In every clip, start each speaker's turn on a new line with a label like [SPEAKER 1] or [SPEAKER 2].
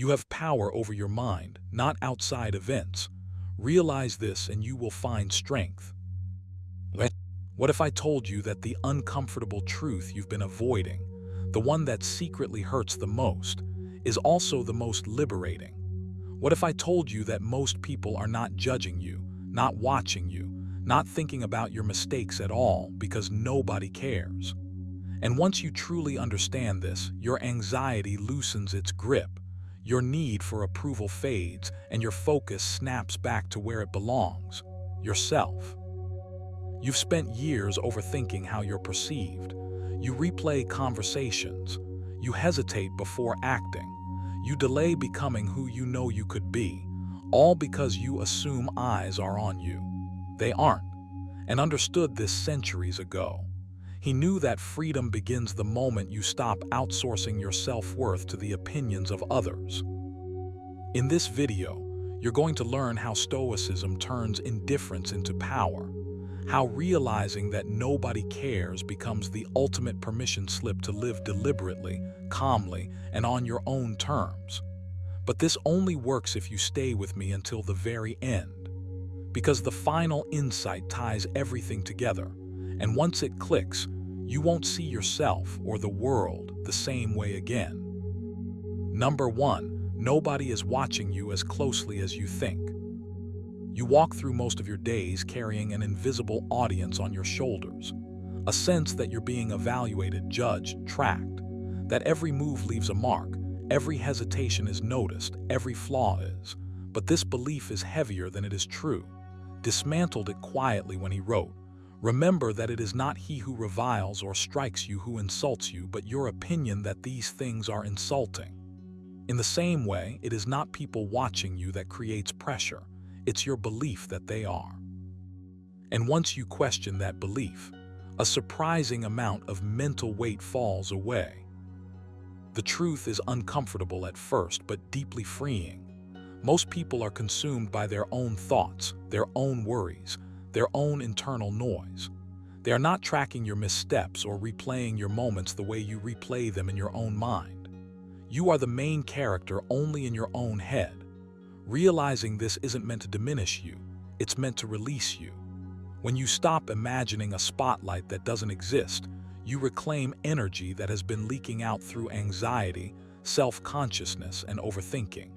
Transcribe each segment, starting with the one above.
[SPEAKER 1] You have power over your mind, not outside events. Realize this and you will find strength. What if I told you that the uncomfortable truth you've been avoiding, the one that secretly hurts the most, is also the most liberating? What if I told you that most people are not judging you, not watching you, not thinking about your mistakes at all because nobody cares? And once you truly understand this, your anxiety loosens its grip, your need for approval fades, and your focus snaps back to where it belongs, yourself. You've spent years overthinking how you're perceived. You replay conversations. You hesitate before acting. You delay becoming who you know you could be, all because you assume eyes are on you. They aren't, and understood this centuries ago. He knew that freedom begins the moment you stop outsourcing your self-worth to the opinions of others. In this video, you're going to learn how Stoicism turns indifference into power, how realizing that nobody cares becomes the ultimate permission slip to live deliberately, calmly, and on your own terms. But this only works if you stay with me until the very end, because the final insight ties everything together, and once it clicks, you won't see yourself or the world the same way again. Number 1, nobody is watching you as closely as you think. You walk through most of your days carrying an invisible audience on your shoulders, a sense that you're being evaluated, judged, tracked, that every move leaves a mark, every hesitation is noticed, every flaw is. But this belief is heavier than it is true. Dismantled it quietly when he wrote, "Remember that it is not he who reviles or strikes you who insults you, but your opinion that these things are insulting." In the same way, it is not people watching you that creates pressure. It's your belief that they are. And once you question that belief, a surprising amount of mental weight falls away. The truth is uncomfortable at first, but deeply freeing. Most people are consumed by their own thoughts, their own worries, their own internal noise. They are not tracking your missteps or replaying your moments the way you replay them in your own mind. You are the main character only in your own head. Realizing this isn't meant to diminish you, it's meant to release you. When you stop imagining a spotlight that doesn't exist, you reclaim energy that has been leaking out through anxiety, self-consciousness, and overthinking.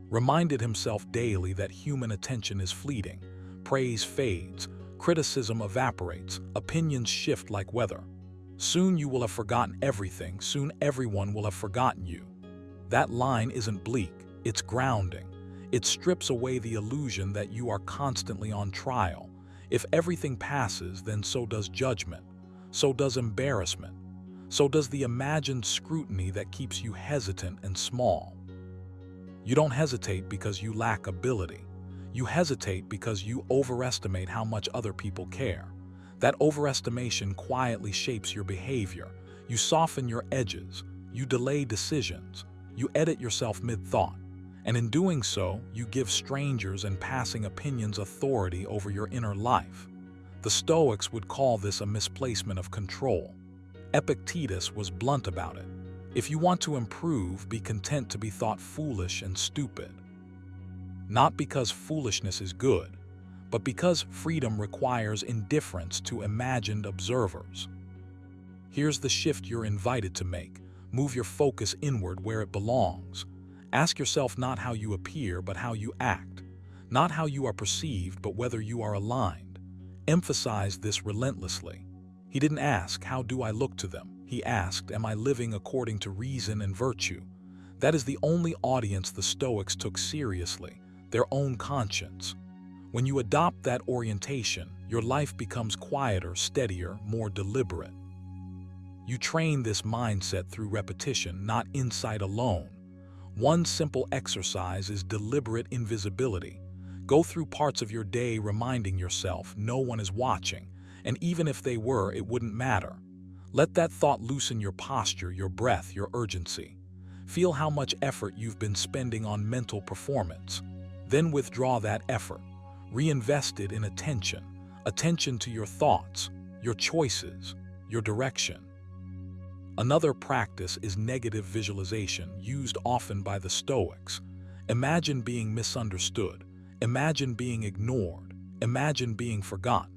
[SPEAKER 1] Reminded himself daily that human attention is fleeting, praise fades, criticism evaporates, opinions shift like weather. Soon you will have forgotten everything, soon everyone will have forgotten you. That line isn't bleak. It's grounding. It strips away the illusion that you are constantly on trial. If everything passes, then so does judgment. So does embarrassment. So does the imagined scrutiny that keeps you hesitant and small. You don't hesitate because you lack ability. You hesitate because you overestimate how much other people care. That overestimation quietly shapes your behavior. You soften your edges. You delay decisions. You edit yourself mid-thought. And in doing so, you give strangers and passing opinions authority over your inner life. The Stoics would call this a misplacement of control. Epictetus was blunt about it. If you want to improve, be content to be thought foolish and stupid. Not because foolishness is good, but because freedom requires indifference to imagined observers. Here's the shift you're invited to make. Move your focus inward where it belongs. Ask yourself not how you appear, but how you act. Not how you are perceived, but whether you are aligned. Emphasize this relentlessly. He didn't ask, "How do I look to them?" He asked, "Am I living according to reason and virtue?" That is the only audience the Stoics took seriously, their own conscience. When you adopt that orientation, your life becomes quieter, steadier, more deliberate. You train this mindset through repetition, not insight alone. One simple exercise is deliberate invisibility. Go through parts of your day reminding yourself no one is watching, and even if they were, it wouldn't matter. Let that thought loosen your posture, your breath, your urgency. Feel how much effort you've been spending on mental performance. Then withdraw that effort. Reinvest it in attention to your thoughts, your choices, your direction. Another practice is negative visualization, used often by the Stoics. Imagine being misunderstood. Imagine being ignored. Imagine being forgotten.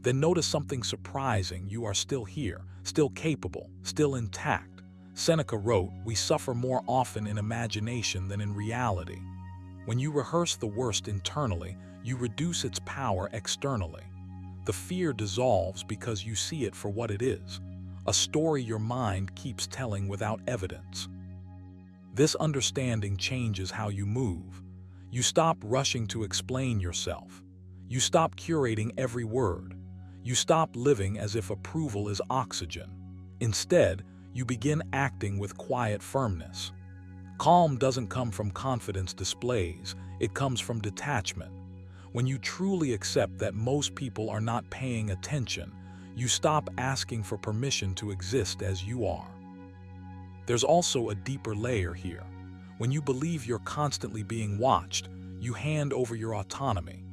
[SPEAKER 1] Then notice something surprising: you are still here, still capable, still intact. Seneca wrote, "We suffer more often in imagination than in reality." When you rehearse the worst internally, you reduce its power externally. The fear dissolves because you see it for what it is, a story your mind keeps telling without evidence. This understanding changes how you move. You stop rushing to explain yourself. You stop curating every word. You stop living as if approval is oxygen. Instead, you begin acting with quiet firmness. Calm doesn't come from confidence displays, it comes from detachment. When you truly accept that most people are not paying attention, you stop asking for permission to exist as you are. There's also a deeper layer here. When you believe you're constantly being watched, you hand over your autonomy.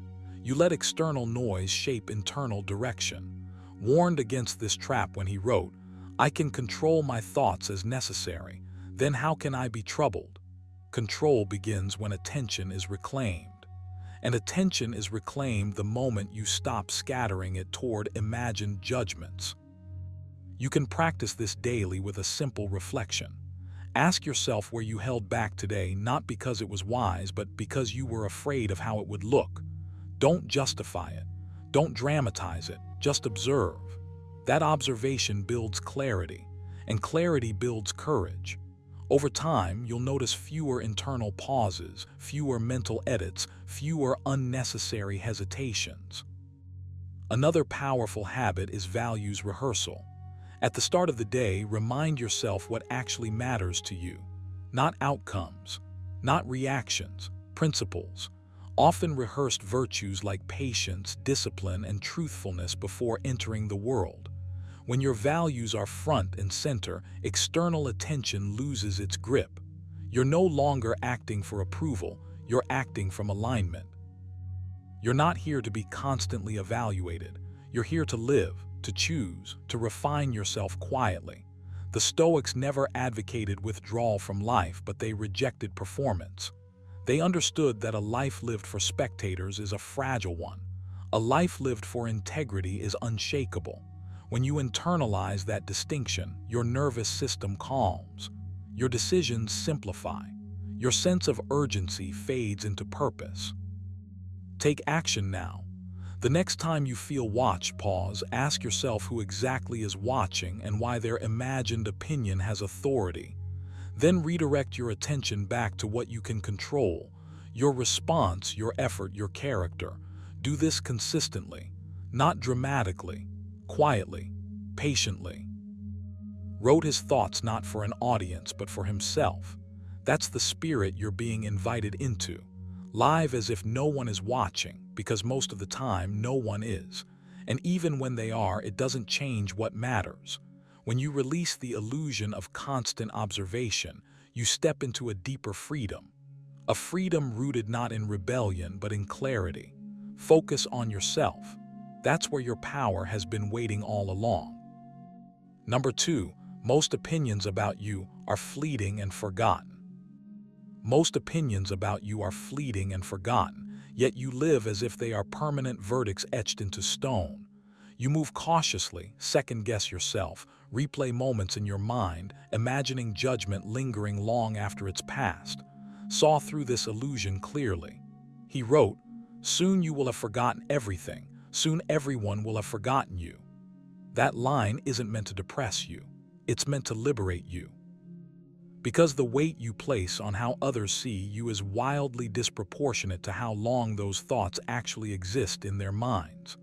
[SPEAKER 1] You let external noise shape internal direction. Warned against this trap when he wrote, "I can control my thoughts as necessary. Then how can I be troubled?" Control begins when attention is reclaimed. And attention is reclaimed the moment you stop scattering it toward imagined judgments. You can practice this daily with a simple reflection. Ask yourself where you held back today, not because it was wise, but because you were afraid of how it would look. Don't justify it. Don't dramatize it. Just observe. That observation builds clarity, and clarity builds courage. Over time, you'll notice fewer internal pauses, fewer mental edits, fewer unnecessary hesitations. Another powerful habit is values rehearsal. At the start of the day, remind yourself what actually matters to you. Not outcomes, not reactions, principles. Often rehearsed virtues like patience, discipline, and truthfulness before entering the world. When your values are front and center, external attention loses its grip. You're no longer acting for approval, you're acting from alignment. You're not here to be constantly evaluated. You're here to live, to choose, to refine yourself quietly. The Stoics never advocated withdrawal from life, but they rejected performance. They understood that a life lived for spectators is a fragile one. A life lived for integrity is unshakable. When you internalize that distinction, your nervous system calms. Your decisions simplify. Your sense of urgency fades into purpose. Take action now. The next time you feel watched, pause, ask yourself who exactly is watching and why their imagined opinion has authority. Then redirect your attention back to what you can control: your response, your effort, your character. Do this consistently, not dramatically, quietly, patiently. Wrote his thoughts not for an audience, but for himself. That's the spirit you're being invited into. Live as if no one is watching, because most of the time no one is. And even when they are, it doesn't change what matters. When you release the illusion of constant observation, you step into a deeper freedom. A freedom rooted not in rebellion, but in clarity. Focus on yourself. That's where your power has been waiting all along. Number 2, most opinions about you are fleeting and forgotten. Most opinions about you are fleeting and forgotten, yet you live as if they are permanent verdicts etched into stone. You move cautiously, second-guess yourself, replay moments in your mind, imagining judgment lingering long after it's passed. Saw through this illusion clearly. He wrote, "Soon you will have forgotten everything. Soon everyone will have forgotten you." That line isn't meant to depress you. It's meant to liberate you. Because the weight you place on how others see you is wildly disproportionate to how long those thoughts actually exist in their minds.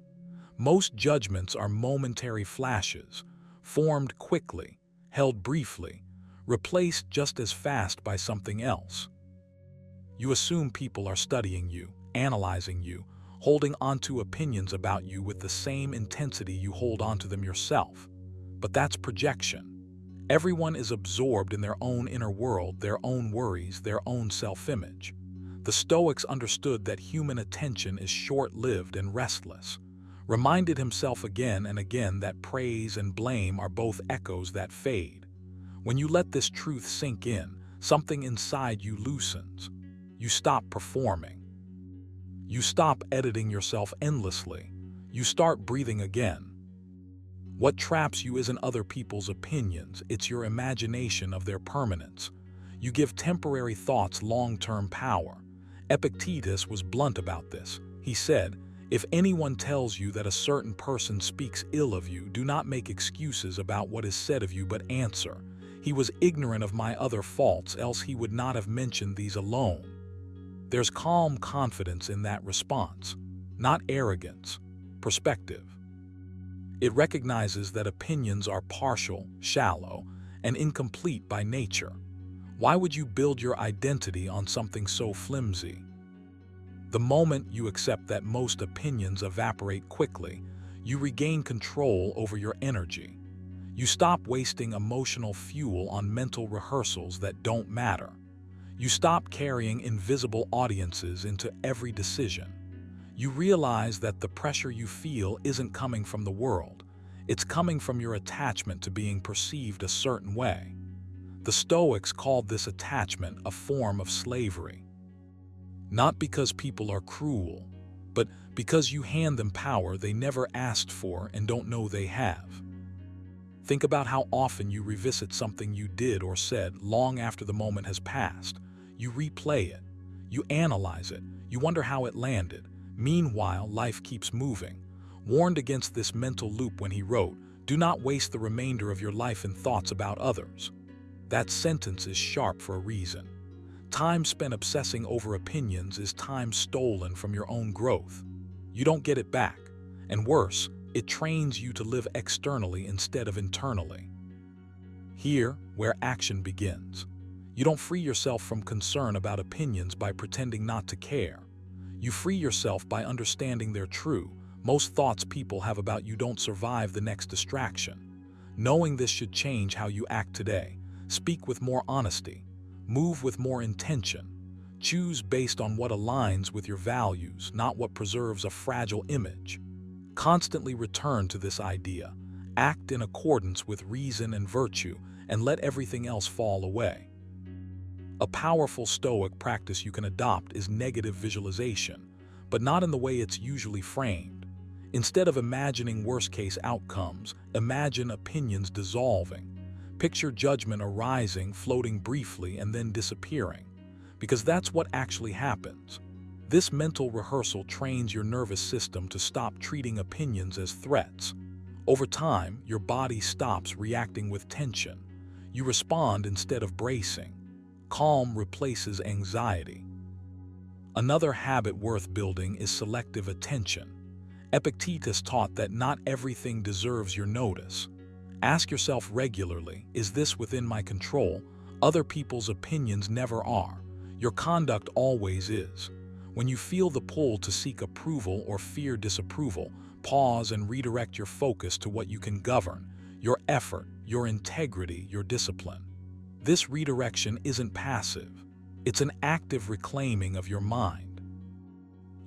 [SPEAKER 1] Most judgments are momentary flashes, formed quickly, held briefly, replaced just as fast by something else. You assume people are studying you, analyzing you, holding onto opinions about you with the same intensity you hold onto them yourself. But that's projection. Everyone is absorbed in their own inner world, their own worries, their own self-image. The Stoics understood that human attention is short-lived and restless, reminded himself again and again that praise and blame are both echoes that fade. When you let this truth sink in, something inside you loosens. You stop performing. You stop editing yourself endlessly. You start breathing again. What traps you isn't other people's opinions, it's your imagination of their permanence. You give temporary thoughts long-term power. Epictetus was blunt about this. He said, "If anyone tells you that a certain person speaks ill of you, do not make excuses about what is said of you, but answer, 'He was ignorant of my other faults, else he would not have mentioned these alone.'" There's calm confidence in that response, not arrogance, perspective. It recognizes that opinions are partial, shallow, and incomplete by nature. Why would you build your identity on something so flimsy? The moment you accept that most opinions evaporate quickly, you regain control over your energy. You stop wasting emotional fuel on mental rehearsals that don't matter. You stop carrying invisible audiences into every decision. You realize that the pressure you feel isn't coming from the world. It's coming from your attachment to being perceived a certain way. The Stoics called this attachment a form of slavery. Not because people are cruel, but because you hand them power they never asked for and don't know they have. Think about how often you revisit something you did or said long after the moment has passed. You replay it. You analyze it. You wonder how it landed. Meanwhile, life keeps moving. Warned against this mental loop when he wrote, "Do not waste the remainder of your life in thoughts about others." That sentence is sharp for a reason. Time spent obsessing over opinions is time stolen from your own growth. You don't get it back. And worse, it trains you to live externally instead of internally. Here, where action begins. You don't free yourself from concern about opinions by pretending not to care. You free yourself by understanding they're true. Most thoughts people have about you don't survive the next distraction. Knowing this should change how you act today. Speak with more honesty. Move with more intention. Choose based on what aligns with your values, not what preserves a fragile image. Constantly return to this idea. Act in accordance with reason and virtue, and let everything else fall away. A powerful Stoic practice you can adopt is negative visualization, but not in the way it's usually framed. Instead of imagining worst-case outcomes, imagine opinions dissolving. Picture judgment arising, floating briefly, and then disappearing, because that's what actually happens. This mental rehearsal trains your nervous system to stop treating opinions as threats. Over time, your body stops reacting with tension. You respond instead of bracing. Calm replaces anxiety. Another habit worth building is selective attention. Epictetus taught that not everything deserves your notice. Ask yourself regularly, is this within my control? Other people's opinions never are. Your conduct always is. When you feel the pull to seek approval or fear disapproval, pause and redirect your focus to what you can govern, your effort, your integrity, your discipline. This redirection isn't passive. It's an active reclaiming of your mind.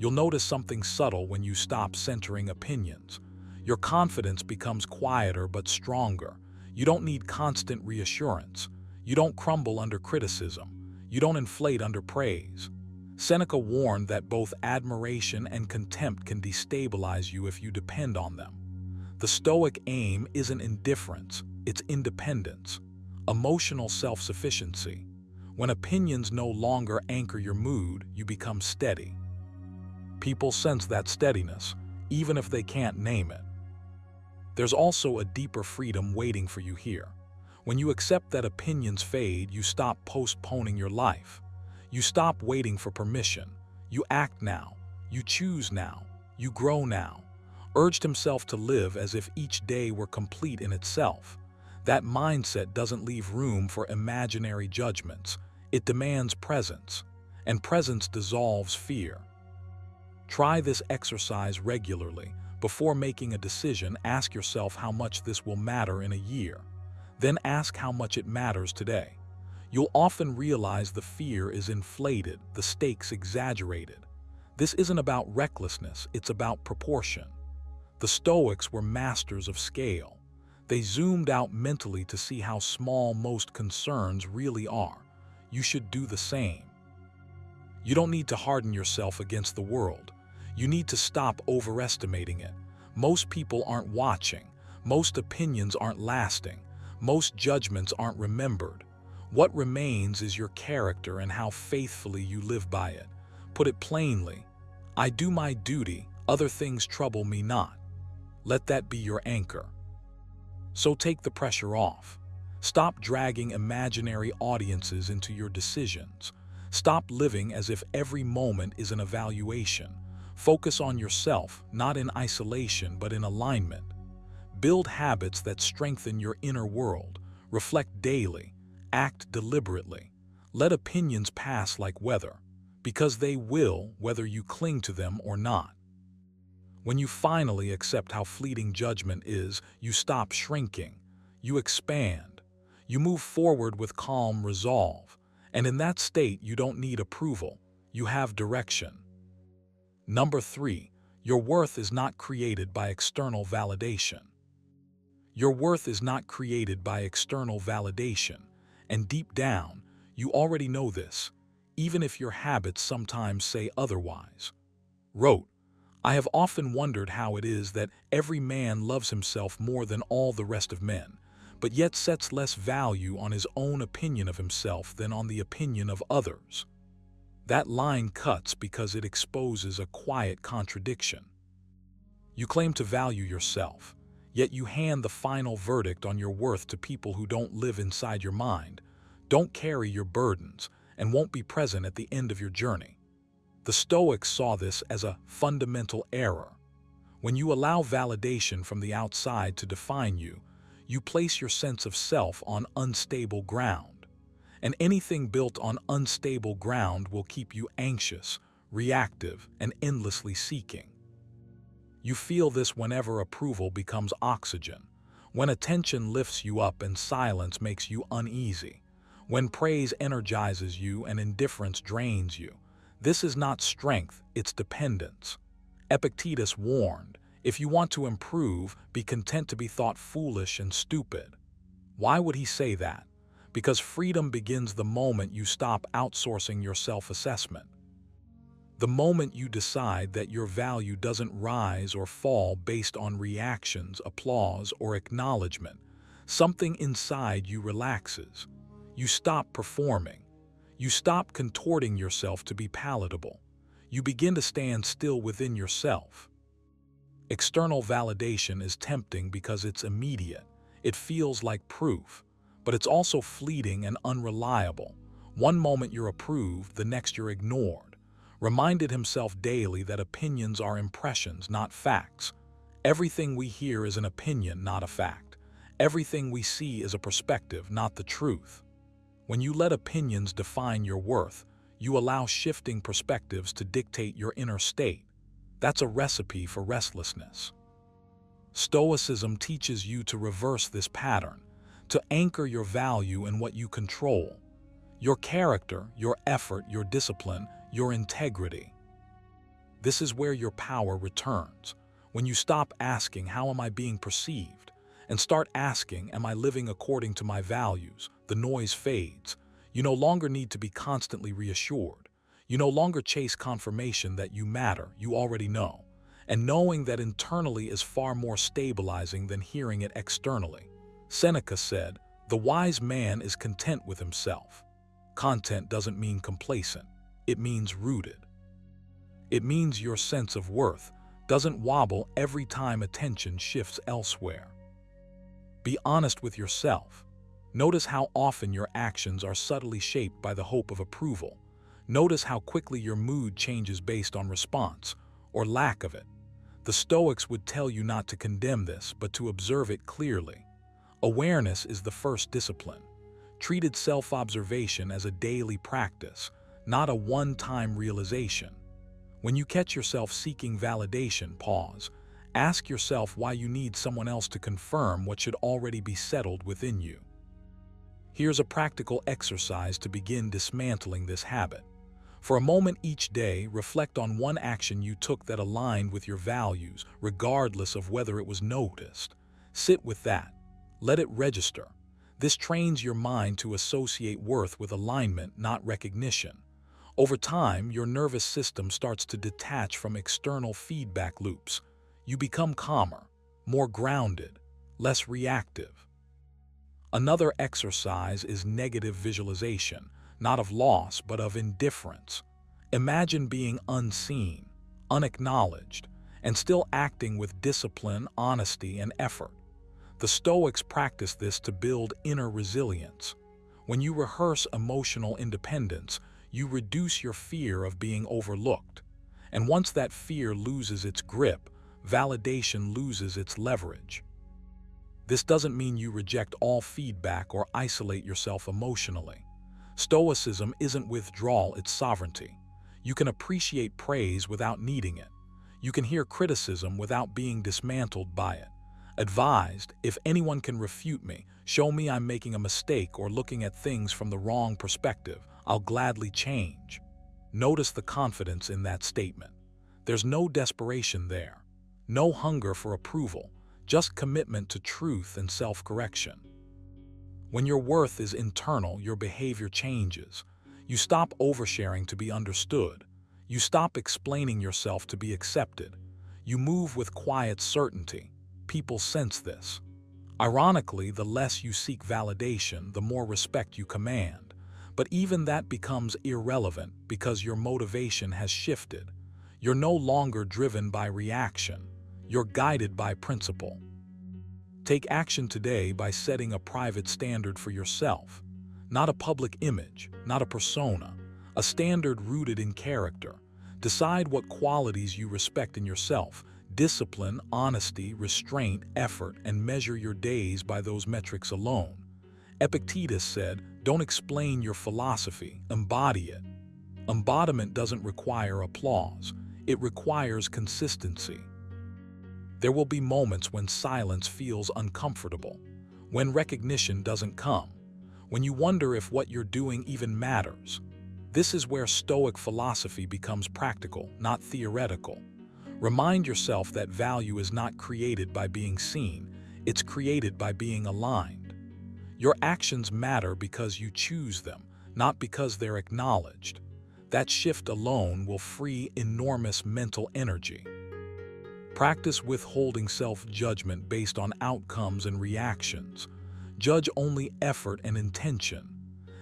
[SPEAKER 1] You'll notice something subtle when you stop centering opinions. Your confidence becomes quieter but stronger. You don't need constant reassurance. You don't crumble under criticism. You don't inflate under praise. Seneca warned that both admiration and contempt can destabilize you if you depend on them. The Stoic aim isn't indifference, it's independence. Emotional self-sufficiency. When opinions no longer anchor your mood, you become steady. People sense that steadiness, even if they can't name it. There's also a deeper freedom waiting for you here. When you accept that opinions fade, you stop postponing your life. You stop waiting for permission. You act now. You choose now. You grow now. Urged himself to live as if each day were complete in itself. That mindset doesn't leave room for imaginary judgments. It demands presence, and presence dissolves fear. Try this exercise regularly. Before making a decision, ask yourself how much this will matter in a year. Then ask how much it matters today. You'll often realize the fear is inflated, the stakes exaggerated. This isn't about recklessness, it's about proportion. The Stoics were masters of scale. They zoomed out mentally to see how small most concerns really are. You should do the same. You don't need to harden yourself against the world. You need to stop overestimating it. Most people aren't watching. Most opinions aren't lasting. Most judgments aren't remembered. What remains is your character and how faithfully you live by it. Put it plainly, I do my duty, other things trouble me not. Let that be your anchor. So take the pressure off. Stop dragging imaginary audiences into your decisions. Stop living as if every moment is an evaluation. Focus on yourself, not in isolation, but in alignment. Build habits that strengthen your inner world. Reflect daily. Act deliberately. Let opinions pass like weather, because they will, whether you cling to them or not. When you finally accept how fleeting judgment is, you stop shrinking. You expand. You move forward with calm resolve. And in that state, you don't need approval. You have direction. Number 3, your worth is not created by external validation. Your worth is not created by external validation. And deep down, you already know this, even if your habits sometimes say otherwise. Wrote, I have often wondered how it is that every man loves himself more than all the rest of men, but yet sets less value on his own opinion of himself than on the opinion of others. That line cuts because it exposes a quiet contradiction. You claim to value yourself, yet you hand the final verdict on your worth to people who don't live inside your mind, don't carry your burdens, and won't be present at the end of your journey. The Stoics saw this as a fundamental error. When you allow validation from the outside to define you, you place your sense of self on unstable ground. And anything built on unstable ground will keep you anxious, reactive, and endlessly seeking. You feel this whenever approval becomes oxygen, when attention lifts you up and silence makes you uneasy, when praise energizes you and indifference drains you. This is not strength, it's dependence. Epictetus warned, if you want to improve, be content to be thought foolish and stupid. Why would he say that? Because freedom begins the moment you stop outsourcing your self-assessment. The moment you decide that your value doesn't rise or fall based on reactions, applause, or acknowledgement, something inside you relaxes. You stop performing. You stop contorting yourself to be palatable. You begin to stand still within yourself. External validation is tempting because it's immediate. It feels like proof, but it's also fleeting and unreliable. One moment you're approved, the next you're ignored. Reminded himself daily that opinions are impressions, not facts. Everything we hear is an opinion, not a fact. Everything we see is a perspective, not the truth. When you let opinions define your worth, you allow shifting perspectives to dictate your inner state. That's a recipe for restlessness. Stoicism teaches you to reverse this pattern, to anchor your value in what you control. Your character, your effort, your discipline, your integrity. This is where your power returns. When you stop asking, how am I being perceived? And start asking, am I living according to my values? The noise fades. You no longer need to be constantly reassured. You no longer chase confirmation that you matter, you already know. And knowing that internally is far more stabilizing than hearing it externally. Seneca said, the wise man is content with himself. Content doesn't mean complacent. It means rooted. It means your sense of worth doesn't wobble every time attention shifts elsewhere. Be honest with yourself. Notice how often your actions are subtly shaped by the hope of approval. Notice how quickly your mood changes based on response, or lack of it. The Stoics would tell you not to condemn this, but to observe it clearly. Awareness is the first discipline. Treated self-observation as a daily practice, not a one-time realization. When you catch yourself seeking validation, pause. Ask yourself why you need someone else to confirm what should already be settled within you. Here's a practical exercise to begin dismantling this habit. For a moment each day, reflect on one action you took that aligned with your values, regardless of whether it was noticed. Sit with that. Let it register. This trains your mind to associate worth with alignment, not recognition. Over time, your nervous system starts to detach from external feedback loops. You become calmer, more grounded, less reactive. Another exercise is negative visualization, not of loss, but of indifference. Imagine being unseen, unacknowledged, and still acting with discipline, honesty, and effort. The Stoics practice this to build inner resilience. When you rehearse emotional independence, you reduce your fear of being overlooked. And once that fear loses its grip, validation loses its leverage. This doesn't mean you reject all feedback or isolate yourself emotionally. Stoicism isn't withdrawal, it's sovereignty. You can appreciate praise without needing it. You can hear criticism without being dismantled by it. Advised, if anyone can refute me, show me I'm making a mistake or looking at things from the wrong perspective, I'll gladly change. Notice the confidence in that statement. There's no desperation there, no hunger for approval, just commitment to truth and self-correction. When your worth is internal, your behavior changes. You stop oversharing to be understood. You stop explaining yourself to be accepted. You move with quiet certainty. People sense this. Ironically, the less you seek validation, the more respect you command. But even that becomes irrelevant because your motivation has shifted. You're no longer driven by reaction. You're guided by principle. Take action today by setting a private standard for yourself. Not a public image, not a persona. A standard rooted in character. Decide what qualities you respect in yourself. Discipline, honesty, restraint, effort, and measure your days by those metrics alone. Epictetus said, "Don't explain your philosophy, embody it." Embodiment doesn't require applause. It requires consistency. There will be moments when silence feels uncomfortable, when recognition doesn't come, when you wonder if what you're doing even matters. This is where Stoic philosophy becomes practical, not theoretical. Remind yourself that value is not created by being seen, it's created by being aligned. Your actions matter because you choose them, not because they're acknowledged. That shift alone will free enormous mental energy. Practice withholding self-judgment based on outcomes and reactions. Judge only effort and intention.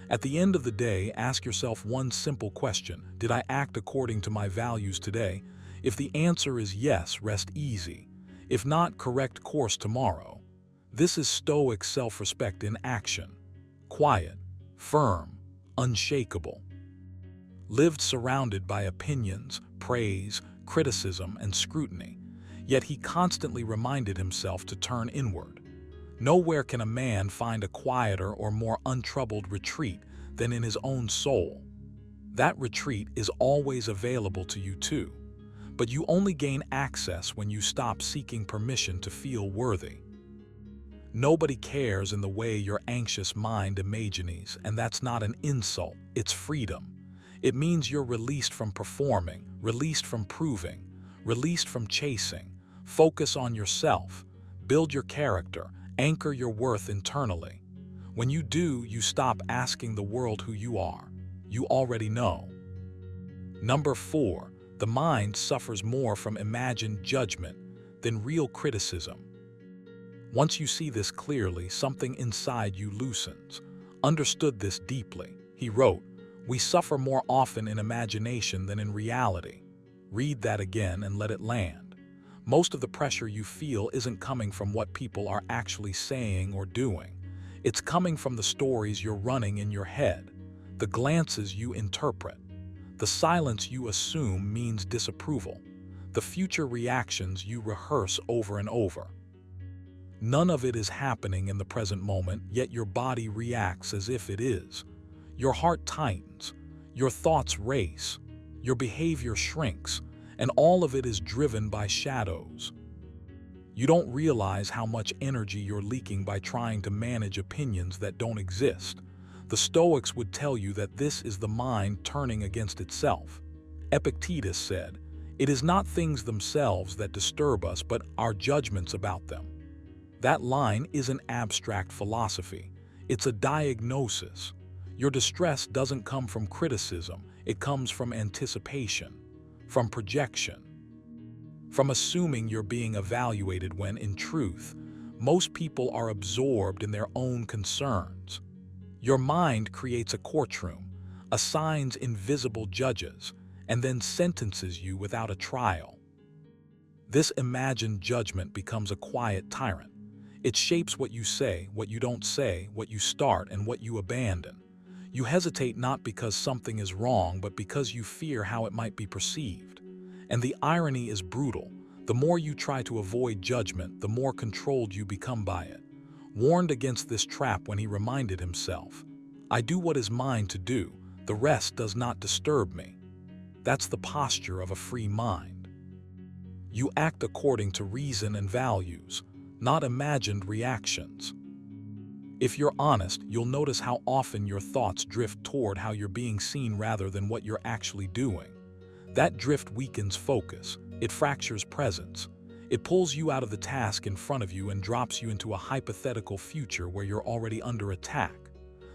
[SPEAKER 1] At the end of the day, ask yourself one simple question: did I act according to my values today? If the answer is yes, rest easy. If not, correct course tomorrow. This is Stoic self-respect in action. Quiet, firm, unshakable. Lived surrounded by opinions, praise, criticism, and scrutiny. Yet he constantly reminded himself to turn inward. Nowhere can a man find a quieter or more untroubled retreat than in his own soul. That retreat is always available to you too. But you only gain access when you stop seeking permission to feel worthy. Nobody cares in the way your anxious mind imagines, and that's not an insult, it's freedom. It means you're released from performing, released from proving, released from chasing. Focus on yourself, build your character, anchor your worth internally. When you do, you stop asking the world who you are. You already know. Number 4. The mind suffers more from imagined judgment than real criticism. Once you see this clearly, something inside you loosens. Understood this deeply. He wrote, "We suffer more often in imagination than in reality." Read that again and let it land. Most of the pressure you feel isn't coming from what people are actually saying or doing. It's coming from the stories you're running in your head, the glances you interpret. The silence you assume means disapproval, the future reactions you rehearse over and over. None of it is happening in the present moment, yet your body reacts as if it is. Your heart tightens, your thoughts race, your behavior shrinks, and all of it is driven by shadows. You don't realize how much energy you're leaking by trying to manage opinions that don't exist. The Stoics would tell you that this is the mind turning against itself. Epictetus said, "It is not things themselves that disturb us, but our judgments about them." That line isn't abstract philosophy. It's a diagnosis. Your distress doesn't come from criticism, it comes from anticipation, from projection, from assuming you're being evaluated when, in truth, most people are absorbed in their own concerns. Your mind creates a courtroom, assigns invisible judges, and then sentences you without a trial. This imagined judgment becomes a quiet tyrant. It shapes what you say, what you don't say, what you start, and what you abandon. You hesitate not because something is wrong, but because you fear how it might be perceived. And the irony is brutal. The more you try to avoid judgment, the more controlled you become by it. Warned against this trap when he reminded himself, "I do what is mine to do, the rest does not disturb me." That's the posture of a free mind. You act according to reason and values, not imagined reactions. If you're honest, you'll notice how often your thoughts drift toward how you're being seen rather than what you're actually doing. That drift weakens focus, it fractures presence, it pulls you out of the task in front of you and drops you into a hypothetical future where you're already under attack.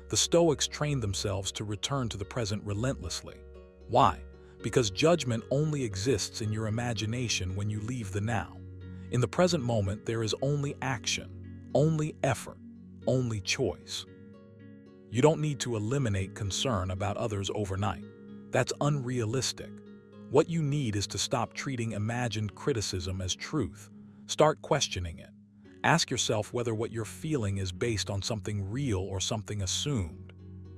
[SPEAKER 1] The Stoics trained themselves to return to the present relentlessly. Why? Because judgment only exists in your imagination when you leave the now. In the present moment, there is only action, only effort, only choice. You don't need to eliminate concern about others overnight. That's unrealistic. What you need is to stop treating imagined criticism as truth. Start questioning it. Ask yourself whether what you're feeling is based on something real or something assumed.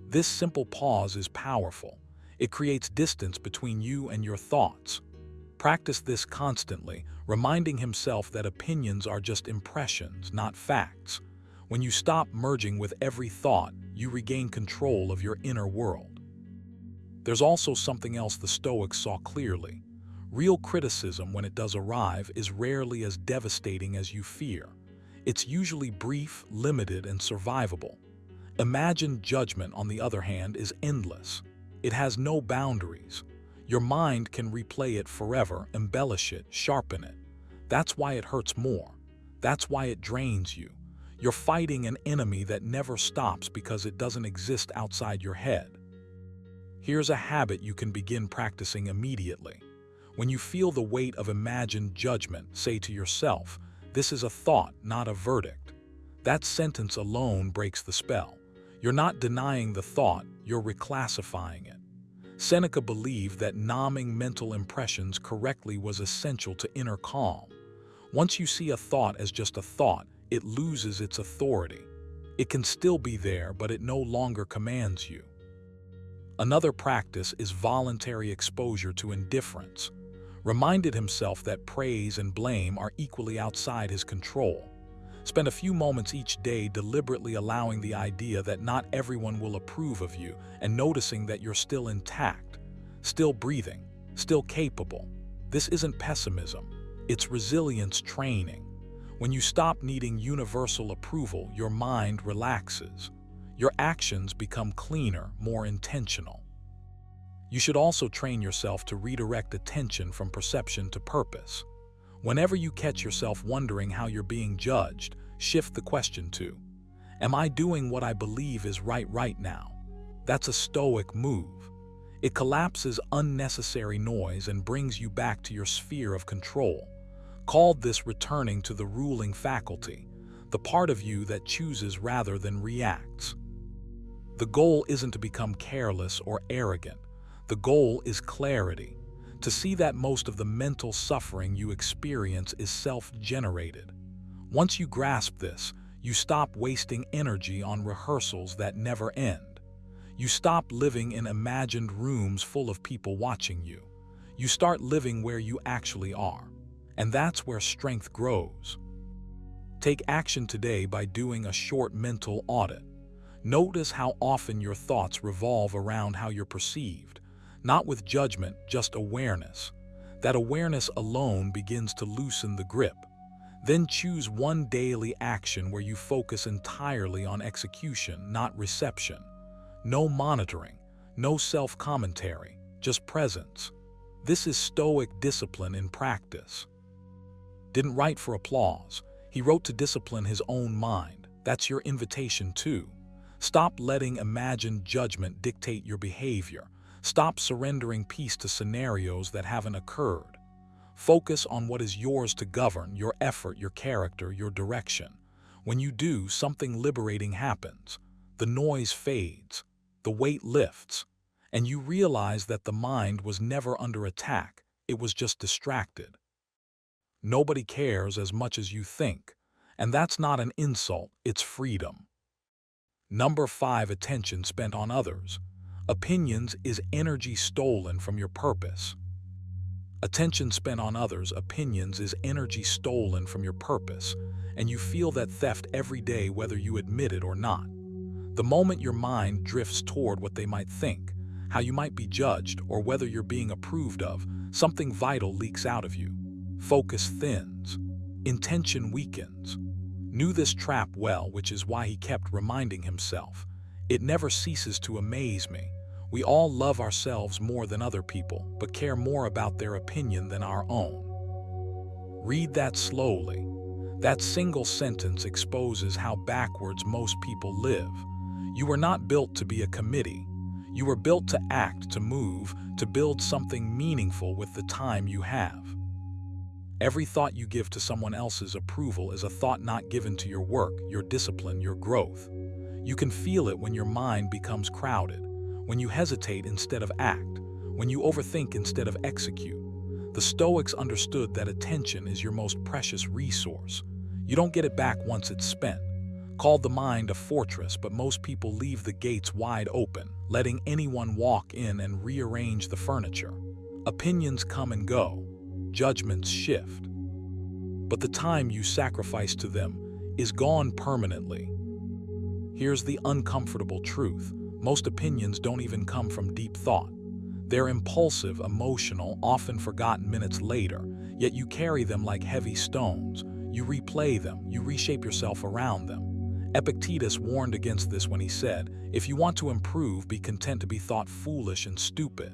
[SPEAKER 1] This simple pause is powerful. It creates distance between you and your thoughts. Practice this constantly, reminding himself that opinions are just impressions, not facts. When you stop merging with every thought, you regain control of your inner world. There's also something else the Stoics saw clearly. Real criticism, when it does arrive, is rarely as devastating as you fear. It's usually brief, limited, and survivable. Imagined judgment, on the other hand, is endless. It has no boundaries. Your mind can replay it forever, embellish it, sharpen it. That's why it hurts more. That's why it drains you. You're fighting an enemy that never stops because it doesn't exist outside your head. Here's a habit you can begin practicing immediately. When you feel the weight of imagined judgment, say to yourself, "This is a thought, not a verdict." That sentence alone breaks the spell. You're not denying the thought, you're reclassifying it. Seneca believed that numbing mental impressions correctly was essential to inner calm. Once you see a thought as just a thought, it loses its authority. It can still be there, but it no longer commands you. Another practice is voluntary exposure to indifference. Reminded himself that praise and blame are equally outside his control. Spend a few moments each day deliberately allowing the idea that not everyone will approve of you and noticing that you're still intact, still breathing, still capable. This isn't pessimism, it's resilience training. When you stop needing universal approval, your mind relaxes. Your actions become cleaner, more intentional. You should also train yourself to redirect attention from perception to purpose. Whenever you catch yourself wondering how you're being judged, shift the question to, "Am I doing what I believe is right now?" That's a Stoic move. It collapses unnecessary noise and brings you back to your sphere of control. Called this returning to the ruling faculty, the part of you that chooses rather than reacts. The goal isn't to become careless or arrogant. The goal is clarity. To see that most of the mental suffering you experience is self-generated. Once you grasp this, you stop wasting energy on rehearsals that never end. You stop living in imagined rooms full of people watching you. You start living where you actually are. And that's where strength grows. Take action today by doing a short mental audit. Notice how often your thoughts revolve around how you're perceived. Not with judgment, just awareness. That awareness alone begins to loosen the grip. Then choose one daily action where you focus entirely on execution, not reception. No monitoring, no self-commentary, just presence. This is Stoic discipline in practice. Didn't write for applause. He wrote to discipline his own mind. That's your invitation too. Stop letting imagined judgment dictate your behavior. Stop surrendering peace to scenarios that haven't occurred. Focus on what is yours to govern: your effort, your character, your direction. When you do, something liberating happens. The noise fades, the weight lifts, and you realize that the mind was never under attack. It was just distracted. Nobody cares as much as you think, and that's not an insult, it's freedom. Number 5, attention spent on others. Opinions is energy stolen from your purpose. Attention spent on others, opinions is energy stolen from your purpose, and you feel that theft every day whether you admit it or not. The moment your mind drifts toward what they might think, how you might be judged, or whether you're being approved of, something vital leaks out of you. Focus thins. Intention weakens. Knew this trap well, which is why he kept reminding himself. It never ceases to amaze me. We all love ourselves more than other people, but care more about their opinion than our own. Read that slowly. That single sentence exposes how backwards most people live. You were not built to be a committee. You were built to act, to move, to build something meaningful with the time you have. Every thought you give to someone else's approval is a thought not given to your work, your discipline, your growth. You can feel it when your mind becomes crowded, when you hesitate instead of act, when you overthink instead of execute. The Stoics understood that attention is your most precious resource. You don't get it back once it's spent. Called the mind a fortress, but most people leave the gates wide open, letting anyone walk in and rearrange the furniture. Opinions come and go. Judgments shift. But the time you sacrifice to them is gone permanently. Here's the uncomfortable truth. Most opinions don't even come from deep thought. They're impulsive, emotional, often forgotten minutes later, yet you carry them like heavy stones. You replay them, you reshape yourself around them. Epictetus warned against this when he said, "If you want to improve, be content to be thought foolish and stupid."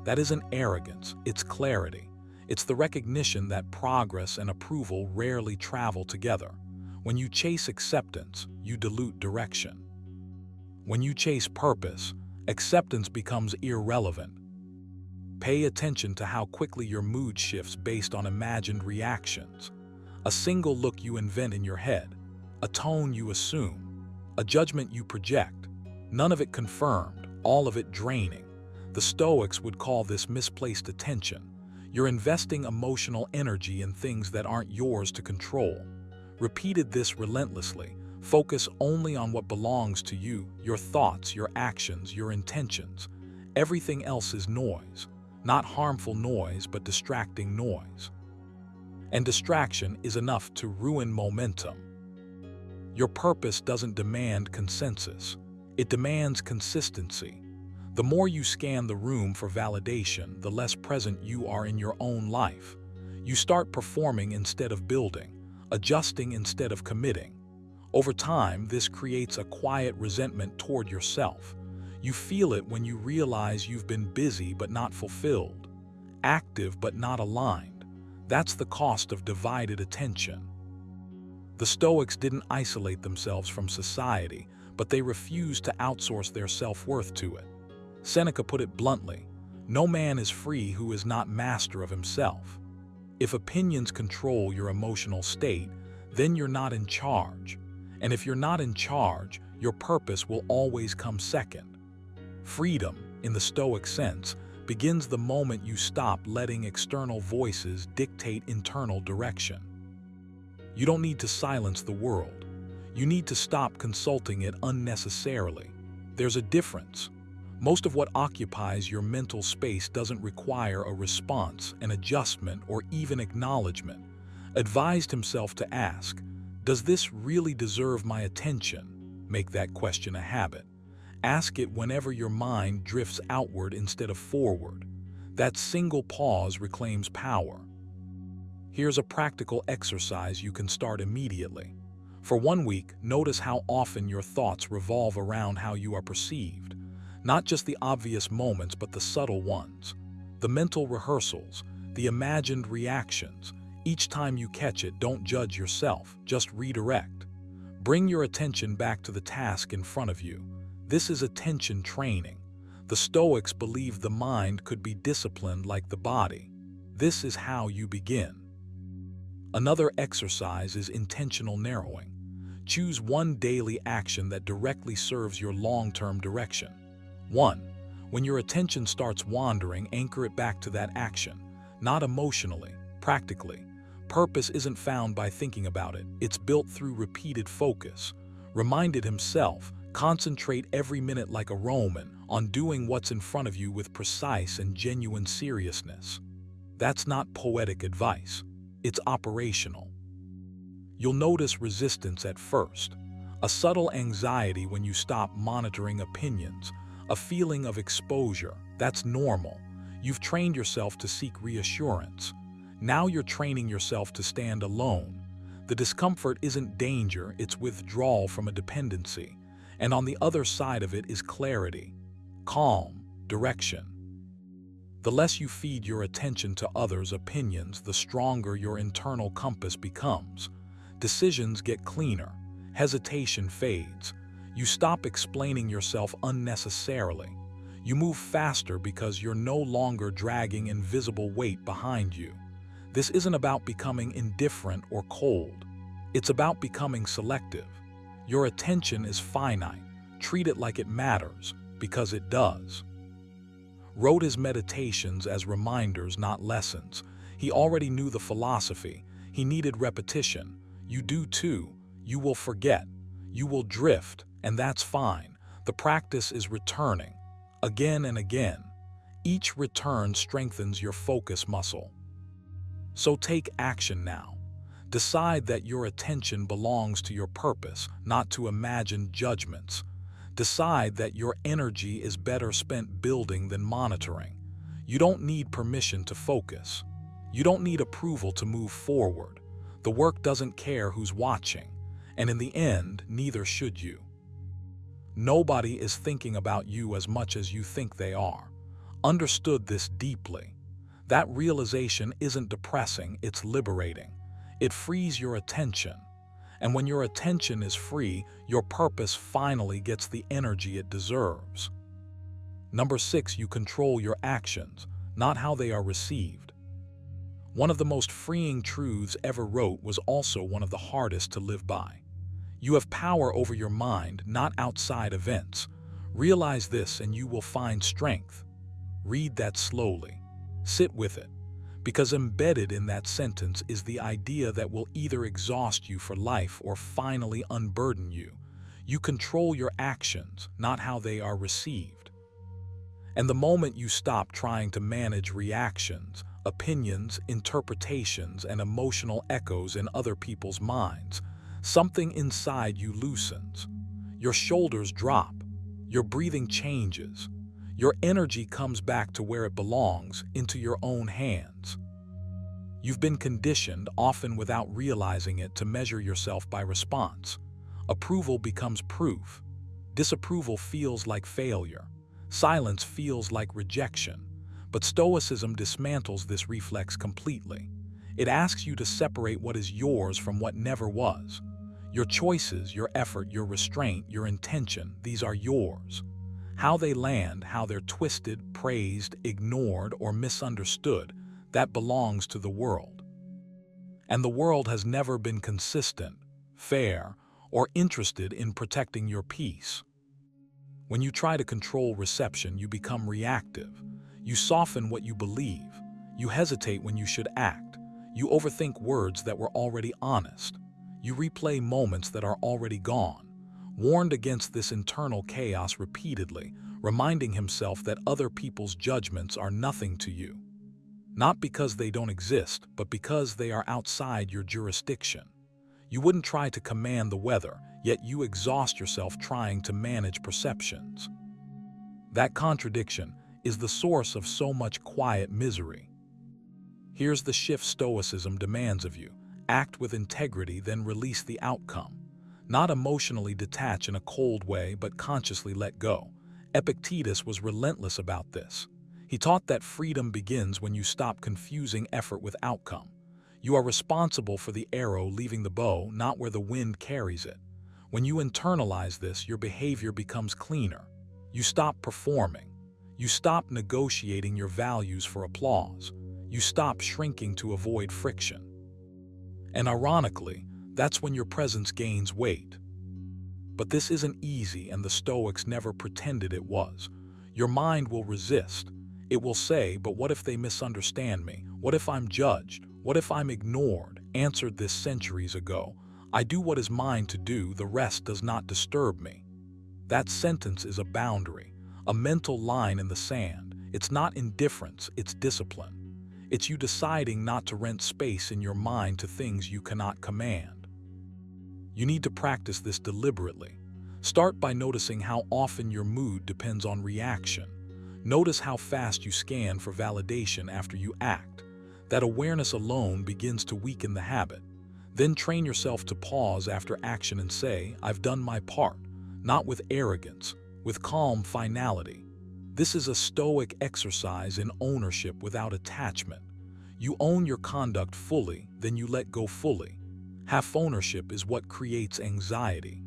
[SPEAKER 1] That isn't arrogance, it's clarity. It's the recognition that progress and approval rarely travel together. When you chase acceptance, you dilute direction. When you chase purpose, acceptance becomes irrelevant. Pay attention to how quickly your mood shifts based on imagined reactions. A single look you invent in your head, a tone you assume, a judgment you project, none of it confirmed, all of it draining. The Stoics would call this misplaced attention. You're investing emotional energy in things that aren't yours to control. Repeated this relentlessly. Focus only on what belongs to you, your thoughts, your actions, your intentions. Everything else is noise. Not harmful noise, but distracting noise. And distraction is enough to ruin momentum. Your purpose doesn't demand consensus. It demands consistency. The more you scan the room for validation, the less present you are in your own life. You start performing instead of building, adjusting instead of committing. Over time, this creates a quiet resentment toward yourself. You feel it when you realize you've been busy but not fulfilled, active but not aligned. That's the cost of divided attention. The Stoics didn't isolate themselves from society, but they refused to outsource their self-worth to it. Seneca put it bluntly, "No man is free who is not master of himself." If opinions control your emotional state, then you're not in charge. And if you're not in charge, your purpose will always come second. Freedom, in the Stoic sense, begins the moment you stop letting external voices dictate internal direction. You don't need to silence the world. You need to stop consulting it unnecessarily. There's a difference. Most of what occupies your mental space doesn't require a response, an adjustment, or even acknowledgement. Advised himself to ask, "Does this really deserve my attention?" Make that question a habit. Ask it whenever your mind drifts outward instead of forward. That single pause reclaims power. Here's a practical exercise you can start immediately. For 1 week, notice how often your thoughts revolve around how you are perceived. Not just the obvious moments, but the subtle ones. The mental rehearsals, the imagined reactions. Each time you catch it, don't judge yourself, just redirect. Bring your attention back to the task in front of you. This is attention training. The Stoics believed the mind could be disciplined like the body. This is how you begin. Another exercise is intentional narrowing. Choose one daily action that directly serves your long-term direction. 1. When your attention starts wandering, anchor it back to that action, not emotionally, practically. Purpose isn't found by thinking about it, it's built through repeated focus. Reminded himself, concentrate every minute like a Roman on doing what's in front of you with precise and genuine seriousness. That's not poetic advice, it's operational. You'll notice resistance at first, a subtle anxiety when you stop monitoring opinions, a feeling of exposure. That's normal. You've trained yourself to seek reassurance. Now you're training yourself to stand alone. The discomfort isn't danger, it's withdrawal from a dependency. And on the other side of it is clarity, calm, direction. The less you feed your attention to others' opinions, the stronger your internal compass becomes. Decisions get cleaner, hesitation fades. You stop explaining yourself unnecessarily. You move faster because you're no longer dragging invisible weight behind you. This isn't about becoming indifferent or cold. It's about becoming selective. Your attention is finite. Treat it like it matters, because it does. Wrote his meditations as reminders, not lessons. He already knew the philosophy. He needed repetition. You do too. You will forget. You will drift, and that's fine. The practice is returning, again and again. Each return strengthens your focus muscle. So take action now. Decide that your attention belongs to your purpose, not to imagined judgments. Decide that your energy is better spent building than monitoring. You don't need permission to focus. You don't need approval to move forward. The work doesn't care who's watching, and in the end, neither should you. Nobody is thinking about you as much as you think they are. Understood this deeply. That realization isn't depressing, it's liberating. It frees your attention. And when your attention is free, your purpose finally gets the energy it deserves. Number 6, you control your actions, not how they are received. One of the most freeing truths ever wrote was also one of the hardest to live by. You have power over your mind, not outside events. Realize this and you will find strength. Read that slowly. Sit with it, because embedded in that sentence is the idea that will either exhaust you for life or finally unburden you. You control your actions, not how they are received. And the moment you stop trying to manage reactions, opinions, interpretations, and emotional echoes in other people's minds, something inside you loosens. Your shoulders drop. Your breathing changes. Your energy comes back to where it belongs, into your own hands. You've been conditioned, often without realizing it, to measure yourself by response. Approval becomes proof. Disapproval feels like failure. Silence feels like rejection. But Stoicism dismantles this reflex completely. It asks you to separate what is yours from what never was. Your choices, your effort, your restraint, your intention, these are yours. How they land, how they're twisted, praised, ignored, or misunderstood, that belongs to the world. And the world has never been consistent, fair, or interested in protecting your peace. When you try to control reception, you become reactive. You soften what you believe. You hesitate when you should act. You overthink words that were already honest. You replay moments that are already gone. Warned against this internal chaos repeatedly, reminding himself that other people's judgments are nothing to you. Not because they don't exist, but because they are outside your jurisdiction. You wouldn't try to command the weather, yet you exhaust yourself trying to manage perceptions. That contradiction is the source of so much quiet misery. Here's the shift Stoicism demands of you. Act with integrity, then release the outcome. Not emotionally detach in a cold way, but consciously let go. Epictetus was relentless about this. He taught that freedom begins when you stop confusing effort with outcome. You are responsible for the arrow leaving the bow, not where the wind carries it. When you internalize this, your behavior becomes cleaner. You stop performing. You stop negotiating your values for applause. You stop shrinking to avoid friction. And ironically, that's when your presence gains weight. But this isn't easy, and the Stoics never pretended it was. Your mind will resist. It will say, but what if they misunderstand me? What if I'm judged? What if I'm ignored? Answered this centuries ago. I do what is mine to do, the rest does not disturb me. That sentence is a boundary, a mental line in the sand. It's not indifference, it's discipline. It's you deciding not to rent space in your mind to things you cannot command. You need to practice this deliberately. Start by noticing how often your mood depends on reaction. Notice how fast you scan for validation after you act. That awareness alone begins to weaken the habit. Then train yourself to pause after action and say, I've done my part, not with arrogance, with calm finality. This is a Stoic exercise in ownership without attachment. You own your conduct fully, then you let go fully. Half ownership is what creates anxiety.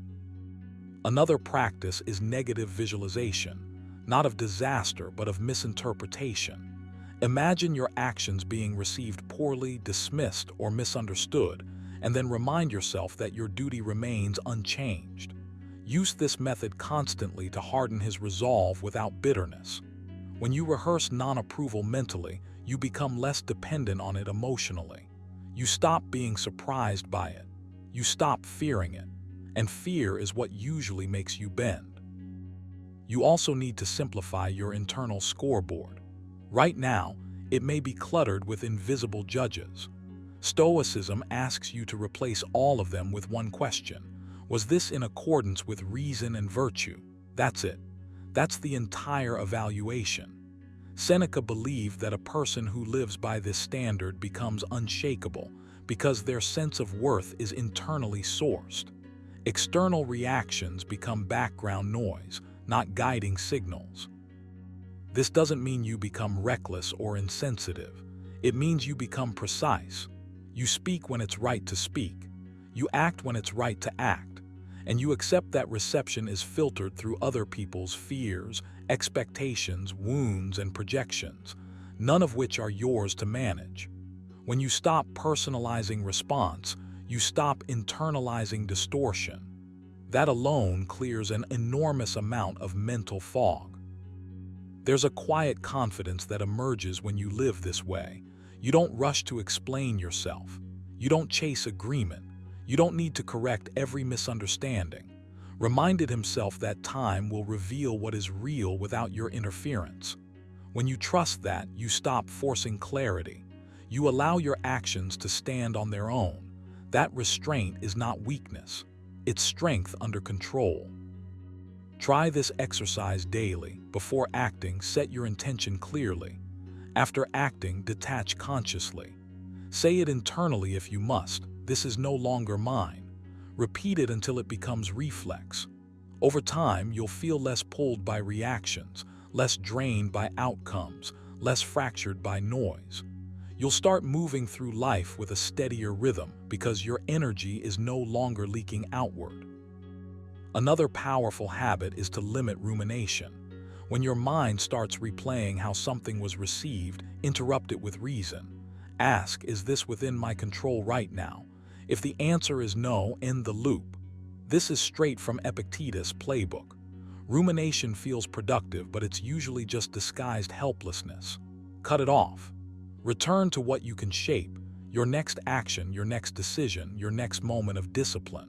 [SPEAKER 1] Another practice is negative visualization, not of disaster but of misinterpretation. Imagine your actions being received poorly, dismissed, or misunderstood, and then remind yourself that your duty remains unchanged. Use this method constantly to harden his resolve without bitterness. When you rehearse non-approval mentally, you become less dependent on it emotionally. You stop being surprised by it. You stop fearing it. And fear is what usually makes you bend. You also need to simplify your internal scoreboard. Right now, it may be cluttered with invisible judges. Stoicism asks you to replace all of them with one question. Was this in accordance with reason and virtue? That's it. That's the entire evaluation. Seneca believed that a person who lives by this standard becomes unshakable because their sense of worth is internally sourced. External reactions become background noise, not guiding signals. This doesn't mean you become reckless or insensitive. It means you become precise. You speak when it's right to speak. You act when it's right to act. And you accept that reception is filtered through other people's fears, expectations, wounds, and projections, none of which are yours to manage. When you stop personalizing response, you stop internalizing distortion. That alone clears an enormous amount of mental fog. There's a quiet confidence that emerges when you live this way. You don't rush to explain yourself. You don't chase agreement. You don't need to correct every misunderstanding. Reminded himself that time will reveal what is real without your interference. When you trust that, you stop forcing clarity. You allow your actions to stand on their own. That restraint is not weakness. It's strength under control. Try this exercise daily. Before acting, set your intention clearly. After acting, detach consciously. Say it internally if you must. This is no longer mine. Repeat it until it becomes reflex. Over time, you'll feel less pulled by reactions, less drained by outcomes, less fractured by noise. You'll start moving through life with a steadier rhythm because your energy is no longer leaking outward. Another powerful habit is to limit rumination. When your mind starts replaying how something was received, interrupt it with reason. Ask, is this within my control right now? If the answer is no, end the loop. This is straight from Epictetus' playbook. Rumination feels productive, but it's usually just disguised helplessness. Cut it off. Return to what you can shape, your next action, your next decision, your next moment of discipline.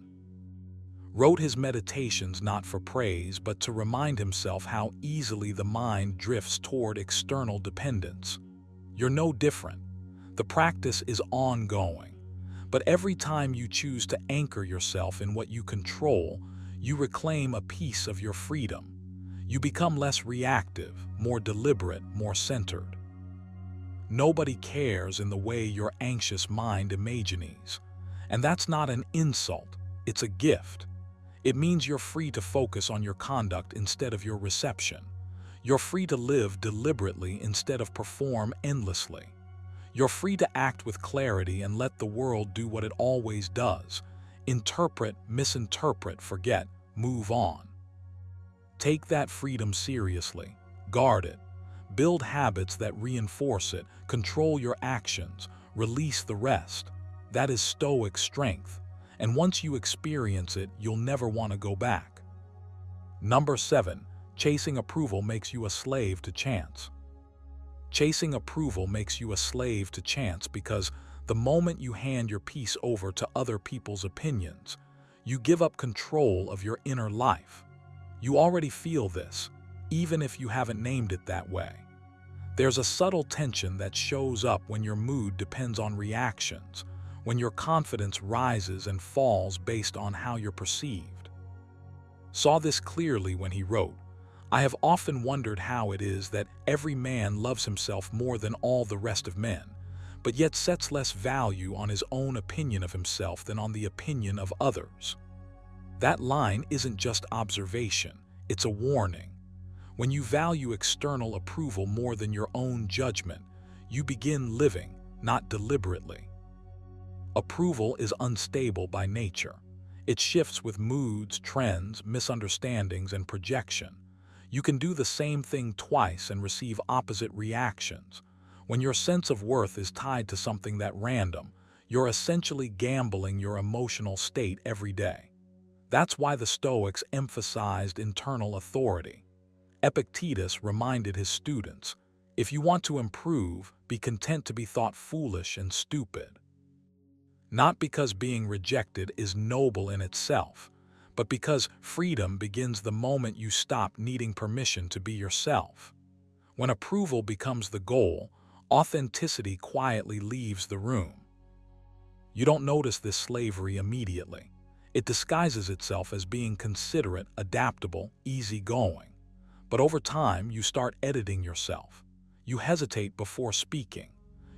[SPEAKER 1] Wrote his meditations not for praise, but to remind himself how easily the mind drifts toward external dependence. You're no different. The practice is ongoing. But every time you choose to anchor yourself in what you control, you reclaim a piece of your freedom. You become less reactive, more deliberate, more centered. Nobody cares in the way your anxious mind imagines. And that's not an insult, it's a gift. It means you're free to focus on your conduct instead of your reception. You're free to live deliberately instead of perform endlessly. You're free to act with clarity and let the world do what it always does. Interpret, misinterpret, forget, move on. Take that freedom seriously. Guard it. Build habits that reinforce it. Control your actions. Release the rest. That is Stoic strength. And once you experience it, you'll never want to go back. Number 7. Chasing approval makes you a slave to chance. Chasing approval makes you a slave to chance because the moment you hand your peace over to other people's opinions, you give up control of your inner life. You already feel this, even if you haven't named it that way. There's a subtle tension that shows up when your mood depends on reactions, when your confidence rises and falls based on how you're perceived. Saw this clearly when he wrote, "I have often wondered how it is that every man loves himself more than all the rest of men, but yet sets less value on his own opinion of himself than on the opinion of others." That line isn't just observation, it's a warning. When you value external approval more than your own judgment, you begin living, not deliberately. Approval is unstable by nature. It shifts with moods, trends, misunderstandings, and projection. You can do the same thing twice and receive opposite reactions. When your sense of worth is tied to something that random, you're essentially gambling your emotional state every day. That's why the Stoics emphasized internal authority. Epictetus reminded his students, "If you want to improve, be content to be thought foolish and stupid." Not because being rejected is noble in itself, but because freedom begins the moment you stop needing permission to be yourself. When approval becomes the goal, authenticity quietly leaves the room. You don't notice this slavery immediately. It disguises itself as being considerate, adaptable, easygoing. But over time, you start editing yourself. You hesitate before speaking.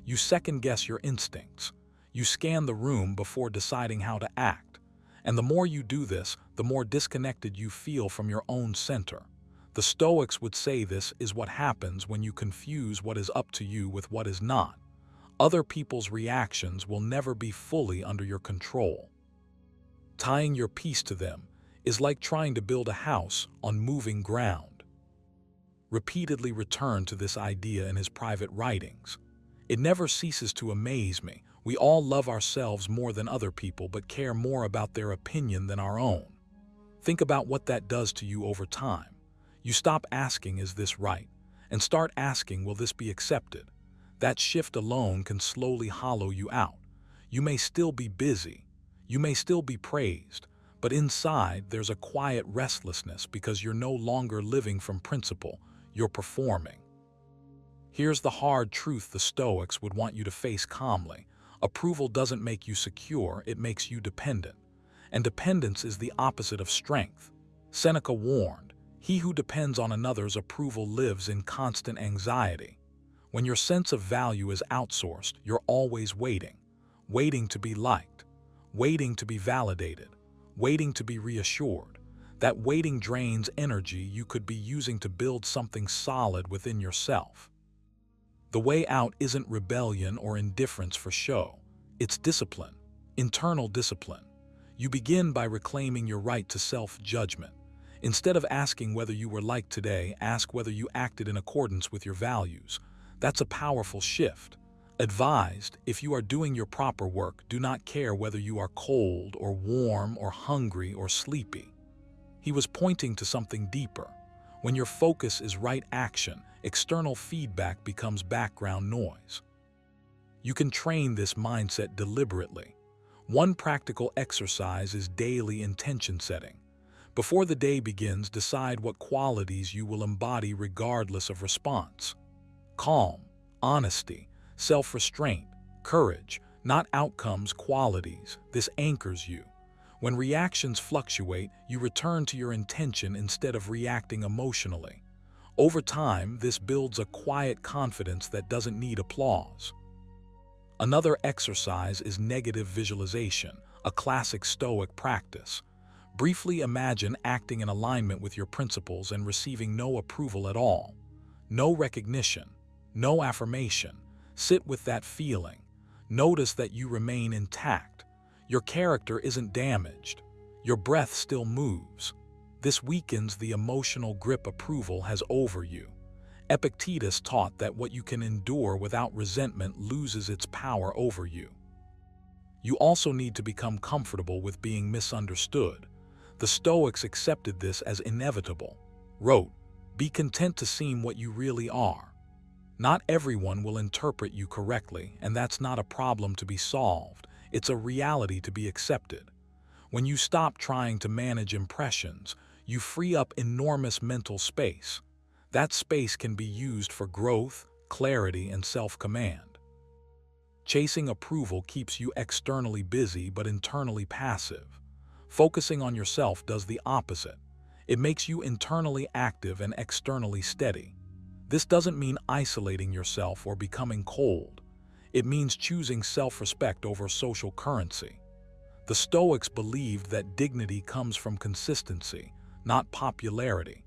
[SPEAKER 1] You second-guess your instincts. You scan the room before deciding how to act. And the more you do this, the more disconnected you feel from your own center. The Stoics would say this is what happens when you confuse what is up to you with what is not. Other people's reactions will never be fully under your control. Tying your peace to them is like trying to build a house on moving ground. Repeatedly returned to this idea in his private writings. It never ceases to amaze me. We all love ourselves more than other people, but care more about their opinion than our own. Think about what that does to you over time. You stop asking, "Is this right?" and start asking, "Will this be accepted?" That shift alone can slowly hollow you out. You may still be busy. You may still be praised, but inside there's a quiet restlessness because you're no longer living from principle, you're performing. Here's the hard truth the Stoics would want you to face calmly. Approval doesn't make you secure, it makes you dependent. And dependence is the opposite of strength. Seneca warned, "He who depends on another's approval lives in constant anxiety." When your sense of value is outsourced, you're always waiting. Waiting to be liked. Waiting to be validated. Waiting to be reassured. That waiting drains energy you could be using to build something solid within yourself. The way out isn't rebellion or indifference for show. It's discipline, internal discipline. You begin by reclaiming your right to self-judgment. Instead of asking whether you were liked today, ask whether you acted in accordance with your values. That's a powerful shift. Advised, if you are doing your proper work, do not care whether you are cold or warm or hungry or sleepy. He was pointing to something deeper. When your focus is right action, external feedback becomes background noise. You can train this mindset deliberately. One practical exercise is daily intention setting. Before the day begins, decide what qualities you will embody regardless of response. Calm, honesty, self-restraint, courage, not outcomes, qualities. This anchors you. When reactions fluctuate, you return to your intention instead of reacting emotionally. Over time, this builds a quiet confidence that doesn't need applause. Another exercise is negative visualization, a classic Stoic practice. Briefly imagine acting in alignment with your principles and receiving no approval at all. No recognition, no affirmation. Sit with that feeling. Notice that you remain intact. Your character isn't damaged. Your breath still moves. This weakens the emotional grip approval has over you. Epictetus taught that what you can endure without resentment loses its power over you. You also need to become comfortable with being misunderstood. The Stoics accepted this as inevitable. Wrote, "Be content to seem what you really are." Not everyone will interpret you correctly, and that's not a problem to be solved. It's a reality to be accepted. When you stop trying to manage impressions, you free up enormous mental space. That space can be used for growth, clarity, and self-command. Chasing approval keeps you externally busy but internally passive. Focusing on yourself does the opposite. It makes you internally active and externally steady. This doesn't mean isolating yourself or becoming cold. It means choosing self-respect over social currency. The Stoics believed that dignity comes from consistency, not popularity.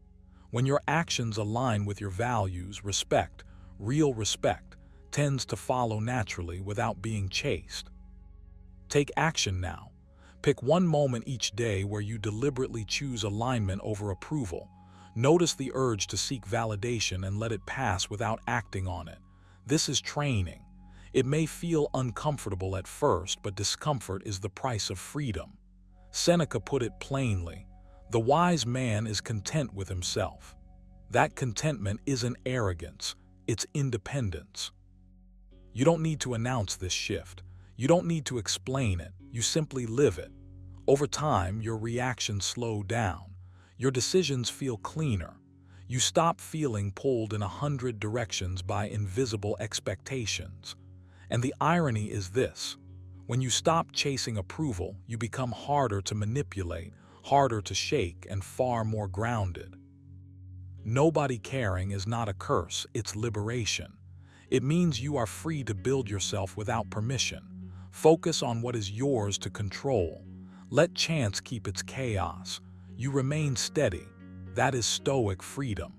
[SPEAKER 1] When your actions align with your values, respect, real respect, tends to follow naturally without being chased. Take action now. Pick one moment each day where you deliberately choose alignment over approval. Notice the urge to seek validation and let it pass without acting on it. This is training. It may feel uncomfortable at first, but discomfort is the price of freedom. Seneca put it plainly, "The wise man is content with himself." That contentment isn't arrogance, it's independence. You don't need to announce this shift. You don't need to explain it. You simply live it. Over time, your reactions slow down. Your decisions feel cleaner. You stop feeling pulled in 100 directions by invisible expectations. And the irony is this: when you stop chasing approval, you become harder to manipulate, harder to shake, and far more grounded. Nobody caring is not a curse, it's liberation. It means you are free to build yourself without permission. Focus on what is yours to control. Let chance keep its chaos. You remain steady. That is Stoic freedom.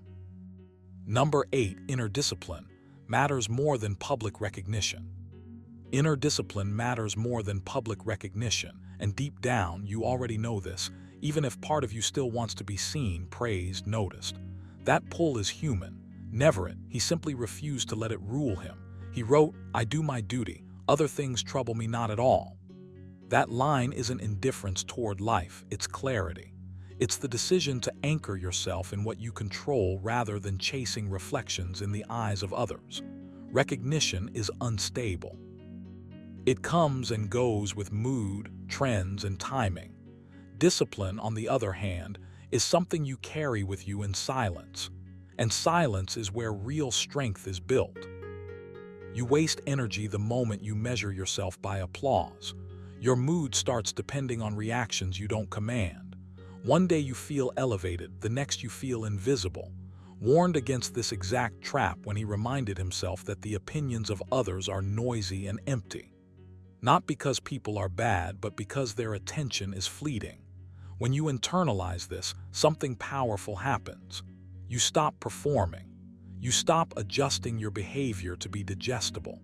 [SPEAKER 1] Number 8, inner discipline matters more than public recognition. Inner discipline matters more than public recognition, and deep down, you already know this, even if part of you still wants to be seen, praised, noticed. That pull is human. Never. He simply refused to let it rule him. He wrote, "I do my duty. Other things trouble me not at all." That line isn't indifference toward life, it's clarity. It's the decision to anchor yourself in what you control rather than chasing reflections in the eyes of others. Recognition is unstable. It comes and goes with mood, trends, and timing. Discipline, on the other hand, is something you carry with you in silence. And silence is where real strength is built. You waste energy the moment you measure yourself by applause. Your mood starts depending on reactions you don't command. One day you feel elevated, the next you feel invisible. Warned against this exact trap when he reminded himself that the opinions of others are noisy and empty. Not because people are bad, but because their attention is fleeting. When you internalize this, something powerful happens. You stop performing. You stop adjusting your behavior to be digestible.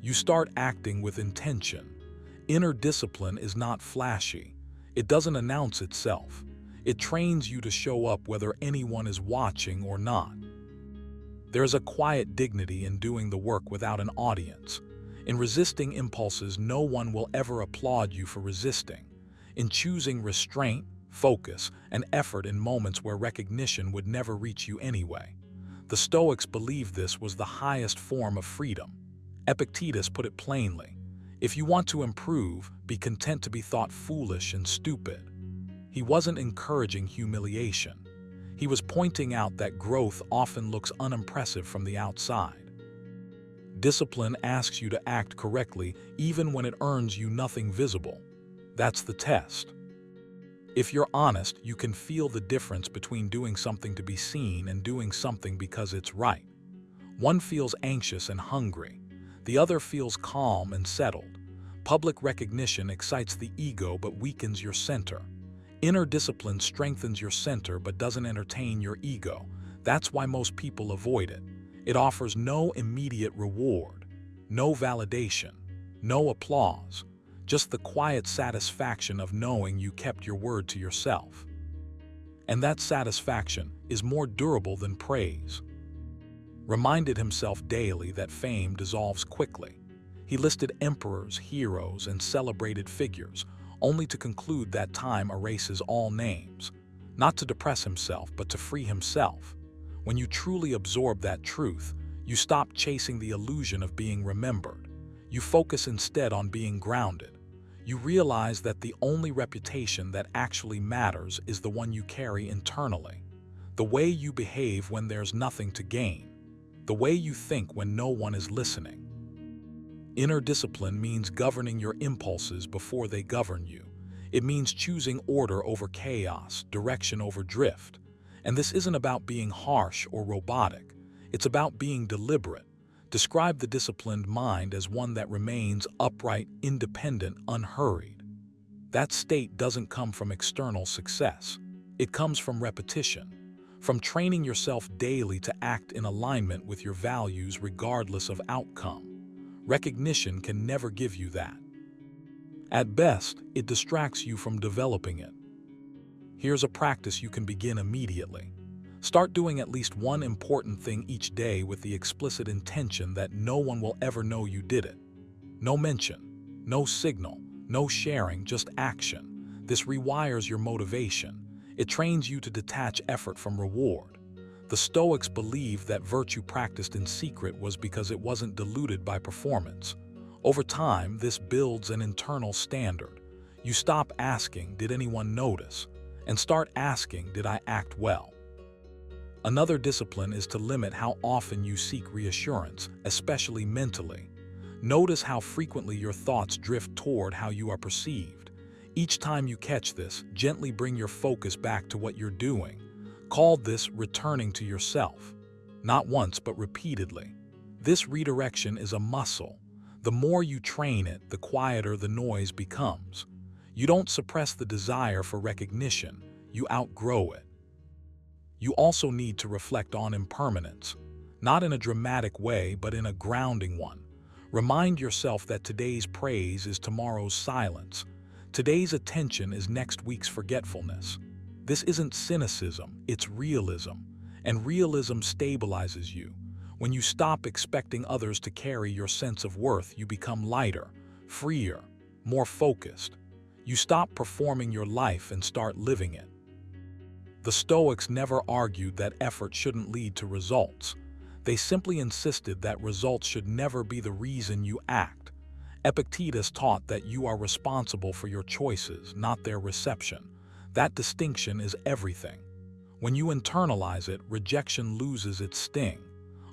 [SPEAKER 1] You start acting with intention. Inner discipline is not flashy. It doesn't announce itself. It trains you to show up whether anyone is watching or not. There's a quiet dignity in doing the work without an audience. In resisting impulses no one will ever applaud you for resisting. In choosing restraint, focus, and effort in moments where recognition would never reach you anyway. The Stoics believed this was the highest form of freedom. Epictetus put it plainly, "If you want to improve, be content to be thought foolish and stupid." He wasn't encouraging humiliation. He was pointing out that growth often looks unimpressive from the outside. Discipline asks you to act correctly even when it earns you nothing visible. That's the test. If you're honest, you can feel the difference between doing something to be seen and doing something because it's right. One feels anxious and hungry. The other feels calm and settled. Public recognition excites the ego but weakens your center. Inner discipline strengthens your center but doesn't entertain your ego. That's why most people avoid it. It offers no immediate reward, no validation, no applause, just the quiet satisfaction of knowing you kept your word to yourself. And that satisfaction is more durable than praise. Reminded himself daily that fame dissolves quickly. He listed emperors, heroes, and celebrated figures, only to conclude that time erases all names, not to depress himself, but to free himself. When you truly absorb that truth, you stop chasing the illusion of being remembered. You focus instead on being grounded. You realize that the only reputation that actually matters is the one you carry internally. The way you behave when there's nothing to gain. The way you think when no one is listening. Inner discipline means governing your impulses before they govern you. It means choosing order over chaos, direction over drift. And this isn't about being harsh or robotic. It's about being deliberate. Describe the disciplined mind as one that remains upright, independent, unhurried. That state doesn't come from external success. It comes from repetition, from training yourself daily to act in alignment with your values regardless of outcome. Recognition can never give you that. At best, it distracts you from developing it. Here's a practice you can begin immediately. Start doing at least one important thing each day with the explicit intention that no one will ever know you did it. No mention, no signal, no sharing, just action. This rewires your motivation. It trains you to detach effort from reward. The Stoics believed that virtue practiced in secret was because it wasn't diluted by performance. Over time, this builds an internal standard. You stop asking, "Did anyone notice?" and start asking, "Did I act well?" Another discipline is to limit how often you seek reassurance, especially mentally. Notice how frequently your thoughts drift toward how you are perceived. Each time you catch this, gently bring your focus back to what you're doing. Call this returning to yourself. Not once, but repeatedly. This redirection is a muscle. The more you train it, the quieter the noise becomes. You don't suppress the desire for recognition, you outgrow it. You also need to reflect on impermanence, not in a dramatic way, but in a grounding one. Remind yourself that today's praise is tomorrow's silence. Today's attention is next week's forgetfulness. This isn't cynicism, it's realism. And realism stabilizes you. When you stop expecting others to carry your sense of worth, you become lighter, freer, more focused. You stop performing your life and start living it. The Stoics never argued that effort shouldn't lead to results. They simply insisted that results should never be the reason you act. Epictetus taught that you are responsible for your choices, not their reception. That distinction is everything. When you internalize it, rejection loses its sting.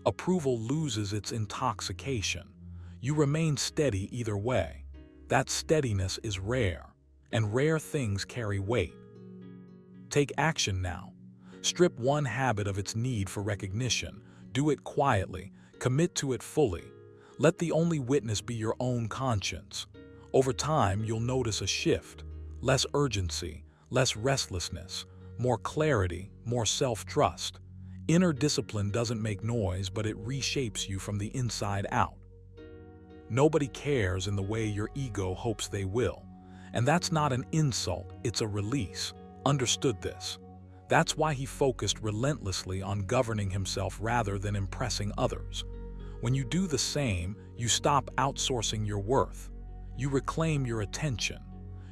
[SPEAKER 1] Approval loses its intoxication. You remain steady either way. That steadiness is rare, and rare things carry weight. Take action now. Strip one habit of its need for recognition. Do it quietly. Commit to it fully. Let the only witness be your own conscience. Over time, you'll notice a shift. Less urgency, less restlessness, more clarity, more self-trust. Inner discipline doesn't make noise, but it reshapes you from the inside out. Nobody cares in the way your ego hopes they will. And that's not an insult, it's a release. Understood this. That's why he focused relentlessly on governing himself rather than impressing others. When you do the same, you stop outsourcing your worth. You reclaim your attention.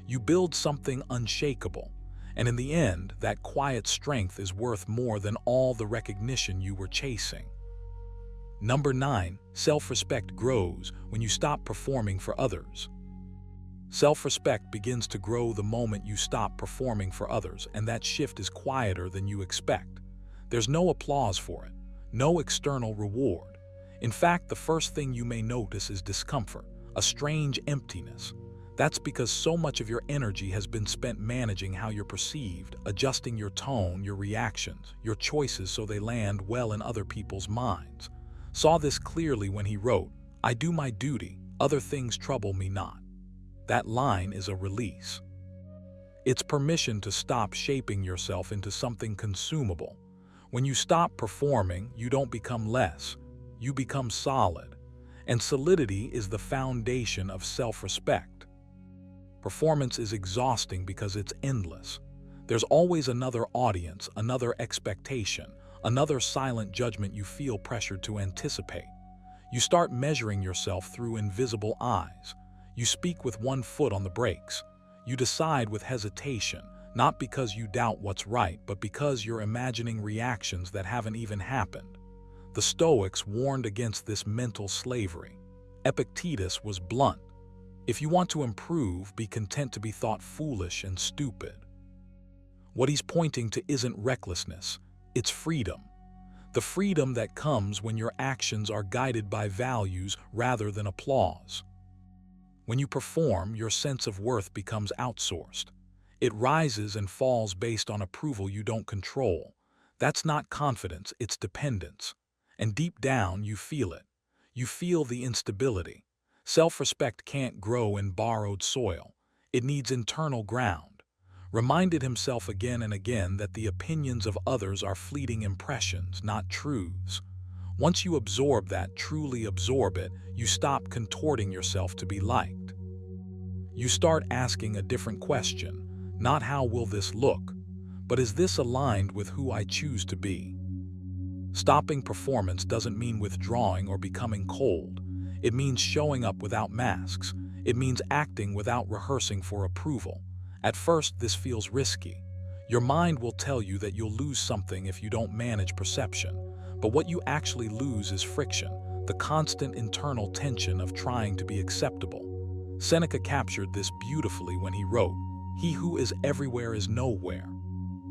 [SPEAKER 1] You build something unshakable. And in the end, that quiet strength is worth more than all the recognition you were chasing. Number 9, self-respect grows when you stop performing for others. Self-respect begins to grow the moment you stop performing for others, and that shift is quieter than you expect. There's no applause for it, no external reward. In fact, the first thing you may notice is discomfort, a strange emptiness. That's because so much of your energy has been spent managing how you're perceived, adjusting your tone, your reactions, your choices so they land well in other people's minds. Saw this clearly when he wrote, "I do my duty, other things trouble me not." That line is a release. It's permission to stop shaping yourself into something consumable. When you stop performing, you don't become less, you become solid, and solidity is the foundation of self-respect. Performance is exhausting because it's endless. There's always another audience, another expectation, another silent judgment you feel pressured to anticipate. You start measuring yourself through invisible eyes. You speak with one foot on the brakes. You decide with hesitation, not because you doubt what's right, but because you're imagining reactions that haven't even happened. The Stoics warned against this mental slavery. Epictetus was blunt. If you want to improve, be content to be thought foolish and stupid. What he's pointing to isn't recklessness, it's freedom. The freedom that comes when your actions are guided by values rather than applause. When you perform, your sense of worth becomes outsourced. It rises and falls based on approval you don't control. That's not confidence, it's dependence. And deep down, you feel it. You feel the instability. Self-respect can't grow in borrowed soil. It needs internal ground. Reminded himself again and again that the opinions of others are fleeting impressions, not truths. Once you absorb that, truly absorb it, you stop contorting yourself to be liked. You start asking a different question, not how will this look, but is this aligned with who I choose to be? Stopping performance doesn't mean withdrawing or becoming cold. It means showing up without masks. It means acting without rehearsing for approval. At first, this feels risky. Your mind will tell you that you'll lose something if you don't manage perception. But what you actually lose is friction, the constant internal tension of trying to be acceptable. Seneca captured this beautifully when he wrote, "He who is everywhere is nowhere."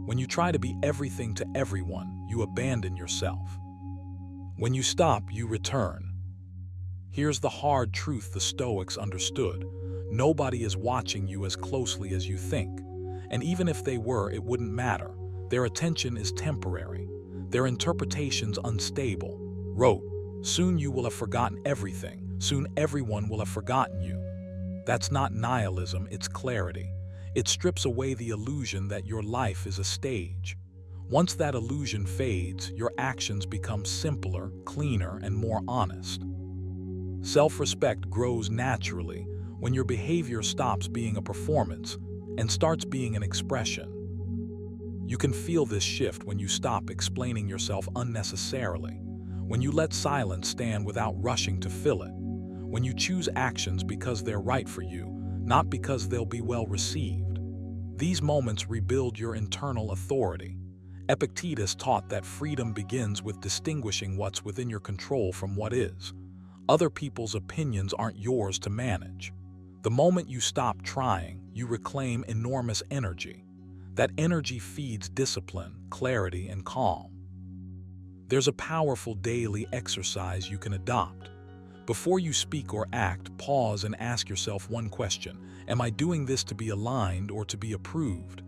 [SPEAKER 1] When you try to be everything to everyone, you abandon yourself. When you stop, you return. Here's the hard truth the Stoics understood. Nobody is watching you as closely as you think. And even if they were, it wouldn't matter. Their attention is temporary. Their interpretation's unstable. Wrote, "Soon you will have forgotten everything. Soon everyone will have forgotten you." That's not nihilism, it's clarity. It strips away the illusion that your life is a stage. Once that illusion fades, your actions become simpler, cleaner, and more honest. Self-respect grows naturally when your behavior stops being a performance and starts being an expression. You can feel this shift when you stop explaining yourself unnecessarily, when you let silence stand without rushing to fill it, when you choose actions because they're right for you, not because they'll be well received. These moments rebuild your internal authority. Epictetus taught that freedom begins with distinguishing what's within your control from what is. Other people's opinions aren't yours to manage. The moment you stop trying, you reclaim enormous energy. That energy feeds discipline, clarity, and calm. There's a powerful daily exercise you can adopt. Before you speak or act, pause and ask yourself one question. Am I doing this to be aligned or to be approved?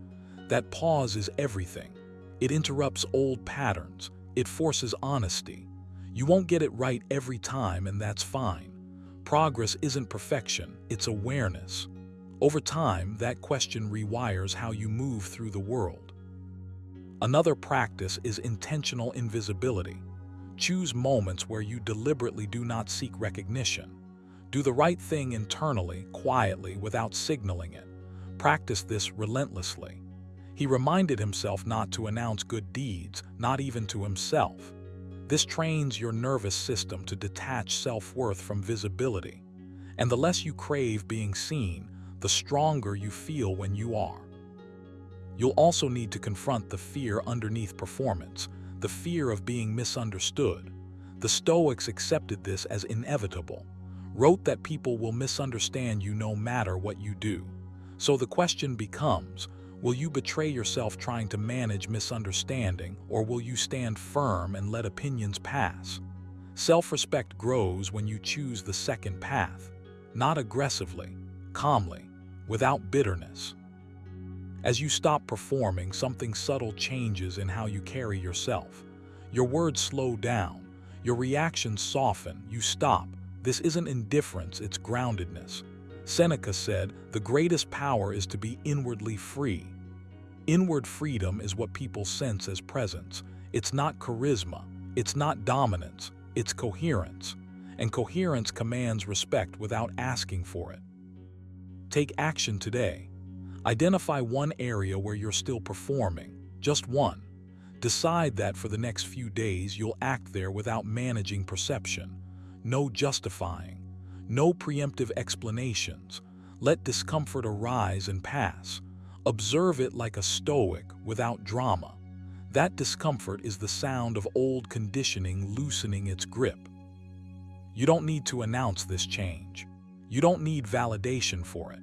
[SPEAKER 1] That pause is everything. It interrupts old patterns. It forces honesty. You won't get it right every time, and that's fine. Progress isn't perfection, it's awareness. Over time, that question rewires how you move through the world. Another practice is intentional invisibility. Choose moments where you deliberately do not seek recognition. Do the right thing internally, quietly, without signaling it. Practice this relentlessly. He reminded himself not to announce good deeds, not even to himself. This trains your nervous system to detach self-worth from visibility. And the less you crave being seen, the stronger you feel when you are. You'll also need to confront the fear underneath performance, the fear of being misunderstood. The Stoics accepted this as inevitable, wrote that people will misunderstand you no matter what you do. So the question becomes, will you betray yourself trying to manage misunderstanding, or will you stand firm and let opinions pass? Self-respect grows when you choose the second path, not aggressively, calmly, without bitterness. As you stop performing, something subtle changes in how you carry yourself. Your words slow down, your reactions soften, you stop. This isn't indifference, it's groundedness. Seneca said, "The greatest power is to be inwardly free." Inward freedom is what people sense as presence. It's not charisma, it's not dominance, it's coherence, and coherence commands respect without asking for it. Take action today. Identify one area where you're still performing, just one. Decide that for the next few days you'll act there without managing perception. No justifying, no preemptive explanations. Let discomfort arise and pass. Observe it like a Stoic without drama. That discomfort is the sound of old conditioning loosening its grip. You don't need to announce this change. You don't need validation for it.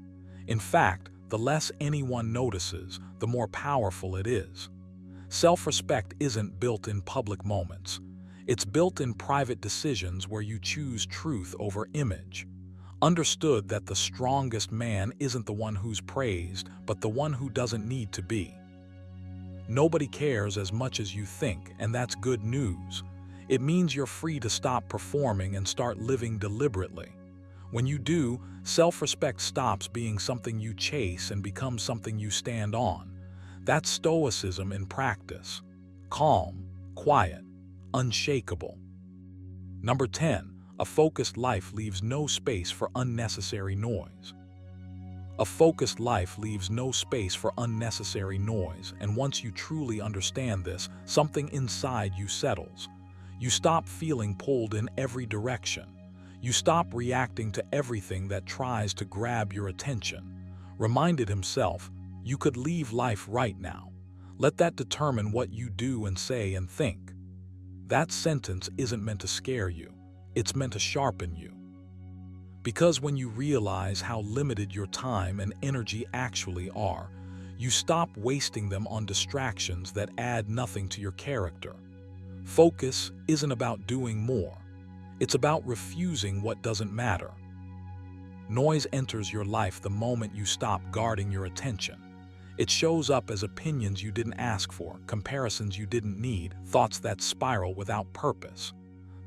[SPEAKER 1] In fact, the less anyone notices, the more powerful it is. Self-respect isn't built in public moments. It's built in private decisions where you choose truth over image. Understood that the strongest man isn't the one who's praised, but the one who doesn't need to be. Nobody cares as much as you think, and that's good news. It means you're free to stop performing and start living deliberately. When you do, self-respect stops being something you chase and becomes something you stand on. That's Stoicism in practice. Calm, quiet, unshakable. Number 10. A focused life leaves no space for unnecessary noise. A focused life leaves no space for unnecessary noise, and once you truly understand this, something inside you settles. You stop feeling pulled in every direction. You stop reacting to everything that tries to grab your attention. Reminded himself, you could leave life right now. Let that determine what you do and say and think. That sentence isn't meant to scare you. It's meant to sharpen you. Because when you realize how limited your time and energy actually are, you stop wasting them on distractions that add nothing to your character. Focus isn't about doing more. It's about refusing what doesn't matter. Noise enters your life the moment you stop guarding your attention. It shows up as opinions you didn't ask for, comparisons you didn't need, thoughts that spiral without purpose.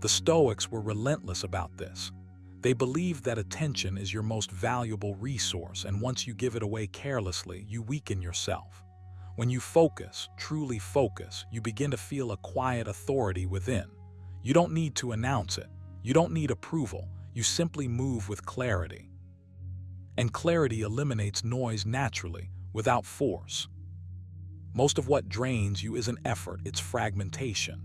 [SPEAKER 1] The Stoics were relentless about this. They believed that attention is your most valuable resource, and once you give it away carelessly, you weaken yourself. When you focus, truly focus, you begin to feel a quiet authority within. You don't need to announce it. You don't need approval. You simply move with clarity. And clarity eliminates noise naturally, without force. Most of what drains you isn't effort, it's fragmentation.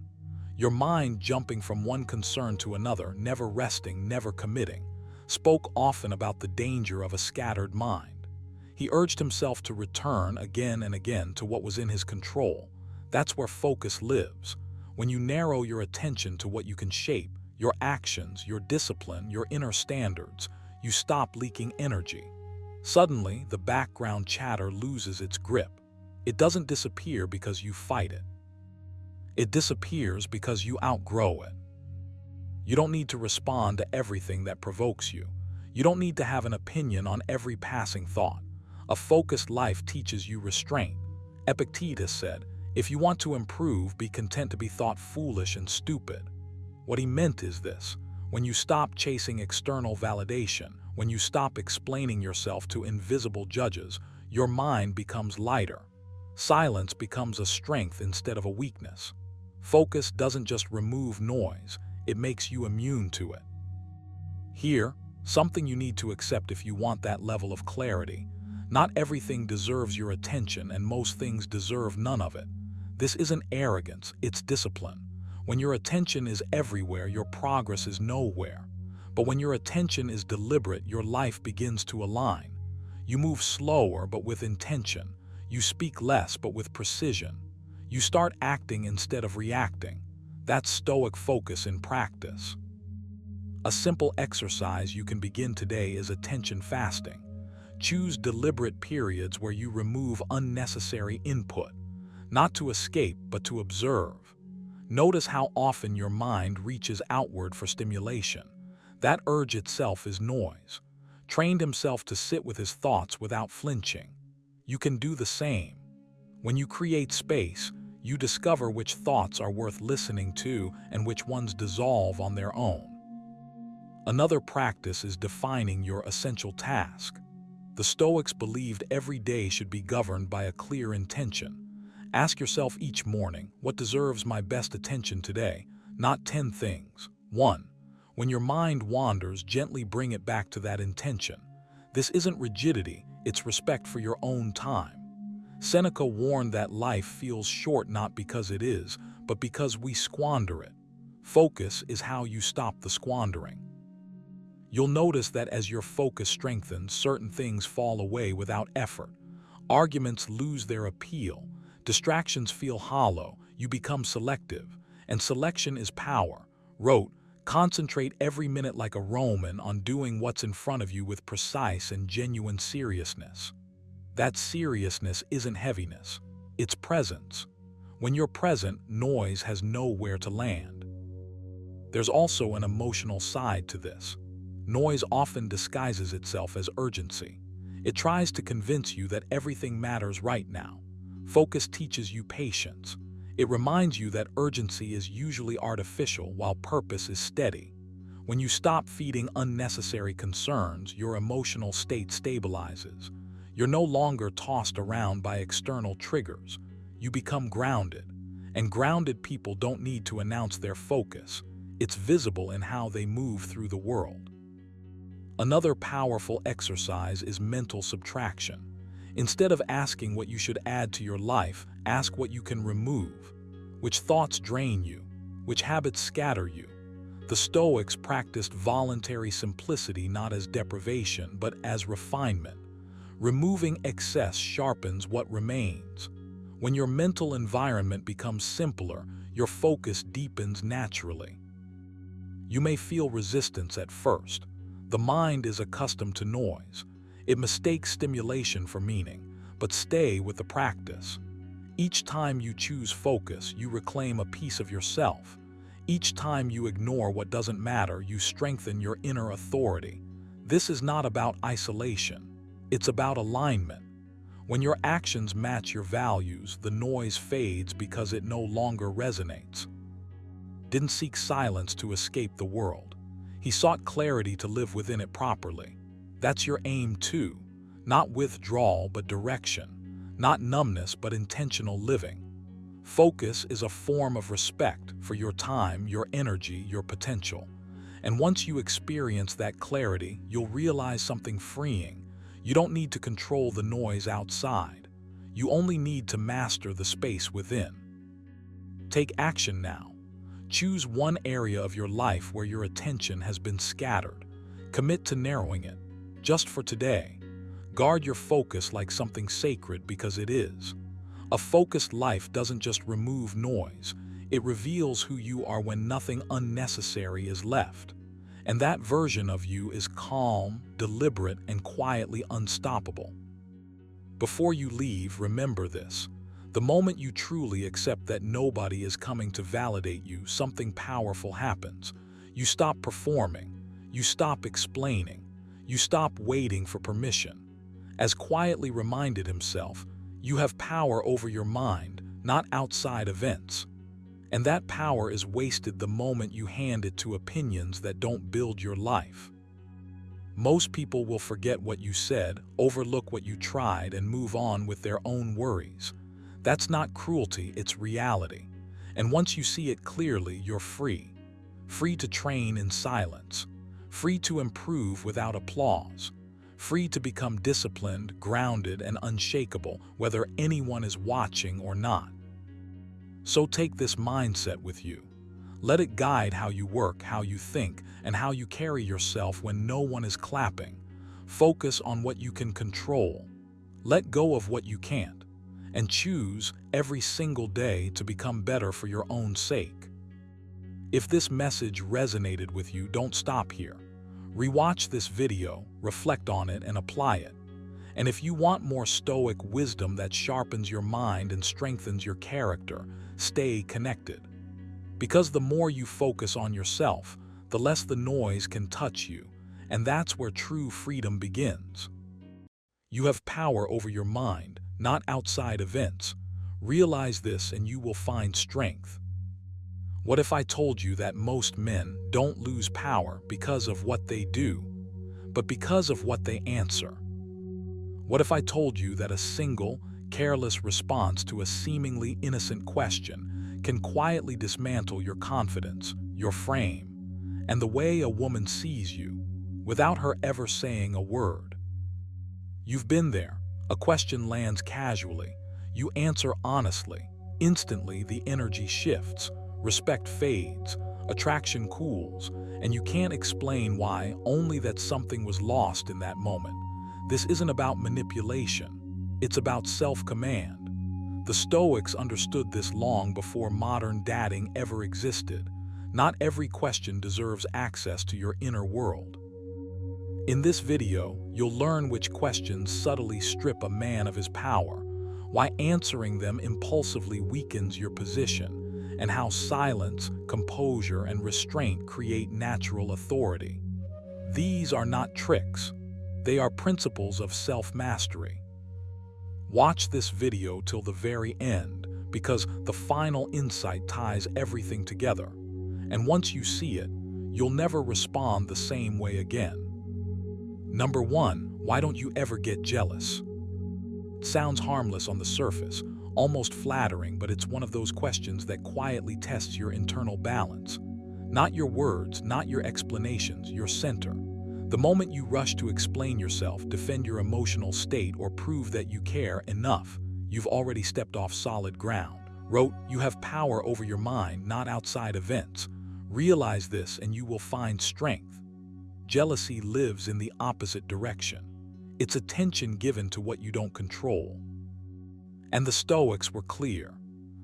[SPEAKER 1] Your mind jumping from one concern to another, never resting, never committing, spoke often about the danger of a scattered mind. He urged himself to return again and again to what was in his control. That's where focus lives. When you narrow your attention to what you can shape, your actions, your discipline, your inner standards, you stop leaking energy. Suddenly, the background chatter loses its grip. It doesn't disappear because you fight it. It disappears because you outgrow it. You don't need to respond to everything that provokes you. You don't need to have an opinion on every passing thought. A focused life teaches you restraint. Epictetus said, "If you want to improve, be content to be thought foolish and stupid." What he meant is this: when you stop chasing external validation, when you stop explaining yourself to invisible judges, your mind becomes lighter. Silence becomes a strength instead of a weakness. Focus doesn't just remove noise, it makes you immune to it. Here, something you need to accept if you want that level of clarity. Not everything deserves your attention, and most things deserve none of it. This isn't arrogance, it's discipline. When your attention is everywhere, your progress is nowhere. But when your attention is deliberate, your life begins to align. You move slower but with intention. You speak less but with precision. You start acting instead of reacting. That's Stoic focus in practice. A simple exercise you can begin today is attention fasting. Choose deliberate periods where you remove unnecessary input, not to escape but to observe. Notice how often your mind reaches outward for stimulation. That urge itself is noise. Trained himself to sit with his thoughts without flinching. You can do the same. When you create space, you discover which thoughts are worth listening to and which ones dissolve on their own. Another practice is defining your essential task. The Stoics believed every day should be governed by a clear intention. Ask yourself each morning, what deserves my best attention today? Not 10 things, 1. When your mind wanders, gently bring it back to that intention. This isn't rigidity, it's respect for your own time. Seneca warned that life feels short not because it is, but because we squander it. Focus is how you stop the squandering. You'll notice that as your focus strengthens, certain things fall away without effort. Arguments lose their appeal, distractions feel hollow, you become selective, and selection is power. Wrote, concentrate every minute like a Roman on doing what's in front of you with precise and genuine seriousness. That seriousness isn't heaviness, it's presence. When you're present, noise has nowhere to land. There's also an emotional side to this. Noise often disguises itself as urgency. It tries to convince you that everything matters right now. Focus teaches you patience. It reminds you that urgency is usually artificial while purpose is steady. When you stop feeding unnecessary concerns, your emotional state stabilizes. You're no longer tossed around by external triggers. You become grounded. And grounded people don't need to announce their focus. It's visible in how they move through the world. Another powerful exercise is mental subtraction. Instead of asking what you should add to your life, ask what you can remove. Which thoughts drain you? Which habits scatter you? The Stoics practiced voluntary simplicity not as deprivation, but as refinement. Removing excess sharpens what remains. When your mental environment becomes simpler, your focus deepens naturally. You may feel resistance at first. The mind is accustomed to noise. It mistakes stimulation for meaning, but stay with the practice. Each time you choose focus, you reclaim a piece of yourself. Each time you ignore what doesn't matter, you strengthen your inner authority. This is not about isolation. It's about alignment. When your actions match your values, the noise fades because it no longer resonates. Didn't seek silence to escape the world. He sought clarity to live within it properly. That's your aim too. Not withdrawal, but direction. Not numbness, but intentional living. Focus is a form of respect for your time, your energy, your potential. And once you experience that clarity, you'll realize something freeing. You don't need to control the noise outside. You only need to master the space within. Take action now. Choose one area of your life where your attention has been scattered. Commit to narrowing it, just for today. Guard your focus like something sacred because it is. A focused life doesn't just remove noise, it reveals who you are when nothing unnecessary is left. And that version of you is calm, deliberate, and quietly unstoppable. Before you leave, remember this. The moment you truly accept that nobody is coming to validate you, something powerful happens. You stop performing. You stop explaining. You stop waiting for permission. As quietly reminded himself, you have power over your mind, not outside events. And that power is wasted the moment you hand it to opinions that don't build your life. Most people will forget what you said, overlook what you tried, and move on with their own worries. That's not cruelty, it's reality. And once you see it clearly, you're free. Free to train in silence. Free to improve without applause. Free to become disciplined, grounded, and unshakable, whether anyone is watching or not. So take this mindset with you. Let it guide how you work, how you think, and how you carry yourself when no one is clapping. Focus on what you can control. Let go of what you can't. And choose every single day to become better for your own sake. If this message resonated with you, don't stop here. Rewatch this video, reflect on it, and apply it. And if you want more Stoic wisdom that sharpens your mind and strengthens your character, stay connected. Because the more you focus on yourself, the less the noise can touch you, and that's where true freedom begins. You have power over your mind, not outside events. Realize this and you will find strength. What if I told you that most men don't lose power because of what they do, but because of what they answer? What if I told you that a single, careless response to a seemingly innocent question can quietly dismantle your confidence, your frame? and the way a woman sees you, without her ever saying a word. You've been there. A question lands casually. You answer honestly. Instantly, the energy shifts. Respect fades. Attraction cools. And you can't explain why, only that something was lost in that moment. This isn't about manipulation. It's about self-command. The Stoics understood this long before modern dating ever existed. Not every question deserves access to your inner world. In this video, you'll learn which questions subtly strip a man of his power, why answering them impulsively weakens your position, and how silence, composure, and restraint create natural authority. These are not tricks. They are principles of self-mastery. Watch this video till the very end, because the final insight ties everything together. And once you see it, you'll never respond the same way again. Number 1, why don't you ever get jealous? It sounds harmless on the surface, almost flattering, but it's one of those questions that quietly tests your internal balance. Not your words, not your explanations, your center. The moment you rush to explain yourself, defend your emotional state, or prove that you care enough, you've already stepped off solid ground. Wrote, you have power over your mind, not outside events. Realize this and you will find strength. Jealousy lives in the opposite direction. It's attention given to what you don't control. And the Stoics were clear.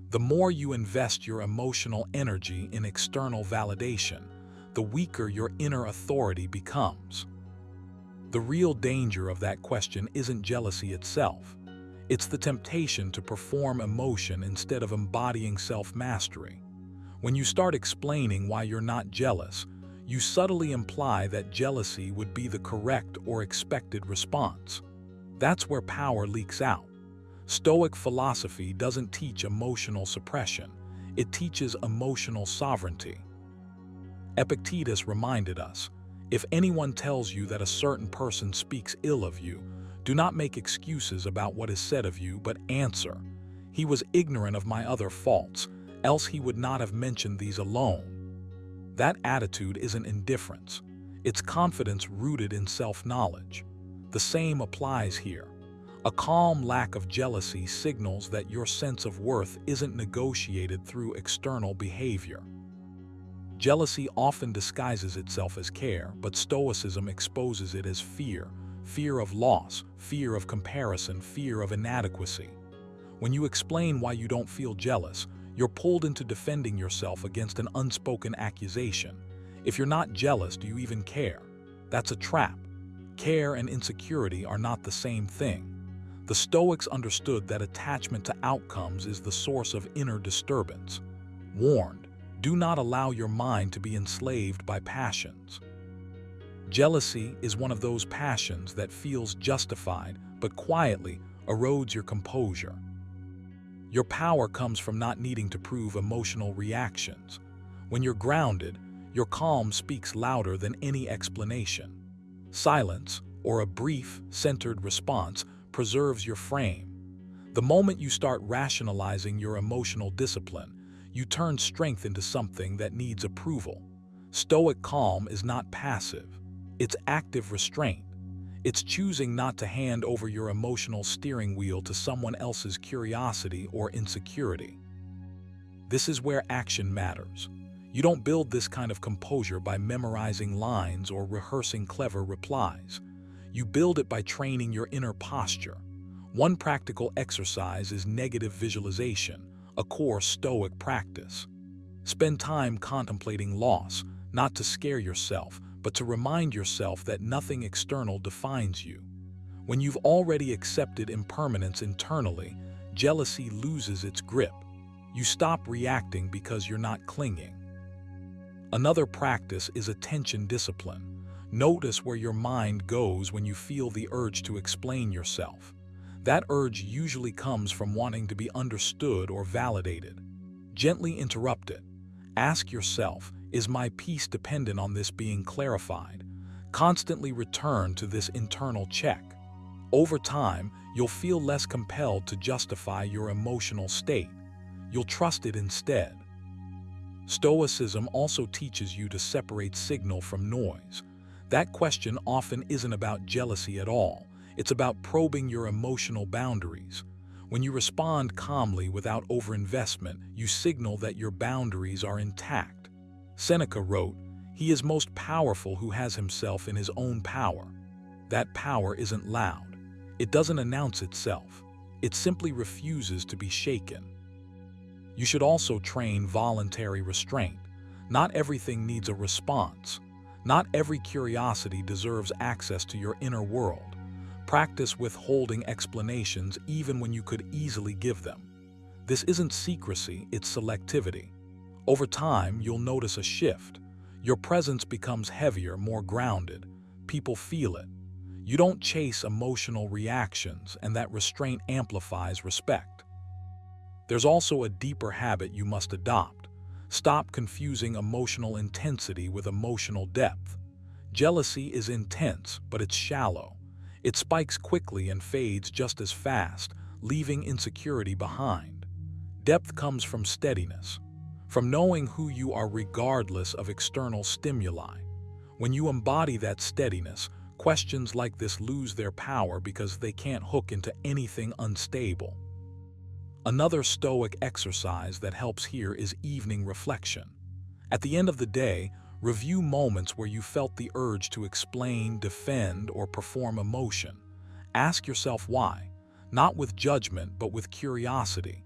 [SPEAKER 1] The more you invest your emotional energy in external validation, the weaker your inner authority becomes. The real danger of that question isn't jealousy itself. It's the temptation to perform emotion instead of embodying self-mastery. When you start explaining why you're not jealous, you subtly imply that jealousy would be the correct or expected response. That's where power leaks out. Stoic philosophy doesn't teach emotional suppression. It teaches emotional sovereignty. Epictetus reminded us, if anyone tells you that a certain person speaks ill of you, do not make excuses about what is said of you, but answer, he was ignorant of my other faults, else he would not have mentioned these alone. That attitude isn't indifference. It's confidence rooted in self-knowledge. The same applies here. A calm lack of jealousy signals that your sense of worth isn't negotiated through external behavior. Jealousy often disguises itself as care, but Stoicism exposes it as fear. Fear of loss, fear of comparison, fear of inadequacy. When you explain why you don't feel jealous, you're pulled into defending yourself against an unspoken accusation. If you're not jealous, do you even care? That's a trap. Care and insecurity are not the same thing. The Stoics understood that attachment to outcomes is the source of inner disturbance. Warned, do not allow your mind to be enslaved by passions. Jealousy is one of those passions that feels justified, but quietly erodes your composure. Your power comes from not needing to prove emotional reactions. When you're grounded, your calm speaks louder than any explanation. Silence, or a brief, centered response, preserves your frame. The moment you start rationalizing your emotional discipline, you turn strength into something that needs approval. Stoic calm is not passive. It's active restraint. It's choosing not to hand over your emotional steering wheel to someone else's curiosity or insecurity. This is where action matters. You don't build this kind of composure by memorizing lines or rehearsing clever replies. You build it by training your inner posture. One practical exercise is negative visualization, a core Stoic practice. Spend time contemplating loss, not to scare yourself, but to remind yourself that nothing external defines you. When you've already accepted impermanence internally, jealousy loses its grip. You stop reacting because you're not clinging. Another practice is attention discipline. Notice where your mind goes when you feel the urge to explain yourself. That urge usually comes from wanting to be understood or validated. Gently interrupt it. Ask yourself, is my peace dependent on this being clarified? Constantly return to this internal check. Over time, you'll feel less compelled to justify your emotional state. You'll trust it instead. Stoicism also teaches you to separate signal from noise. That question often isn't about jealousy at all. It's about probing your emotional boundaries. When you respond calmly without overinvestment, you signal that your boundaries are intact. Seneca wrote, "He is most powerful who has himself in his own power." That power isn't loud. It doesn't announce itself. It simply refuses to be shaken. You should also train voluntary restraint. Not everything needs a response. Not every curiosity deserves access to your inner world. Practice withholding explanations even when you could easily give them. This isn't secrecy, it's selectivity. Over time, you'll notice a shift. Your presence becomes heavier, more grounded. People feel it. You don't chase emotional reactions, and that restraint amplifies respect. There's also a deeper habit you must adopt. Stop confusing emotional intensity with emotional depth. Jealousy is intense, but it's shallow. It spikes quickly and fades just as fast, leaving insecurity behind. Depth comes from steadiness, from knowing who you are regardless of external stimuli. When you embody that steadiness, questions like this lose their power because they can't hook into anything unstable. Another Stoic exercise that helps here is evening reflection. At the end of the day, review moments where you felt the urge to explain, defend, or perform emotion. Ask yourself why, not with judgment but with curiosity.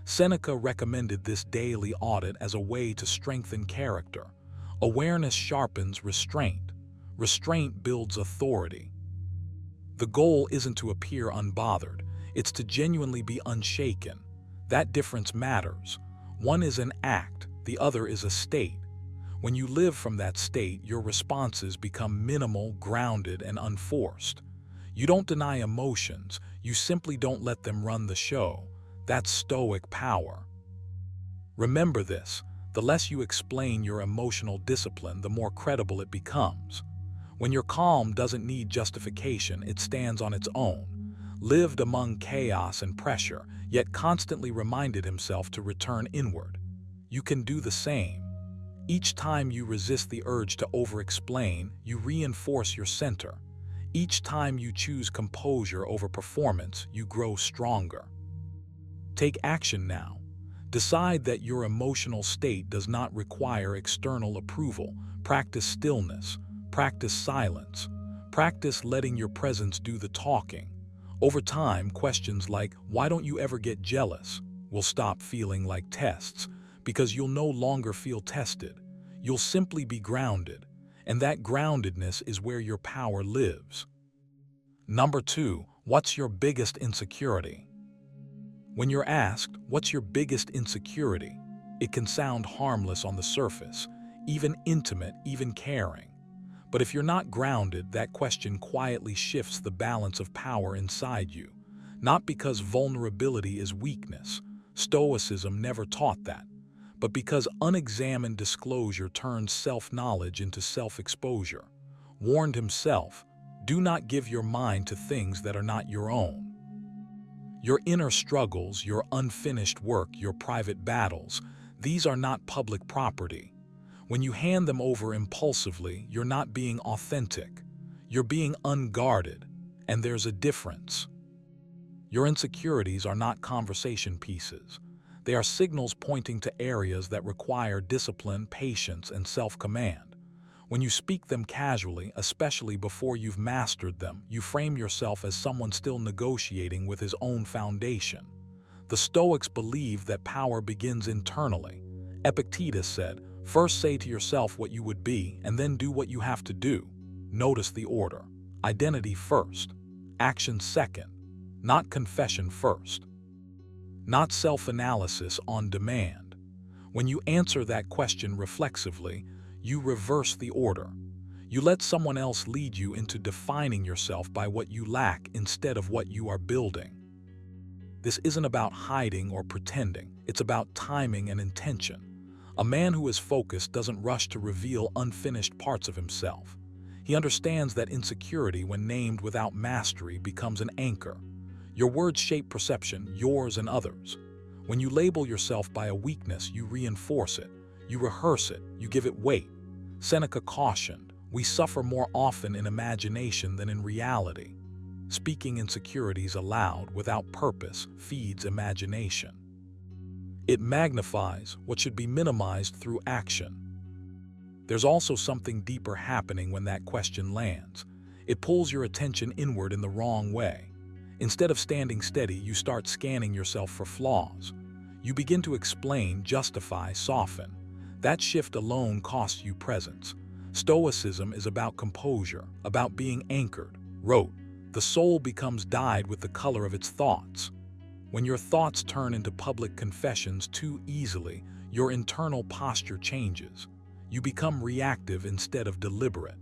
[SPEAKER 1] Seneca recommended this daily audit as a way to strengthen character. Awareness sharpens restraint. Restraint builds authority. The goal isn't to appear unbothered, it's to genuinely be unshaken. That difference matters. One is an act, the other is a state. When you live from that state, your responses become minimal, grounded, and unforced. You don't deny emotions, you simply don't let them run the show. That's Stoic power. Remember this, the less you explain your emotional discipline, the more credible it becomes. When your calm doesn't need justification, it stands on its own. Lived among chaos and pressure, yet constantly reminded himself to return inward. You can do the same. Each time you resist the urge to over-explain, you reinforce your center. Each time you choose composure over performance, you grow stronger. Take action now. Decide that your emotional state does not require external approval. Practice stillness. Practice silence. Practice letting your presence do the talking. Over time, questions like, "Why don't you ever get jealous?" will stop feeling like tests, because you'll no longer feel tested. You'll simply be grounded, and that groundedness is where your power lives. Number 2, what's your biggest insecurity? When you're asked, "What's your biggest insecurity?" it can sound harmless on the surface, even intimate, even caring. But if you're not grounded, that question quietly shifts the balance of power inside you. Not because vulnerability is weakness. Stoicism never taught that. But because unexamined disclosure turns self-knowledge into self-exposure. Warned himself, do not give your mind to things that are not your own. Your inner struggles, your unfinished work, your private battles, these are not public property. When you hand them over impulsively, you're not being authentic. You're being unguarded, and there's a difference. Your insecurities are not conversation pieces. They are signals pointing to areas that require discipline, patience, and self-command. When you speak them casually, especially before you've mastered them, you frame yourself as someone still negotiating with his own foundation. The Stoics believe that power begins internally. Epictetus said, "First say to yourself what you would be, and then do what you have to do." Notice the order. Identity first. Action second. Not confession first. Not self-analysis on demand. When you answer that question reflexively, you reverse the order. You let someone else lead you into defining yourself by what you lack instead of what you are building. This isn't about hiding or pretending. It's about timing and intention. A man who is focused doesn't rush to reveal unfinished parts of himself. He understands that insecurity, when named without mastery, becomes an anchor. Your words shape perception, yours and others. When you label yourself by a weakness, you reinforce it. You rehearse it, you give it weight. Seneca cautioned, "We suffer more often in imagination than in reality." Speaking insecurities aloud without purpose feeds imagination. It magnifies what should be minimized through action. There's also something deeper happening when that question lands. It pulls your attention inward in the wrong way. Instead of standing steady, you start scanning yourself for flaws. You begin to explain, justify, soften. That shift alone costs you presence. Stoicism is about composure, about being anchored. Wrote, "The soul becomes dyed with the color of its thoughts." When your thoughts turn into public confessions too easily, your internal posture changes. You become reactive instead of deliberate.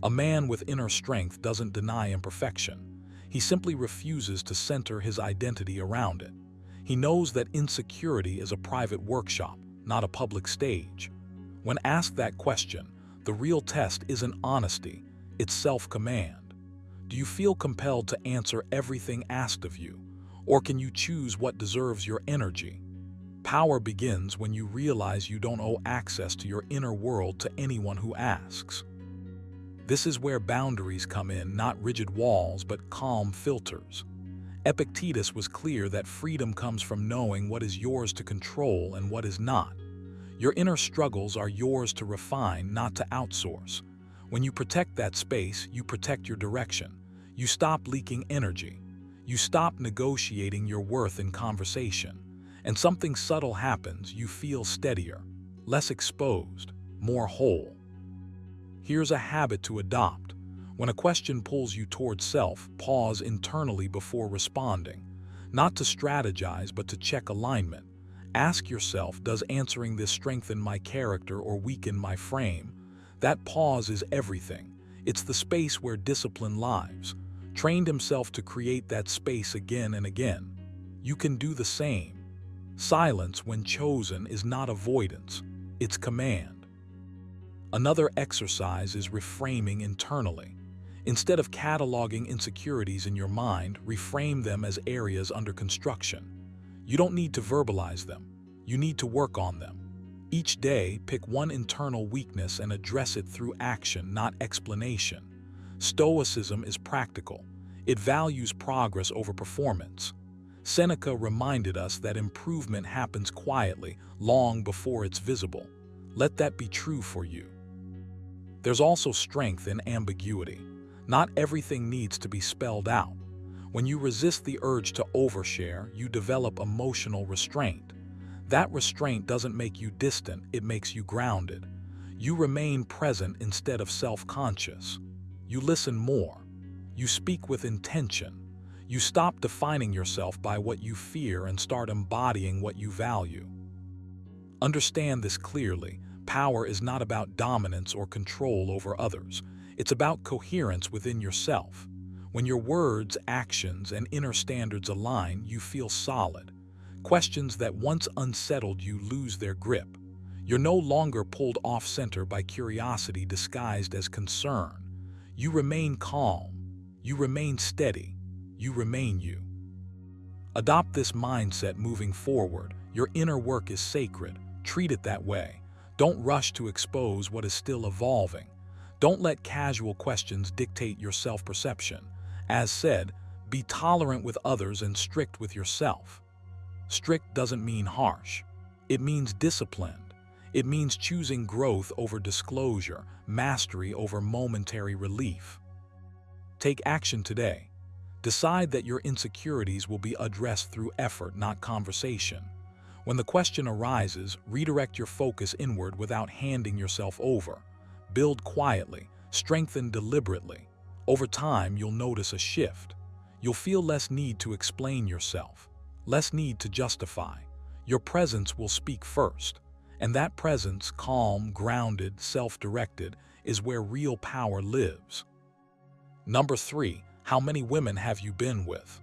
[SPEAKER 1] A man with inner strength doesn't deny imperfection. He simply refuses to center his identity around it. He knows that insecurity is a private workshop, not a public stage. When asked that question, the real test isn't honesty, it's self-command. Do you feel compelled to answer everything asked of you? Or can you choose what deserves your energy? Power begins when you realize you don't owe access to your inner world to anyone who asks. This is where boundaries come in, not rigid walls, but calm filters. Epictetus was clear that freedom comes from knowing what is yours to control and what is not. Your inner struggles are yours to refine, not to outsource. When you protect that space, you protect your direction. You stop leaking energy. You stop negotiating your worth in conversation. And something subtle happens. You feel steadier, less exposed, more whole. Here's a habit to adopt. When a question pulls you towards self, pause internally before responding. Not to strategize, but to check alignment. Ask yourself, does answering this strengthen my character or weaken my frame? That pause is everything. It's the space where discipline lives. Trained himself to create that space again and again. You can do the same. Silence, when chosen, is not avoidance, it's command. Another exercise is reframing internally. Instead of cataloging insecurities in your mind, reframe them as areas under construction. You don't need to verbalize them. You need to work on them. Each day, pick one internal weakness and address it through action, not explanation. Stoicism is practical. It values progress over performance. Seneca reminded us that improvement happens quietly, long before it's visible. Let that be true for you. There's also strength in ambiguity. Not everything needs to be spelled out. When you resist the urge to overshare, you develop emotional restraint. That restraint doesn't make you distant, it makes you grounded. You remain present instead of self-conscious. You listen more. You speak with intention. You stop defining yourself by what you fear and start embodying what you value. Understand this clearly. Power is not about dominance or control over others. It's about coherence within yourself. When your words, actions, and inner standards align, you feel solid. Questions that once unsettled you lose their grip. You're no longer pulled off-center by curiosity disguised as concern. You remain calm. You remain steady. You remain you. Adopt this mindset moving forward. Your inner work is sacred. Treat it that way. Don't rush to expose what is still evolving. Don't let casual questions dictate your self-perception. As said, be tolerant with others and strict with yourself. Strict doesn't mean harsh. It means disciplined. It means choosing growth over disclosure, mastery over momentary relief. Take action today. Decide that your insecurities will be addressed through effort, not conversation. When the question arises, redirect your focus inward without handing yourself over. Build quietly, strengthen deliberately. Over time, you'll notice a shift. You'll feel less need to explain yourself, less need to justify. Your presence will speak first. And that presence, calm, grounded, self-directed, is where real power lives. Number 3. How many women have you been with?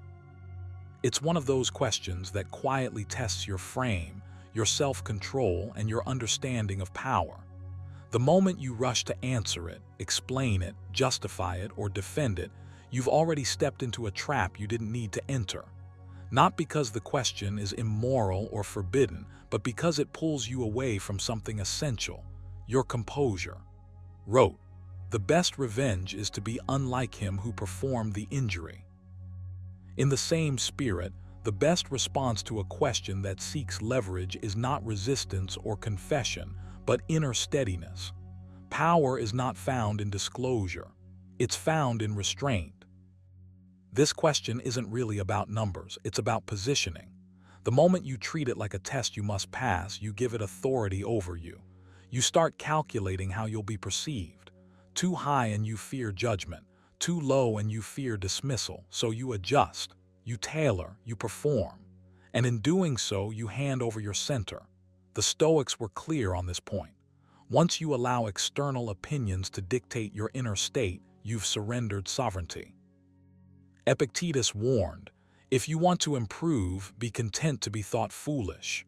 [SPEAKER 1] It's one of those questions that quietly tests your frame, your self-control, and your understanding of power. The moment you rush to answer it, explain it, justify it, or defend it, you've already stepped into a trap you didn't need to enter. not because the question is immoral or forbidden, but because it pulls you away from something essential, your composure. Wrote, "The best revenge is to be unlike him who performed the injury." In the same spirit, the best response to a question that seeks leverage is not resistance or confession, but inner steadiness. Power is not found in disclosure. It's found in restraint. This question isn't really about numbers, it's about positioning. The moment you treat it like a test you must pass, you give it authority over you. You start calculating how you'll be perceived. Too high and you fear judgment. Too low and you fear dismissal. So you adjust, you tailor, you perform. And in doing so, you hand over your center. The Stoics were clear on this point. Once you allow external opinions to dictate your inner state, you've surrendered sovereignty. Epictetus warned, "If you want to improve, be content to be thought foolish."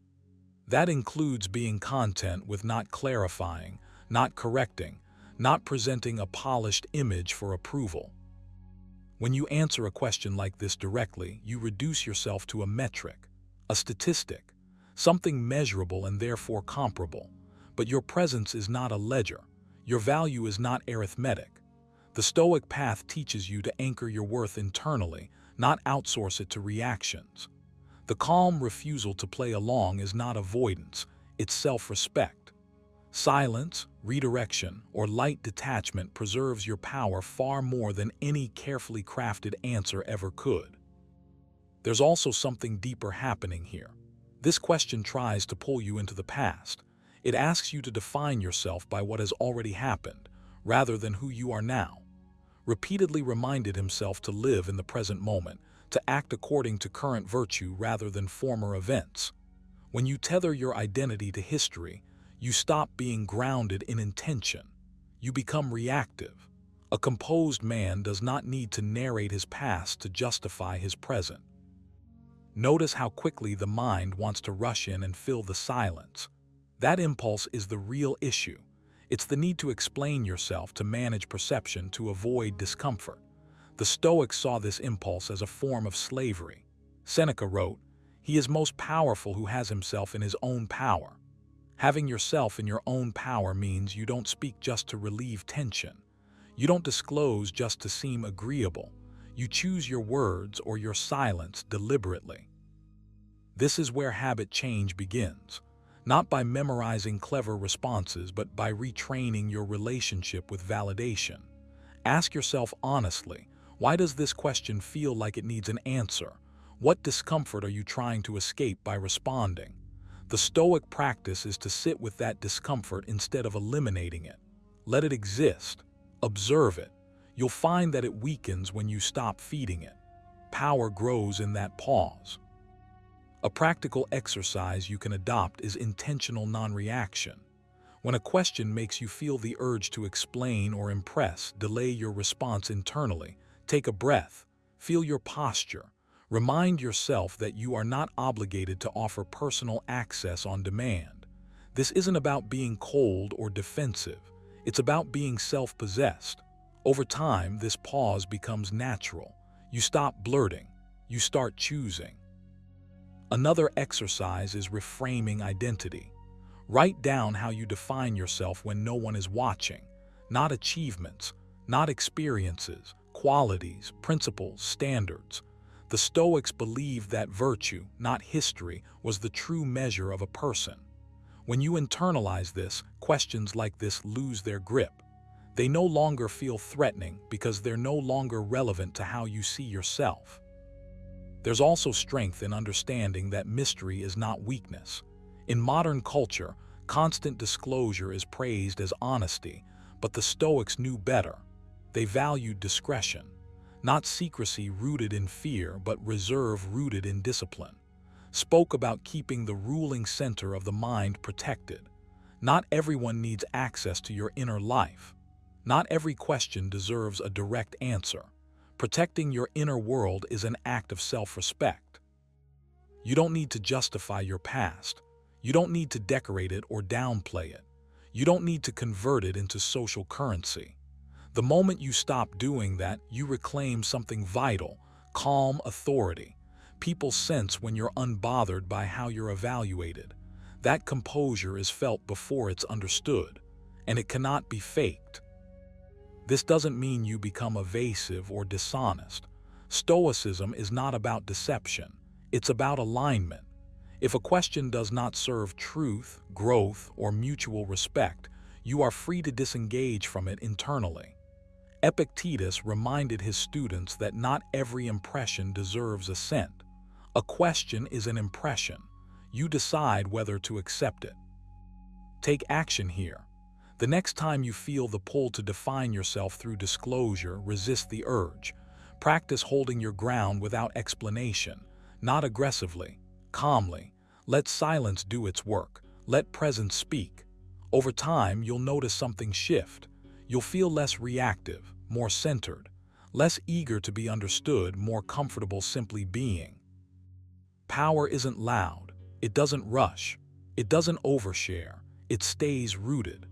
[SPEAKER 1] That includes being content with not clarifying, not correcting, not presenting a polished image for approval. When you answer a question like this directly, you reduce yourself to a metric, a statistic, something measurable and therefore comparable. But your presence is not a ledger. Your value is not arithmetic. The Stoic path teaches you to anchor your worth internally, not outsource it to reactions. The calm refusal to play along is not avoidance, it's self-respect. Silence, redirection, or light detachment preserves your power far more than any carefully crafted answer ever could. There's also something deeper happening here. This question tries to pull you into the past. It asks you to define yourself by what has already happened, rather than who you are now. Repeatedly reminded himself to live in the present moment, to act according to current virtue rather than former events. When you tether your identity to history, you stop being grounded in intention. You become reactive. A composed man does not need to narrate his past to justify his present. Notice how quickly the mind wants to rush in and fill the silence. That impulse is the real issue. It's the need to explain yourself, to manage perception, to avoid discomfort. The Stoics saw this impulse as a form of slavery. Seneca wrote, "He is most powerful who has himself in his own power." Having yourself in your own power means you don't speak just to relieve tension. You don't disclose just to seem agreeable. You choose your words or your silence deliberately. This is where habit change begins. Not by memorizing clever responses, but by retraining your relationship with validation. Ask yourself honestly, why does this question feel like it needs an answer? What discomfort are you trying to escape by responding? The Stoic practice is to sit with that discomfort instead of eliminating it. Let it exist. Observe it. You'll find that it weakens when you stop feeding it. Power grows in that pause. A practical exercise you can adopt is intentional non-reaction. When a question makes you feel the urge to explain or impress, delay your response internally. Take a breath. Feel your posture. Remind yourself that you are not obligated to offer personal access on demand. This isn't about being cold or defensive. It's about being self-possessed. Over time, this pause becomes natural. You stop blurting. You start choosing. Another exercise is reframing identity. Write down how you define yourself when no one is watching. Not achievements, not experiences, qualities, principles, standards. The Stoics believed that virtue, not history, was the true measure of a person. When you internalize this, questions like this lose their grip. They no longer feel threatening because they're no longer relevant to how you see yourself. There's also strength in understanding that mystery is not weakness. In modern culture, constant disclosure is praised as honesty, but the Stoics knew better. They valued discretion, not secrecy rooted in fear, but reserve rooted in discipline. Spoke about keeping the ruling center of the mind protected. Not everyone needs access to your inner life. Not every question deserves a direct answer. Protecting your inner world is an act of self-respect. You don't need to justify your past. You don't need to decorate it or downplay it. You don't need to convert it into social currency. The moment you stop doing that, you reclaim something vital, calm authority. People sense when you're unbothered by how you're evaluated. That composure is felt before it's understood, and it cannot be faked. This doesn't mean you become evasive or dishonest. Stoicism is not about deception. It's about alignment. If a question does not serve truth, growth, or mutual respect, you are free to disengage from it internally. Epictetus reminded his students that not every impression deserves assent. A question is an impression. You decide whether to accept it. Take action here. The next time you feel the pull to define yourself through disclosure, resist the urge. Practice holding your ground without explanation, not aggressively, calmly. Let silence do its work. Let presence speak. Over time, you'll notice something shift. You'll feel less reactive, more centered, less eager to be understood, more comfortable simply being. Power isn't loud. It doesn't rush. It doesn't overshare. It stays rooted.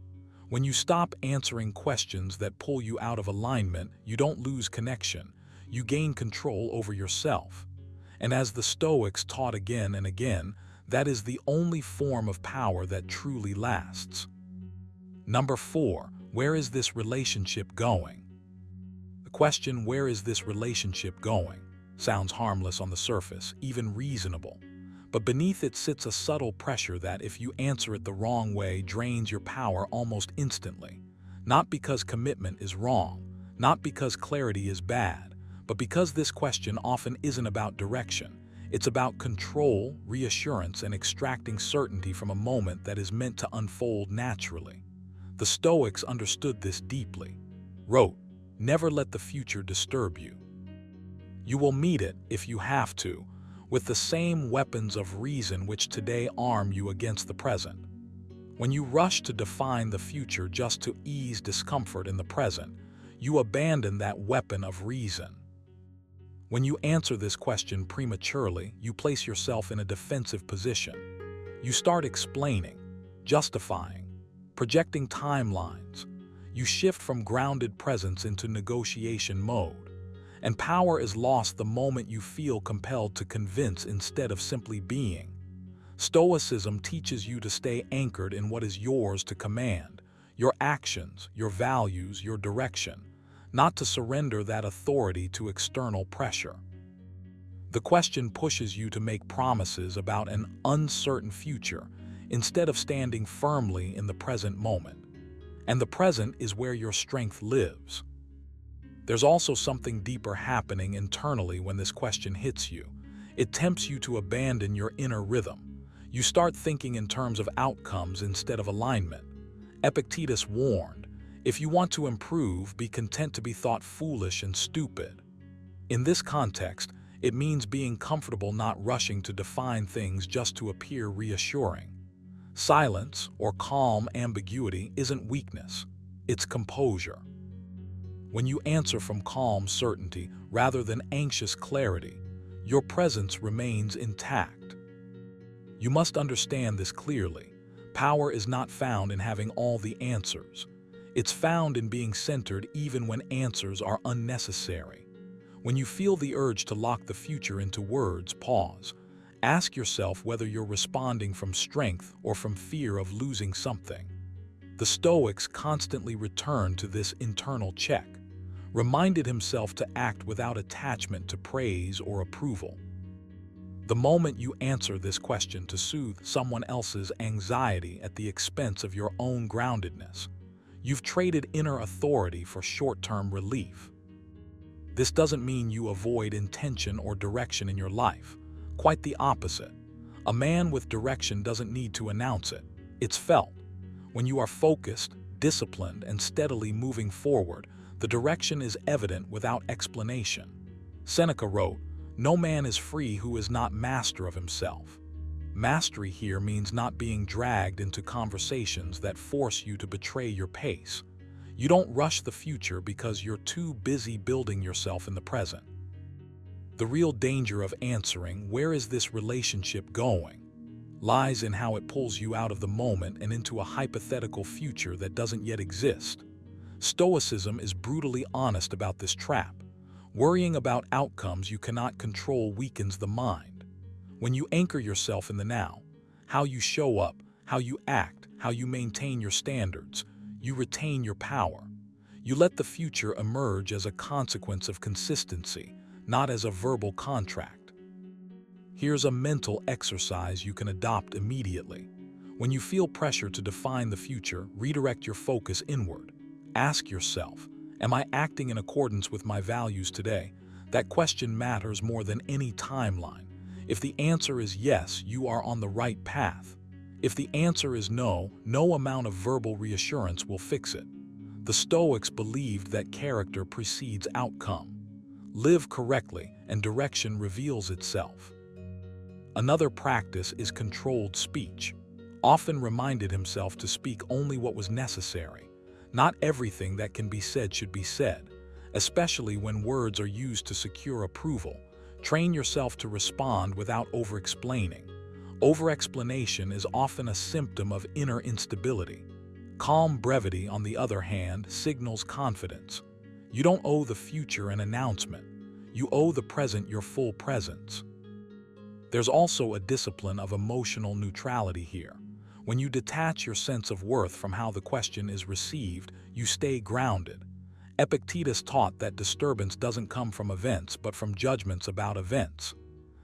[SPEAKER 1] When you stop answering questions that pull you out of alignment, you don't lose connection. You gain control over yourself. And as the Stoics taught again and again, that is the only form of power that truly lasts. Number 4, where is this relationship going? The question, where is this relationship going, sounds harmless on the surface, even reasonable. But beneath it sits a subtle pressure that, if you answer it the wrong way, drains your power almost instantly. Not because commitment is wrong, not because clarity is bad, but because this question often isn't about direction. It's about control, reassurance, and extracting certainty from a moment that is meant to unfold naturally. The Stoics understood this deeply. Wrote, "Never let the future disturb you. You will meet it, if you have to, with the same weapons of reason which today arm you against the present." When you rush to define the future just to ease discomfort in the present, you abandon that weapon of reason. When you answer this question prematurely, you place yourself in a defensive position. You start explaining, justifying, projecting timelines. You shift from grounded presence into negotiation mode. And power is lost the moment you feel compelled to convince instead of simply being. Stoicism teaches you to stay anchored in what is yours to command, your actions, your values, your direction, not to surrender that authority to external pressure. The question pushes you to make promises about an uncertain future instead of standing firmly in the present moment. And the present is where your strength lives. There's also something deeper happening internally when this question hits you. It tempts you to abandon your inner rhythm. You start thinking in terms of outcomes instead of alignment. Epictetus warned, "If you want to improve, be content to be thought foolish and stupid." In this context, it means being comfortable not rushing to define things just to appear reassuring. Silence or calm ambiguity isn't weakness, it's composure. When you answer from calm certainty rather than anxious clarity, your presence remains intact. You must understand this clearly. Power is not found in having all the answers. It's found in being centered even when answers are unnecessary. When you feel the urge to lock the future into words, pause. Ask yourself whether you're responding from strength or from fear of losing something. The Stoics constantly returned to this internal check, reminded himself to act without attachment to praise or approval. The moment you answer this question to soothe someone else's anxiety at the expense of your own groundedness, you've traded inner authority for short-term relief. This doesn't mean you avoid intention or direction in your life. Quite the opposite. A man with direction doesn't need to announce it. It's felt. When you are focused, disciplined, and steadily moving forward, the direction is evident without explanation. Seneca wrote, "No man is free who is not master of himself." Mastery here means not being dragged into conversations that force you to betray your pace. You don't rush the future because you're too busy building yourself in the present. The real danger of answering, "Where is this relationship going?" lies in how it pulls you out of the moment and into a hypothetical future that doesn't yet exist. Stoicism is brutally honest about this trap. Worrying about outcomes you cannot control weakens the mind. When you anchor yourself in the now, how you show up, how you act, how you maintain your standards, you retain your power. You let the future emerge as a consequence of consistency, not as a verbal contract. Here's a mental exercise you can adopt immediately. When you feel pressure to define the future, redirect your focus inward. Ask yourself, am I acting in accordance with my values today? That question matters more than any timeline. If the answer is yes, you are on the right path. If the answer is no, no amount of verbal reassurance will fix it. The Stoics believed that character precedes outcome. Live correctly, and direction reveals itself. Another practice is controlled speech. Often reminded himself to speak only what was necessary. Not everything that can be said should be said, especially when words are used to secure approval. Train yourself to respond without over-explaining. Over-explanation is often a symptom of inner instability. Calm brevity, on the other hand, signals confidence. You don't owe the future an announcement. You owe the present your full presence. There's also a discipline of emotional neutrality here. When you detach your sense of worth from how the question is received, you stay grounded. Epictetus taught that disturbance doesn't come from events, but from judgments about events.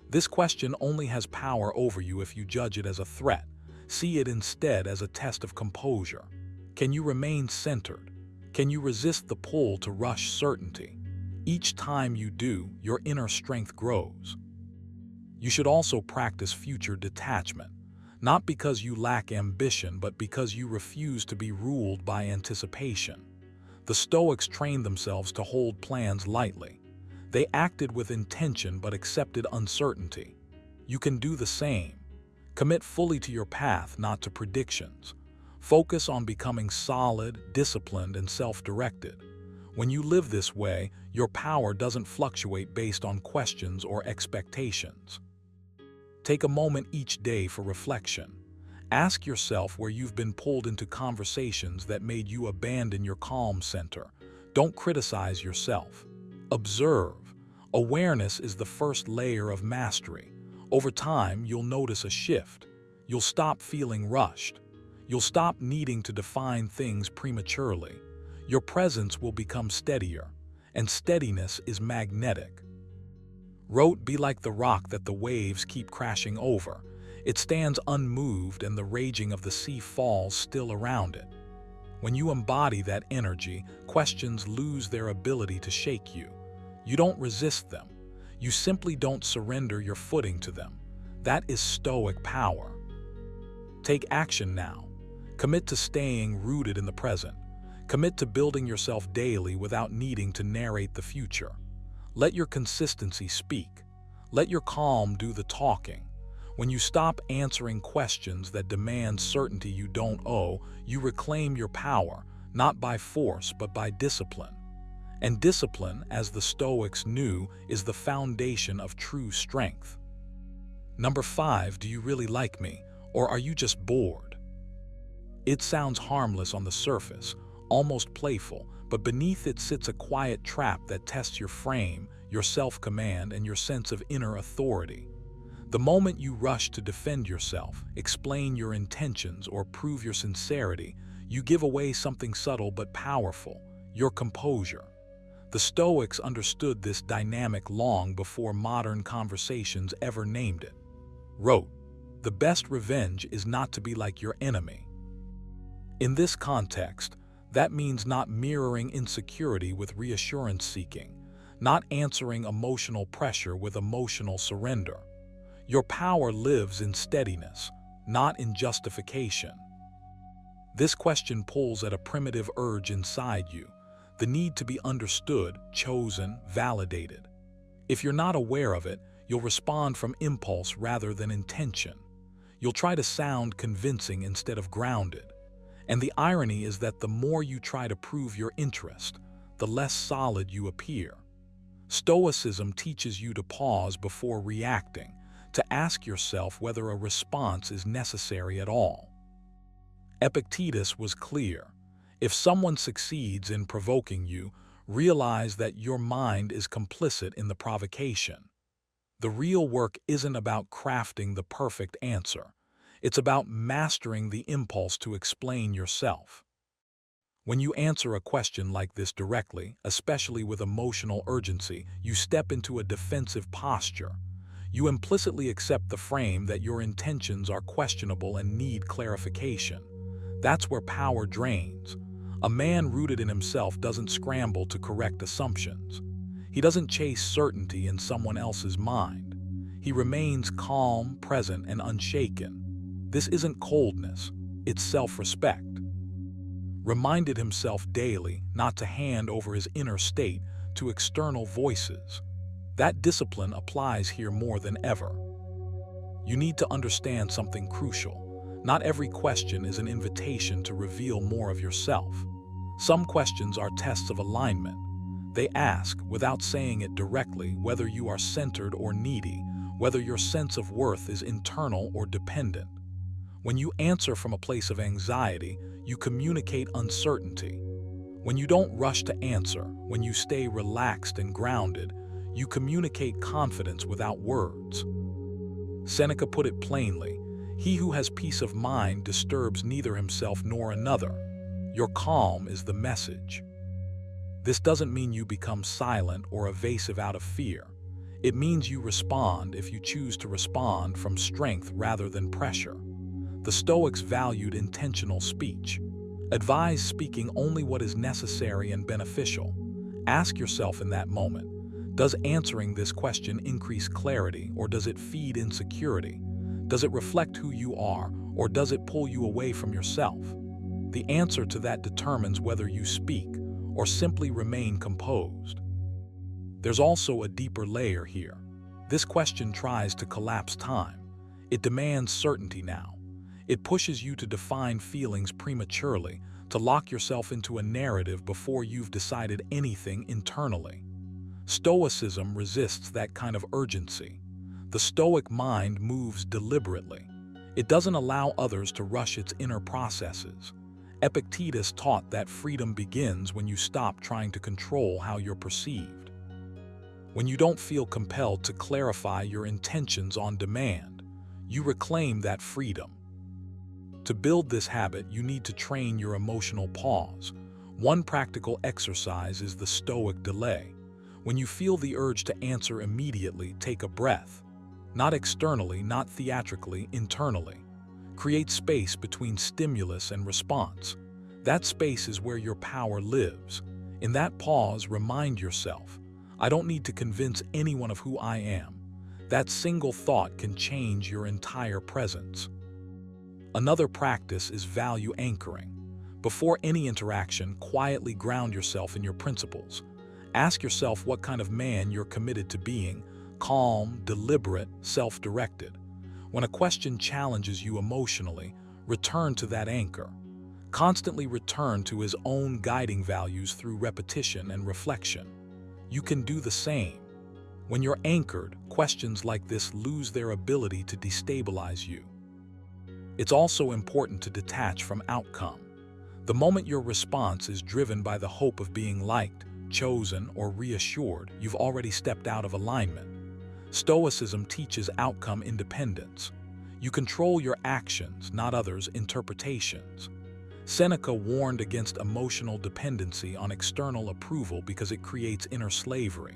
[SPEAKER 1] This question only has power over you if you judge it as a threat. See it instead as a test of composure. Can you remain centered? Can you resist the pull to rush certainty? Each time you do, your inner strength grows. You should also practice future detachment, not because you lack ambition, but because you refuse to be ruled by anticipation. The Stoics trained themselves to hold plans lightly. They acted with intention but accepted uncertainty. You can do the same. Commit fully to your path, not to predictions. Focus on becoming solid, disciplined, and self-directed. When you live this way, your power doesn't fluctuate based on questions or expectations. Take a moment each day for reflection. Ask yourself where you've been pulled into conversations that made you abandon your calm center. Don't criticize yourself. Observe. Awareness is the first layer of mastery. Over time, you'll notice a shift. You'll stop feeling rushed. You'll stop needing to define things prematurely. Your presence will become steadier, and steadiness is magnetic. Wrote, be like the rock that the waves keep crashing over. It stands unmoved and the raging of the sea falls still around it. When you embody that energy, questions lose their ability to shake you. You don't resist them. You simply don't surrender your footing to them. That is Stoic power. Take action now. Commit to staying rooted in the present. Commit to building yourself daily without needing to narrate the future. Let your consistency speak. Let your calm do the talking. When you stop answering questions that demand certainty you don't owe, you reclaim your power, not by force but by discipline. And discipline, as the Stoics knew, is the foundation of true strength. Number 5, do you really like me, or are you just bored? It sounds harmless on the surface, almost playful, but beneath it sits a quiet trap that tests your frame, your self-command, and your sense of inner authority. The moment you rush to defend yourself, explain your intentions, or prove your sincerity, you give away something subtle but powerful, your composure. The Stoics understood this dynamic long before modern conversations ever named it. Wrote, "The best revenge is not to be like your enemy." In this context, that means not mirroring insecurity with reassurance seeking, not answering emotional pressure with emotional surrender. Your power lives in steadiness, not in justification. This question pulls at a primitive urge inside you, the need to be understood, chosen, validated. If you're not aware of it, you'll respond from impulse rather than intention. You'll try to sound convincing instead of grounded. And the irony is that the more you try to prove your interest, the less solid you appear. Stoicism teaches you to pause before reacting, to ask yourself whether a response is necessary at all. Epictetus was clear. If someone succeeds in provoking you, Realize that your mind is complicit in the provocation. The real work isn't about crafting the perfect answer. It's about mastering the impulse to explain yourself. When you answer a question like this directly, especially with emotional urgency, you step into a defensive posture. You implicitly accept the frame that your intentions are questionable and need clarification. That's where power drains. A man rooted in himself doesn't scramble to correct assumptions. He doesn't chase certainty in someone else's mind. He remains calm, present, and unshaken. This isn't coldness, it's self-respect. Reminded himself daily not to hand over his inner state to external voices. That discipline applies here more than ever. You need to understand something crucial. Not every question is an invitation to reveal more of yourself. Some questions are tests of alignment. They ask, without saying it directly, whether you are centered or needy, whether your sense of worth is internal or dependent. When you answer from a place of anxiety, you communicate uncertainty. When you don't rush to answer, when you stay relaxed and grounded, you communicate confidence without words. Seneca put it plainly, "He who has peace of mind disturbs neither himself nor another." Your calm is the message. This doesn't mean you become silent or evasive out of fear. It means you respond if you choose to respond from strength rather than pressure. The Stoics valued intentional speech. Advise speaking only what is necessary and beneficial. Ask yourself in that moment, does answering this question increase clarity or does it feed insecurity? Does it reflect who you are or does it pull you away from yourself? The answer to that determines whether you speak or simply remain composed. There's also a deeper layer here. This question tries to collapse time. It demands certainty now. It pushes you to define feelings prematurely, to lock yourself into a narrative before you've decided anything internally. Stoicism resists that kind of urgency. The Stoic mind moves deliberately. It doesn't allow others to rush its inner processes. Epictetus taught that freedom begins when you stop trying to control how you're perceived. When you don't feel compelled to clarify your intentions on demand, you reclaim that freedom. To build this habit, you need to train your emotional pause. One practical exercise is the Stoic delay. When you feel the urge to answer immediately, take a breath. Not externally, not theatrically, internally. Create space between stimulus and response. That space is where your power lives. In that pause, remind yourself, I don't need to convince anyone of who I am. That single thought can change your entire presence. Another practice is value anchoring. Before any interaction, quietly ground yourself in your principles. Ask yourself what kind of man you're committed to being: calm, deliberate, self-directed. When a question challenges you emotionally, return to that anchor. Constantly return to his own guiding values through repetition and reflection. You can do the same. When you're anchored, questions like this lose their ability to destabilize you. It's also important to detach from outcome. The moment your response is driven by the hope of being liked, chosen, or reassured, you've already stepped out of alignment. Stoicism teaches outcome independence. You control your actions, not others' interpretations. Seneca warned against emotional dependency on external approval because it creates inner slavery.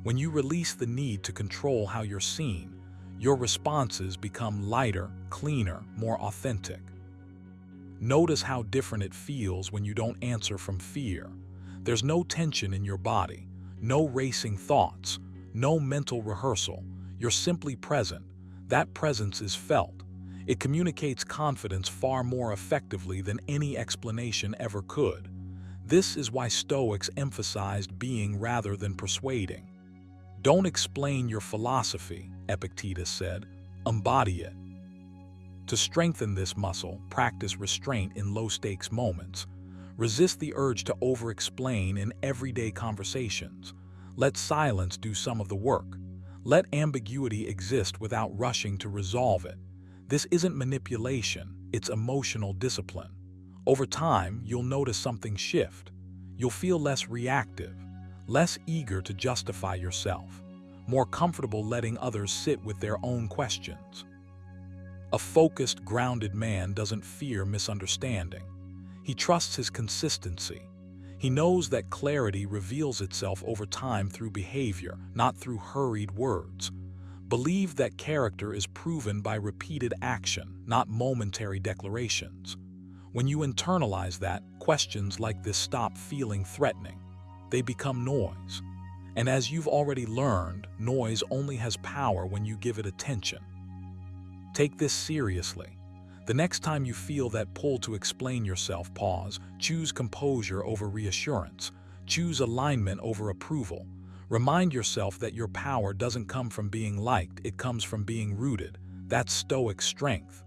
[SPEAKER 1] When you release the need to control how you're seen, your responses become lighter, cleaner, more authentic. Notice how different it feels when you don't answer from fear. There's no tension in your body, no racing thoughts, no mental rehearsal. You're simply present. That presence is felt. It communicates confidence far more effectively than any explanation ever could. This is why Stoics emphasized being rather than persuading. Don't explain your philosophy, Epictetus said, embody it. To strengthen this muscle, practice restraint in low-stakes moments. Resist the urge to over-explain in everyday conversations. Let silence do some of the work. Let ambiguity exist without rushing to resolve it. This isn't manipulation, it's emotional discipline. Over time, you'll notice something shift. You'll feel less reactive, less eager to justify yourself, more comfortable letting others sit with their own questions. A focused, grounded man doesn't fear misunderstanding. He trusts his consistency. He knows that clarity reveals itself over time through behavior, not through hurried words. Believe that character is proven by repeated action, not momentary declarations. When you internalize that, questions like this stop feeling threatening. They become noise. And as you've already learned, noise only has power when you give it attention. Take this seriously. The next time you feel that pull to explain yourself, pause. Choose composure over reassurance. Choose alignment over approval. Remind yourself that your power doesn't come from being liked, it comes from being rooted. That's Stoic strength.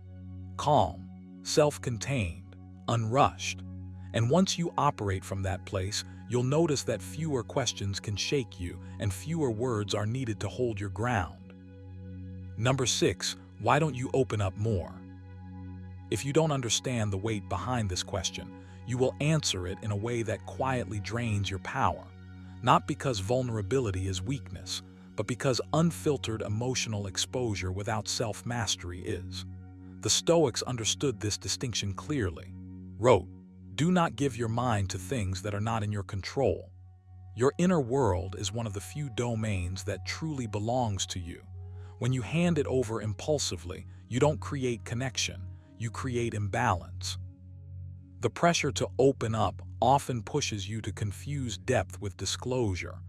[SPEAKER 1] Calm, self-contained, unrushed. And once you operate from that place, you'll notice that fewer questions can shake you and fewer words are needed to hold your ground. Number 6, why don't you open up more? If you don't understand the weight behind this question, you will answer it in a way that quietly drains your power. Not because vulnerability is weakness, but because unfiltered emotional exposure without self-mastery is. The Stoics understood this distinction clearly. Wrote, "Do not give your mind to things that are not in your control." Your inner world is one of the few domains that truly belongs to you. When you hand it over impulsively, you don't create connection, you create imbalance. The pressure to open up often pushes you to confuse depth with disclosure.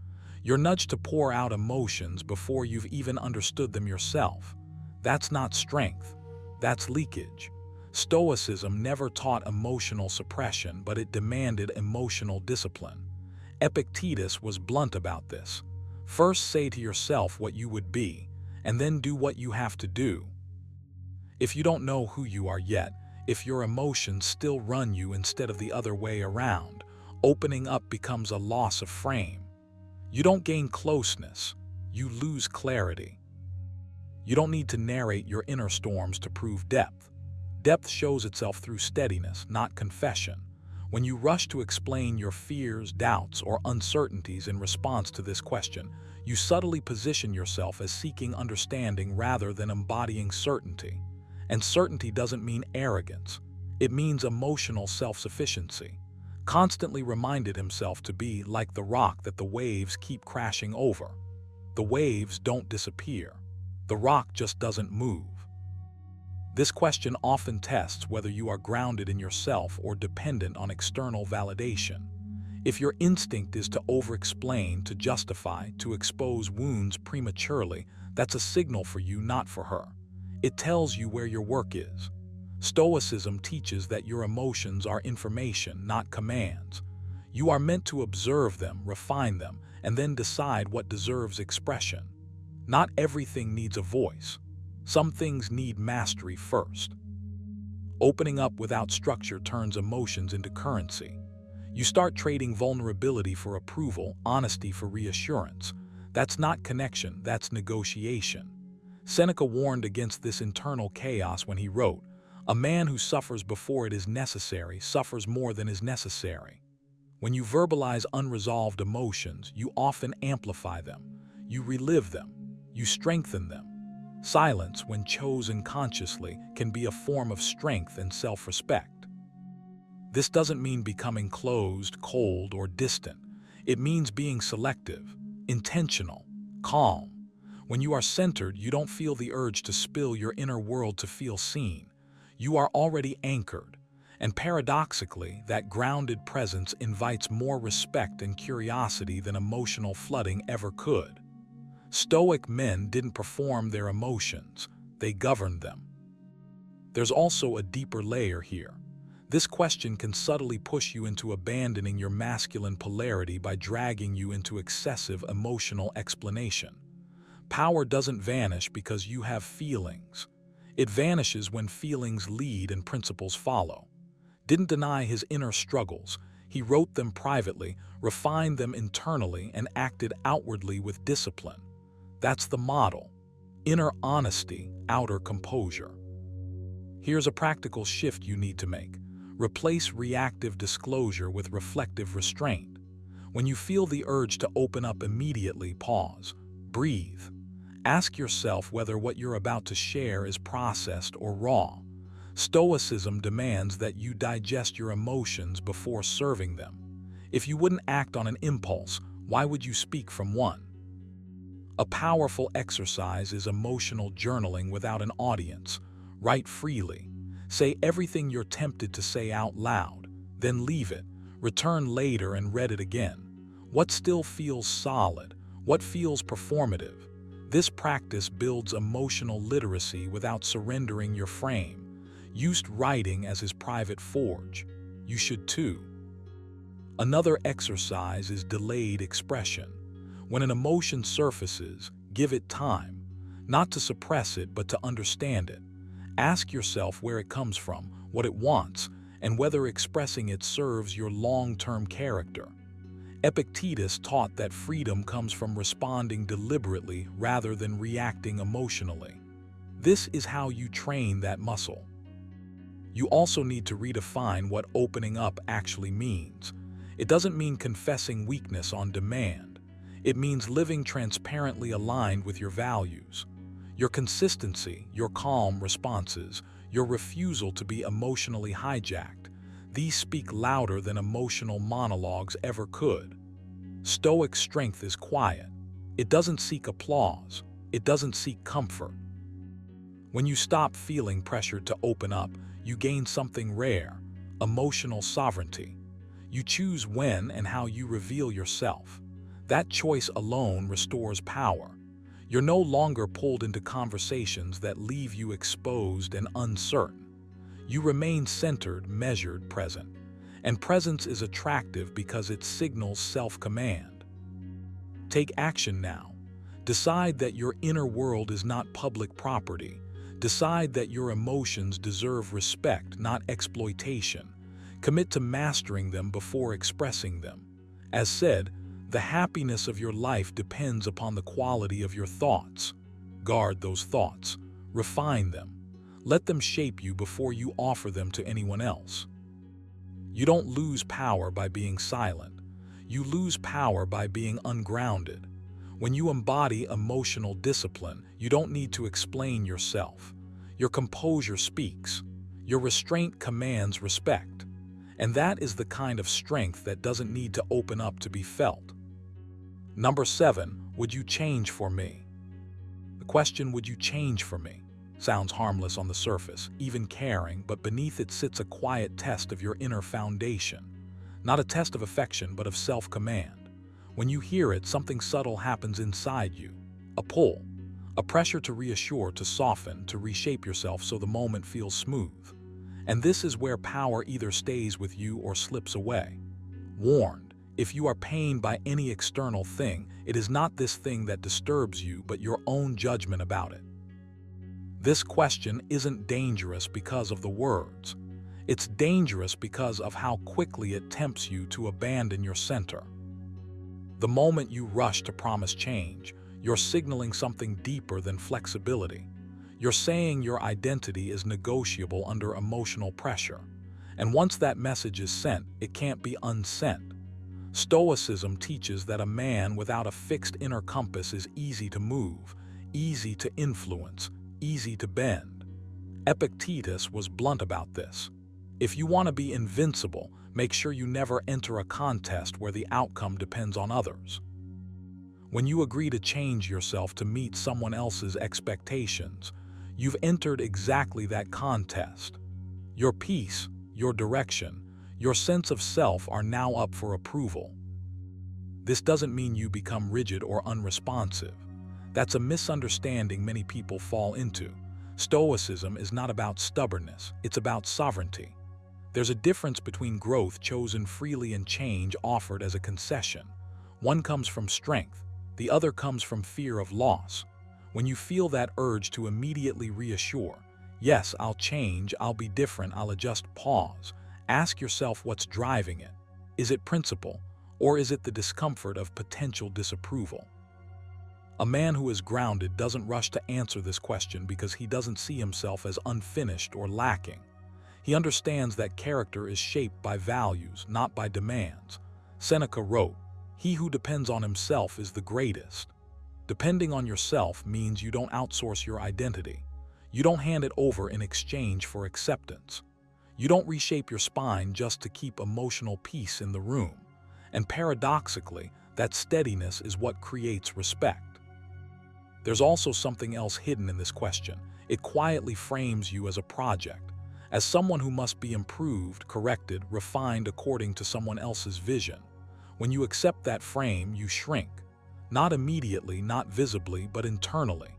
[SPEAKER 1] You're nudged to pour out emotions before you've even understood them yourself. That's not strength, that's leakage. Stoicism never taught emotional suppression, but it demanded emotional discipline. Epictetus was blunt about this. First say to yourself what you would be, and then do what you have to do. If you don't know who you are yet, if your emotions still run you instead of the other way around, opening up becomes a loss of frame. You don't gain closeness, you lose clarity. You don't need to narrate your inner storms to prove depth. Depth shows itself through steadiness, not confession. When you rush to explain your fears, doubts, or uncertainties in response to this question, you subtly position yourself as seeking understanding rather than embodying certainty. And certainty doesn't mean arrogance. It means emotional self-sufficiency. Constantly reminded himself to be like the rock that the waves keep crashing over. The waves don't disappear. The rock just doesn't move. This question often tests whether you are grounded in yourself or dependent on external validation. If your instinct is to over-explain, to justify, to expose wounds prematurely, that's a signal for you, not for her. It tells you where your work is. Stoicism teaches that your emotions are information, not commands. You are meant to observe them, refine them, and then decide what deserves expression. Not everything needs a voice. Some things need mastery first. Opening up without structure turns emotions into currency. You start trading vulnerability for approval, honesty for reassurance. That's not connection, that's negotiation. Seneca warned against this internal chaos when he wrote, "A man who suffers before it is necessary suffers more than is necessary." When you verbalize unresolved emotions, you often amplify them. You relive them. You strengthen them. Silence, when chosen consciously, can be a form of strength and self-respect. This doesn't mean becoming closed, cold, or distant. It means being selective, intentional, calm. When you are centered, you don't feel the urge to spill your inner world to feel seen. You are already anchored. And paradoxically, that grounded presence invites more respect and curiosity than emotional flooding ever could. Stoic men didn't perform their emotions, they governed them. There's also a deeper layer here. This question can subtly push you into abandoning your masculine polarity by dragging you into excessive emotional explanation. Power doesn't vanish because you have feelings. It vanishes when feelings lead and principles follow. Didn't deny his inner struggles. He wrote them privately, refined them internally, and acted outwardly with discipline. That's the model. Inner honesty, outer composure. Here's a practical shift you need to make. Replace reactive disclosure with reflective restraint. When you feel the urge to open up immediately, pause, breathe. Ask yourself whether what you're about to share is processed or raw. Stoicism demands that you digest your emotions before serving them. If you wouldn't act on an impulse, why would you speak from one? A powerful exercise is emotional journaling without an audience. Write freely. Say everything you're tempted to say out loud, then leave it. Return later and read it again. What still feels solid? What feels performative? This practice builds emotional literacy without surrendering your frame. Used writing as his private forge. You should too. Another exercise is delayed expression. When an emotion surfaces, give it time, not to suppress it but to understand it. Ask yourself where it comes from, what it wants, and whether expressing it serves your long-term character. Epictetus taught that freedom comes from responding deliberately rather than reacting emotionally. This is how you train that muscle. You also need to redefine what opening up actually means. It doesn't mean confessing weakness on demand. It means living transparently aligned with your values. Your consistency, your calm responses, your refusal to be emotionally hijacked. These speak louder than emotional monologues ever could. Stoic strength is quiet. It doesn't seek applause. It doesn't seek comfort. When you stop feeling pressured to open up, you gain something rare, emotional sovereignty. You choose when and how you reveal yourself. That choice alone restores power. You're no longer pulled into conversations that leave you exposed and uncertain. You remain centered, measured, present. And presence is attractive because it signals self-command. Take action now. Decide that your inner world is not public property. Decide that your emotions deserve respect, not exploitation. Commit to mastering them before expressing them. As said, the happiness of your life depends upon the quality of your thoughts. Guard those thoughts. Refine them. Let them shape you before you offer them to anyone else. You don't lose power by being silent. You lose power by being ungrounded. When you embody emotional discipline, you don't need to explain yourself. Your composure speaks. Your restraint commands respect. And that is the kind of strength that doesn't need to open up to be felt. Number 7, would you change for me? The question, would you change for me, sounds harmless on the surface, even caring, but beneath it sits a quiet test of your inner foundation. Not a test of affection, but of self-command. When you hear it, something subtle happens inside you. A pull, a pressure to reassure, to soften, to reshape yourself so the moment feels smooth. And this is where power either stays with you or slips away. Warned, if you are pained by any external thing, it is not this thing that disturbs you, but your own judgment about it. This question isn't dangerous because of the words. It's dangerous because of how quickly it tempts you to abandon your center. The moment you rush to promise change, you're signaling something deeper than flexibility. You're saying your identity is negotiable under emotional pressure. And once that message is sent, it can't be unsent. Stoicism teaches that a man without a fixed inner compass is easy to move, easy to influence, easy to bend. Epictetus was blunt about this. If you want to be invincible, make sure you never enter a contest where the outcome depends on others. When you agree to change yourself to meet someone else's expectations, you've entered exactly that contest. Your peace, your direction, your sense of self are now up for approval. This doesn't mean you become rigid or unresponsive. That's a misunderstanding many people fall into. Stoicism is not about stubbornness, it's about sovereignty. There's a difference between growth chosen freely and change offered as a concession. One comes from strength, the other comes from fear of loss. When you feel that urge to immediately reassure, yes, I'll change, I'll be different, I'll adjust, pause. Ask yourself what's driving it. Is it principle, or is it the discomfort of potential disapproval? A man who is grounded doesn't rush to answer this question because he doesn't see himself as unfinished or lacking. He understands that character is shaped by values, not by demands. Seneca wrote, He who depends on himself is the greatest. Depending on yourself means you don't outsource your identity. You don't hand it over in exchange for acceptance. You don't reshape your spine just to keep emotional peace in the room. And paradoxically, that steadiness is what creates respect. There's also something else hidden in this question. It quietly frames you as a project, as someone who must be improved, corrected, refined according to someone else's vision. When you accept that frame, you shrink. Not immediately, not visibly, but internally.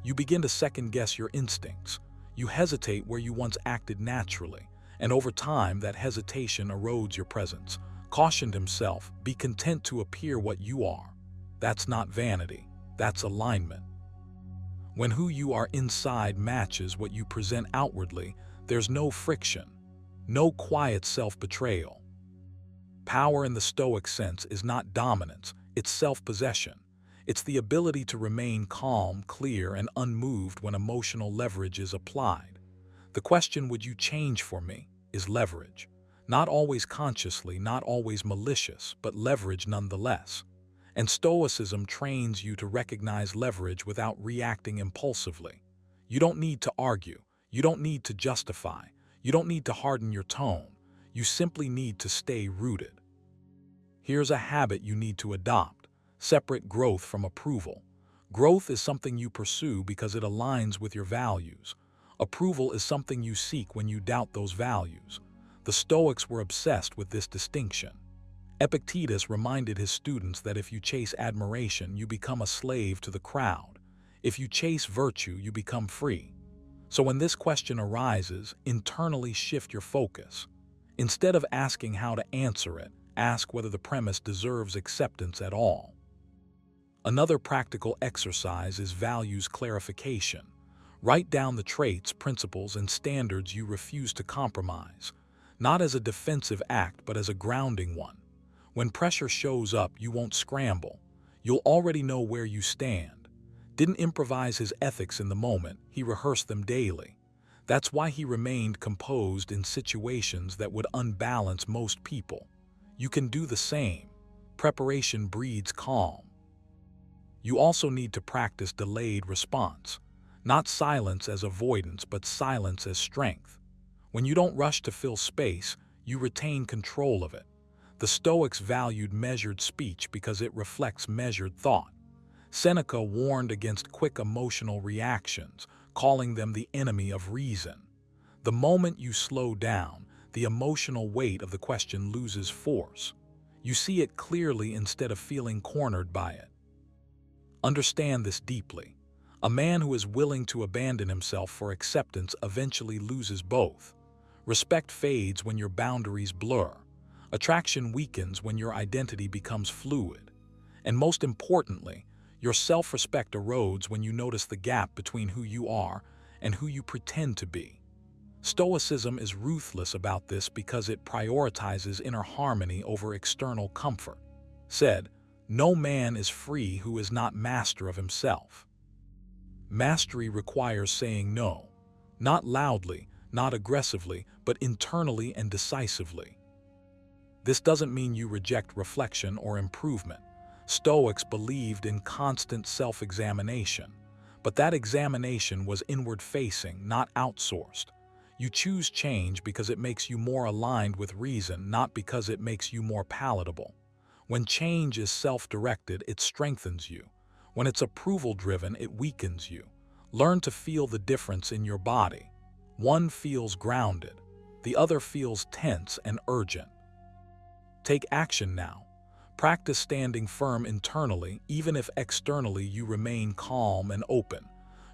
[SPEAKER 1] You begin to second-guess your instincts. You hesitate where you once acted naturally, and over time that hesitation erodes your presence. Cautioned himself, be content to appear what you are. That's not vanity, that's alignment. When who you are inside matches what you present outwardly, there's no friction, no quiet self-betrayal. Power in the Stoic sense is not dominance, it's self-possession. It's the ability to remain calm, clear, and unmoved when emotional leverage is applied. The question, would you change for me, is leverage. Not always consciously, not always malicious, but leverage nonetheless. And Stoicism trains you to recognize leverage without reacting impulsively. You don't need to argue. You don't need to justify. You don't need to harden your tone. You simply need to stay rooted. Here's a habit you need to adopt. Separate growth from approval. Growth is something you pursue because it aligns with your values. Approval is something you seek when you doubt those values. The Stoics were obsessed with this distinction. Epictetus reminded his students that if you chase admiration, you become a slave to the crowd. If you chase virtue, you become free. So when this question arises, internally shift your focus. Instead of asking how to answer it, ask whether the premise deserves acceptance at all. Another practical exercise is values clarification. Write down the traits, principles, and standards you refuse to compromise, not as a defensive act but as a grounding one. When pressure shows up, you won't scramble. You'll already know where you stand. Didn't improvise his ethics in the moment, he rehearsed them daily. That's why he remained composed in situations that would unbalance most people. You can do the same. Preparation breeds calm. You also need to practice delayed response. Not silence as avoidance, but silence as strength. When you don't rush to fill space, you retain control of it. The Stoics valued measured speech because it reflects measured thought. Seneca warned against quick emotional reactions, calling them the enemy of reason. The moment you slow down, the emotional weight of the question loses force. You see it clearly instead of feeling cornered by it. Understand this deeply. A man who is willing to abandon himself for acceptance eventually loses both. Respect fades when your boundaries blur. Attraction weakens when your identity becomes fluid. And most importantly, your self-respect erodes when you notice the gap between who you are and who you pretend to be. Stoicism is ruthless about this because it prioritizes inner harmony over external comfort. Said, no man is free who is not master of himself. Mastery requires saying no, not loudly, not aggressively, but internally and decisively. This doesn't mean you reject reflection or improvement. Stoics believed in constant self-examination, but that examination was inward-facing, not outsourced. You choose change because it makes you more aligned with reason, not because it makes you more palatable. When change is self-directed, it strengthens you. When it's approval-driven, it weakens you. Learn to feel the difference in your body. One feels grounded, the other feels tense and urgent. Take action now. Practice standing firm internally, even if externally you remain calm and open.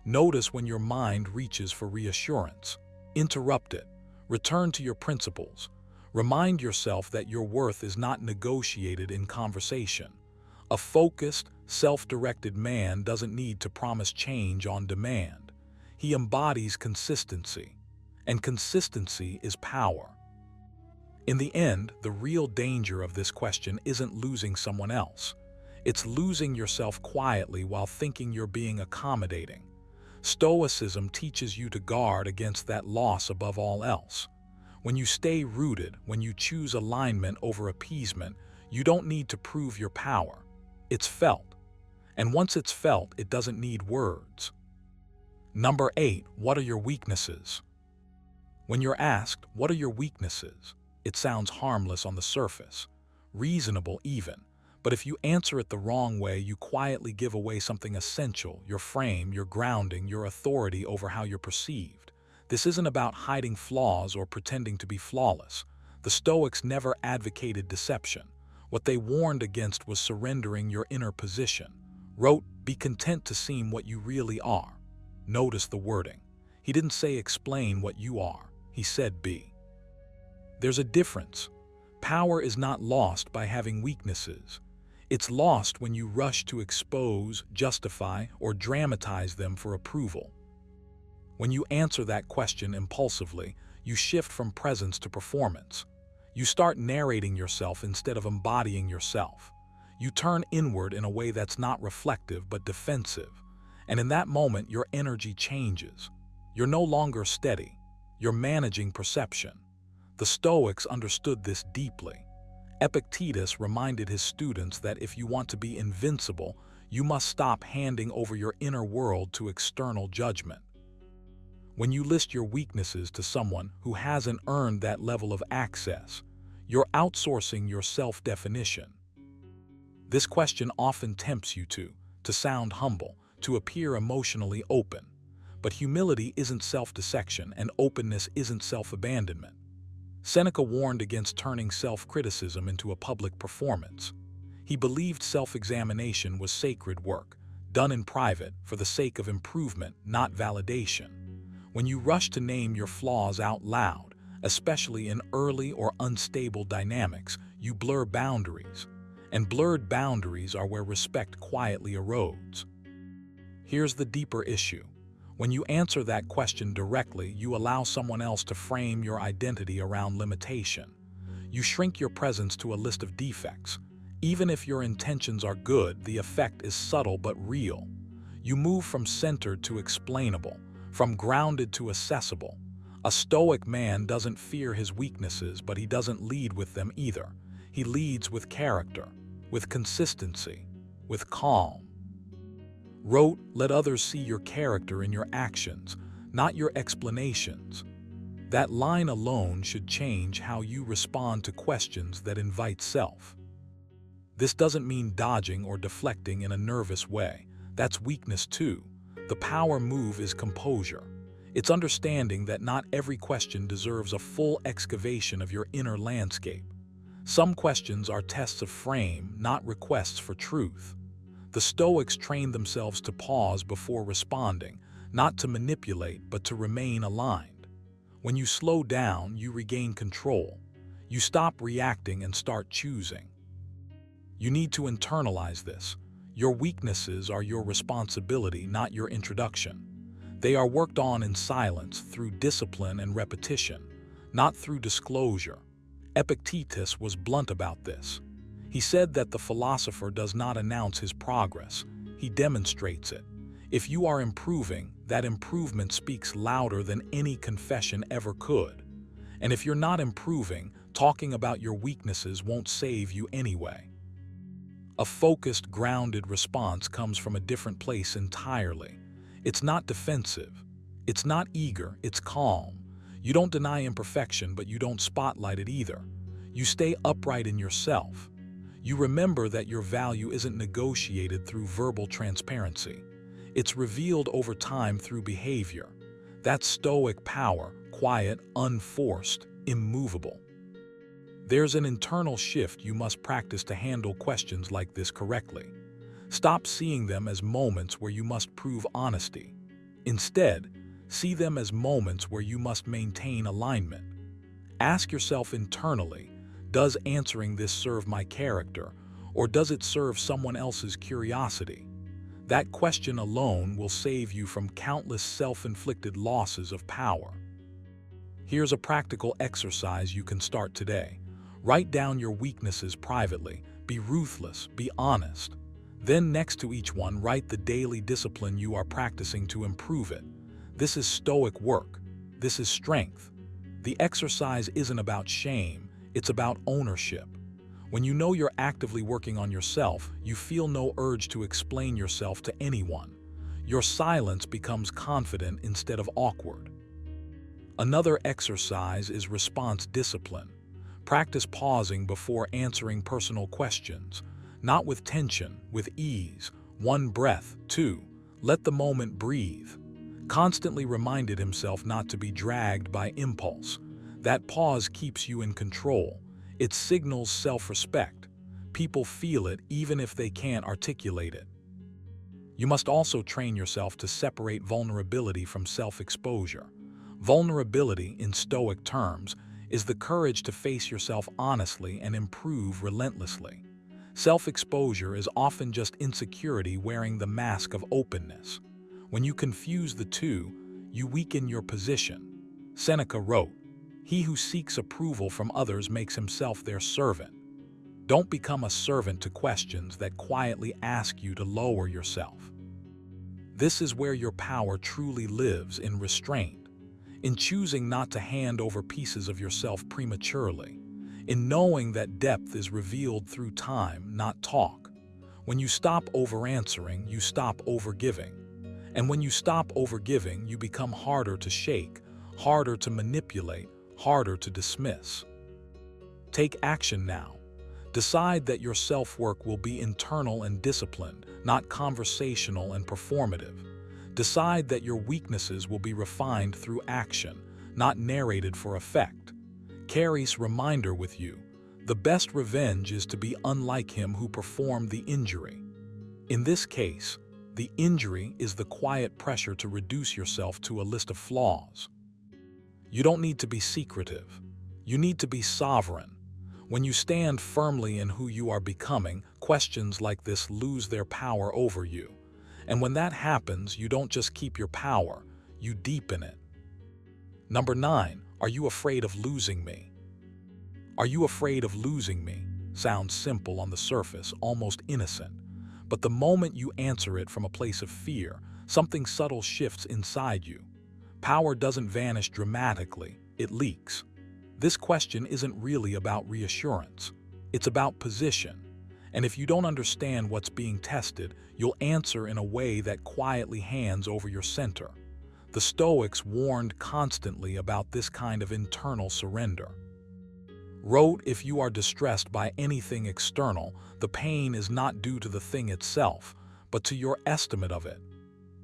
[SPEAKER 1] Notice when your mind reaches for reassurance. Interrupt it. Return to your principles. Remind yourself that your worth is not negotiated in conversation. A focused, self-directed man doesn't need to promise change on demand. He embodies consistency, and consistency is power. In the end, the real danger of this question isn't losing someone else. It's losing yourself quietly while thinking you're being accommodating. Stoicism teaches you to guard against that loss above all else. When you stay rooted, when you choose alignment over appeasement, You don't need to prove your power. It's felt. And once it's felt, it doesn't need words. Number 8, what are your weaknesses? When you're asked, what are your weaknesses? It sounds harmless on the surface, reasonable even. But if you answer it the wrong way, you quietly give away something essential: your frame, your grounding, your authority over how you're perceived. This isn't about hiding flaws or pretending to be flawless. The Stoics never advocated deception. What they warned against was surrendering your inner position. Wrote, be content to seem what you really are. Notice the wording. He didn't say explain what you are. He said be. There's a difference. Power is not lost by having weaknesses. It's lost when you rush to expose, justify, or dramatize them for approval. When you answer that question impulsively, you shift from presence to performance. You start narrating yourself instead of embodying yourself. You turn inward in a way that's not reflective but defensive. And in that moment, your energy changes. You're no longer steady. You're managing perception. The Stoics understood this deeply. Epictetus reminded his students that if you want to be invincible, you must stop handing over your inner world to external judgment. When you list your weaknesses to someone who hasn't earned that level of access, you're outsourcing your self-definition. This question often tempts you to sound humble, to appear emotionally open. But humility isn't self-dissection, and openness isn't self-abandonment. Seneca warned against turning self-criticism into a public performance. He believed self-examination was sacred work, done in private for the sake of improvement, not validation. When you rush to name your flaws out loud, especially in early or unstable dynamics, you blur boundaries. And blurred boundaries are where respect quietly erodes. Here's the deeper issue. When you answer that question directly, you allow someone else to frame your identity around limitation. You shrink your presence to a list of defects. Even if your intentions are good, the effect is subtle but real. You move from centered to explainable, from grounded to accessible. A Stoic man doesn't fear his weaknesses, but he doesn't lead with them either. He leads with character, with consistency, with calm. Wrote, let others see your character in your actions, not your explanations. That line alone should change how you respond to questions that invite self. This doesn't mean dodging or deflecting in a nervous way. That's weakness too. The power move is composure. It's understanding that not every question deserves a full excavation of your inner landscape. Some questions are tests of frame, not requests for truth. The Stoics trained themselves to pause before responding, not to manipulate, but to remain aligned. When you slow down, you regain control. You stop reacting and start choosing. You need to internalize this. Your weaknesses are your responsibility, not your introduction. They are worked on in silence, through discipline and repetition, not through disclosure. Epictetus was blunt about this. He said that the philosopher does not announce his progress, he demonstrates it. If you are improving, that improvement speaks louder than any confession ever could. And if you're not improving, talking about your weaknesses won't save you anyway. A focused, grounded response comes from a different place entirely. It's not defensive. It's not eager. It's calm. You don't deny imperfection, but you don't spotlight it either. You stay upright in yourself. You remember that your value isn't negotiated through verbal transparency. It's revealed over time through behavior. That's Stoic power, quiet, unforced, immovable. There's an internal shift you must practice to handle questions like this correctly. Stop seeing them as moments where you must prove honesty. Instead, see them as moments where you must maintain alignment. Ask yourself internally, does answering this serve my character, or does it serve someone else's curiosity? That question alone will save you from countless self-inflicted losses of power. Here's a practical exercise you can start today. Write down your weaknesses privately. Be ruthless, be honest. Then next to each one, write the daily discipline you are practicing to improve it. This is Stoic work. This is strength. The exercise isn't about shame, it's about ownership. When you know you're actively working on yourself, you feel no urge to explain yourself to anyone. Your silence becomes confident instead of awkward. Another exercise is response discipline. Practice pausing before answering personal questions, not with tension, with ease. 1 breath. 2. Let the moment breathe. Constantly reminded himself not to be dragged by impulse. That pause keeps you in control. It signals self-respect. People feel it even if they can't articulate it. You must also train yourself to separate vulnerability from self-exposure. Vulnerability, in Stoic terms, is the courage to face yourself honestly and improve relentlessly. Self-exposure is often just insecurity wearing the mask of openness. When you confuse the two, you weaken your position. Seneca wrote, "He who seeks approval from others makes himself their servant." Don't become a servant to questions that quietly ask you to lower yourself. This is where your power truly lives, in restraint, in choosing not to hand over pieces of yourself prematurely, in knowing that depth is revealed through time, not talk. When you stop over-answering, you stop over-giving. And when you stop over-giving, you become harder to shake, harder to manipulate, harder to dismiss. Take action now. Decide that your self-work will be internal and disciplined, not conversational and performative. Decide that your weaknesses will be refined through action, not narrated for effect. Carry's reminder with you: the best revenge is to be unlike him who performed the injury. In this case, the injury is the quiet pressure to reduce yourself to a list of flaws. You don't need to be secretive. You need to be sovereign. When you stand firmly in who you are becoming, questions like this lose their power over you. And when that happens, you don't just keep your power, you deepen it. Number 9, are you afraid of losing me? Are you afraid of losing me? Sounds simple on the surface, almost innocent. But the moment you answer it from a place of fear, something subtle shifts inside you. Power doesn't vanish dramatically, it leaks. This question isn't really about reassurance. It's about position. And if you don't understand what's being tested, you'll answer in a way that quietly hands over your center. The Stoics warned constantly about this kind of internal surrender. Wrote, "If you are distressed by anything external, the pain is not due to the thing itself, but to your estimate of it."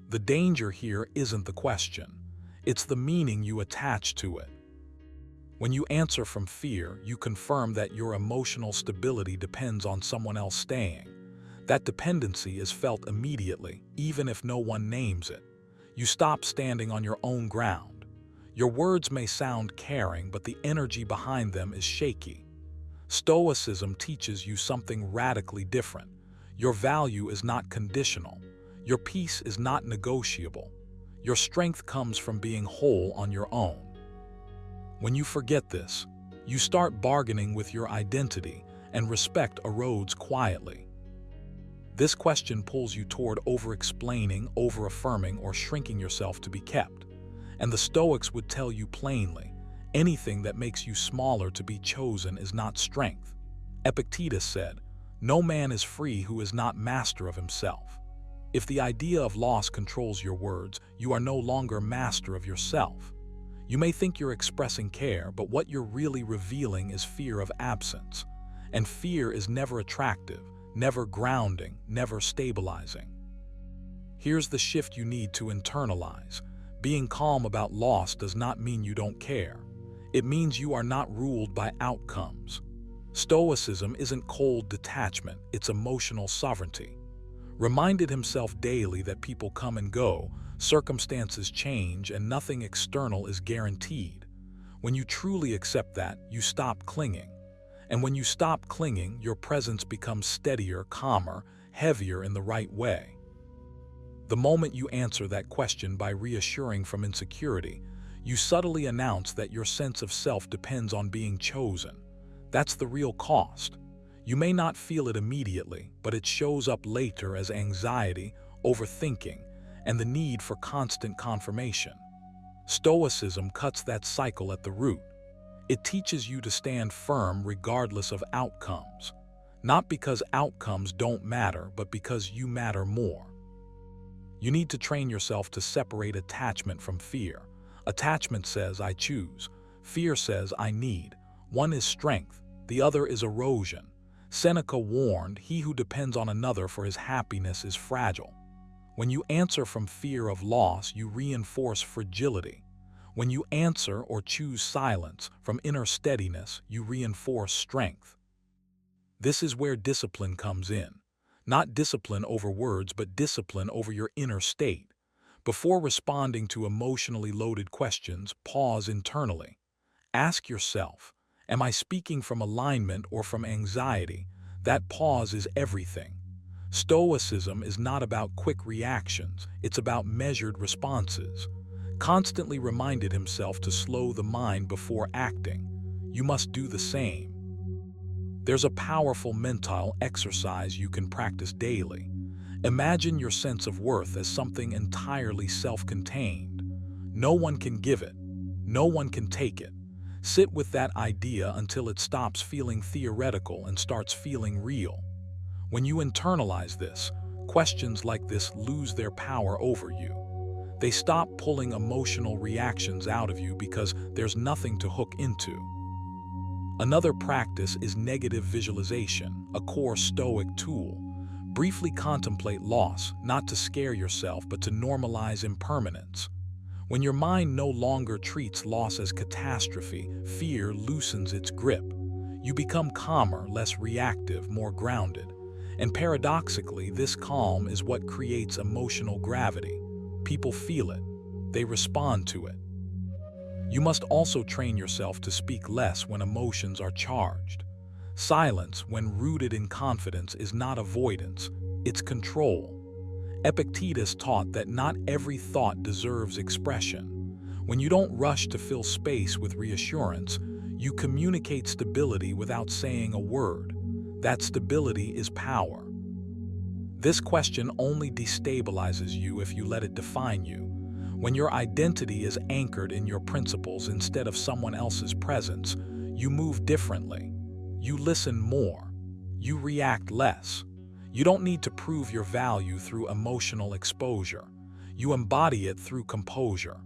[SPEAKER 1] The danger here isn't the question. It's the meaning you attach to it. When you answer from fear, you confirm that your emotional stability depends on someone else staying. That dependency is felt immediately, even if no one names it. You stop standing on your own ground. Your words may sound caring, but the energy behind them is shaky. Stoicism teaches you something radically different. Your value is not conditional. Your peace is not negotiable. Your strength comes from being whole on your own. When you forget this, you start bargaining with your identity, and respect erodes quietly. This question pulls you toward over-explaining, over-affirming, or shrinking yourself to be kept. And the Stoics would tell you plainly, anything that makes you smaller to be chosen is not strength. Epictetus said, "No man is free who is not master of himself." If the idea of loss controls your words, you are no longer master of yourself. You may think you're expressing care, but what you're really revealing is fear of absence. And fear is never attractive, never grounding, never stabilizing. Here's the shift you need to internalize. Being calm about loss does not mean you don't care. It means you are not ruled by outcomes. Stoicism isn't cold detachment, it's emotional sovereignty. Reminded himself daily that people come and go, circumstances change, and nothing external is guaranteed. When you truly accept that, you stop clinging. And when you stop clinging, your presence becomes steadier, calmer, heavier in the right way. The moment you answer that question by reassuring from insecurity, you subtly announce that your sense of self depends on being chosen. That's the real cost. You may not feel it immediately, but it shows up later as anxiety, overthinking, and the need for constant confirmation. Stoicism cuts that cycle at the root. It teaches you to stand firm regardless of outcomes. Not because outcomes don't matter, but because you matter more. You need to train yourself to separate attachment from fear. Attachment says, I choose. Fear says, I need. One is strength, the other is erosion. Seneca warned, he who depends on another for his happiness is fragile. When you answer from fear of loss, you reinforce fragility. When you answer or choose silence from inner steadiness, you reinforce strength. This is where discipline comes in. Not discipline over words, but discipline over your inner state. Before responding to emotionally loaded questions, pause internally. Ask yourself, am I speaking from alignment or from anxiety? That pause is everything. Stoicism is not about quick reactions, it's about measured responses. Constantly reminded himself to slow the mind before acting. You must do the same. There's a powerful mental exercise you can practice daily. Imagine your sense of worth as something entirely self-contained. No one can give it. No one can take it. Sit with that idea until it stops feeling theoretical and starts feeling real. When you internalize this, questions like this lose their power over you. They stop pulling emotional reactions out of you because there's nothing to hook into. Another practice is negative visualization, a core Stoic tool. Briefly contemplate loss, not to scare yourself, but to normalize impermanence. When your mind no longer treats loss as catastrophe, fear loosens its grip. You become calmer, less reactive, more grounded. And paradoxically, this calm is what creates emotional gravity. People feel it. They respond to it. You must also train yourself to speak less when emotions are charged. Silence, when rooted in confidence, is not avoidance, it's control. Epictetus taught that not every thought deserves expression. When you don't rush to fill space with reassurance, you communicate stability without saying a word. That stability is power. This question only destabilizes you if you let it define you. When your identity is anchored in your principles instead of someone else's presence, you move differently. You listen more. You react less. You don't need to prove your value through emotional exposure. You embody it through composure.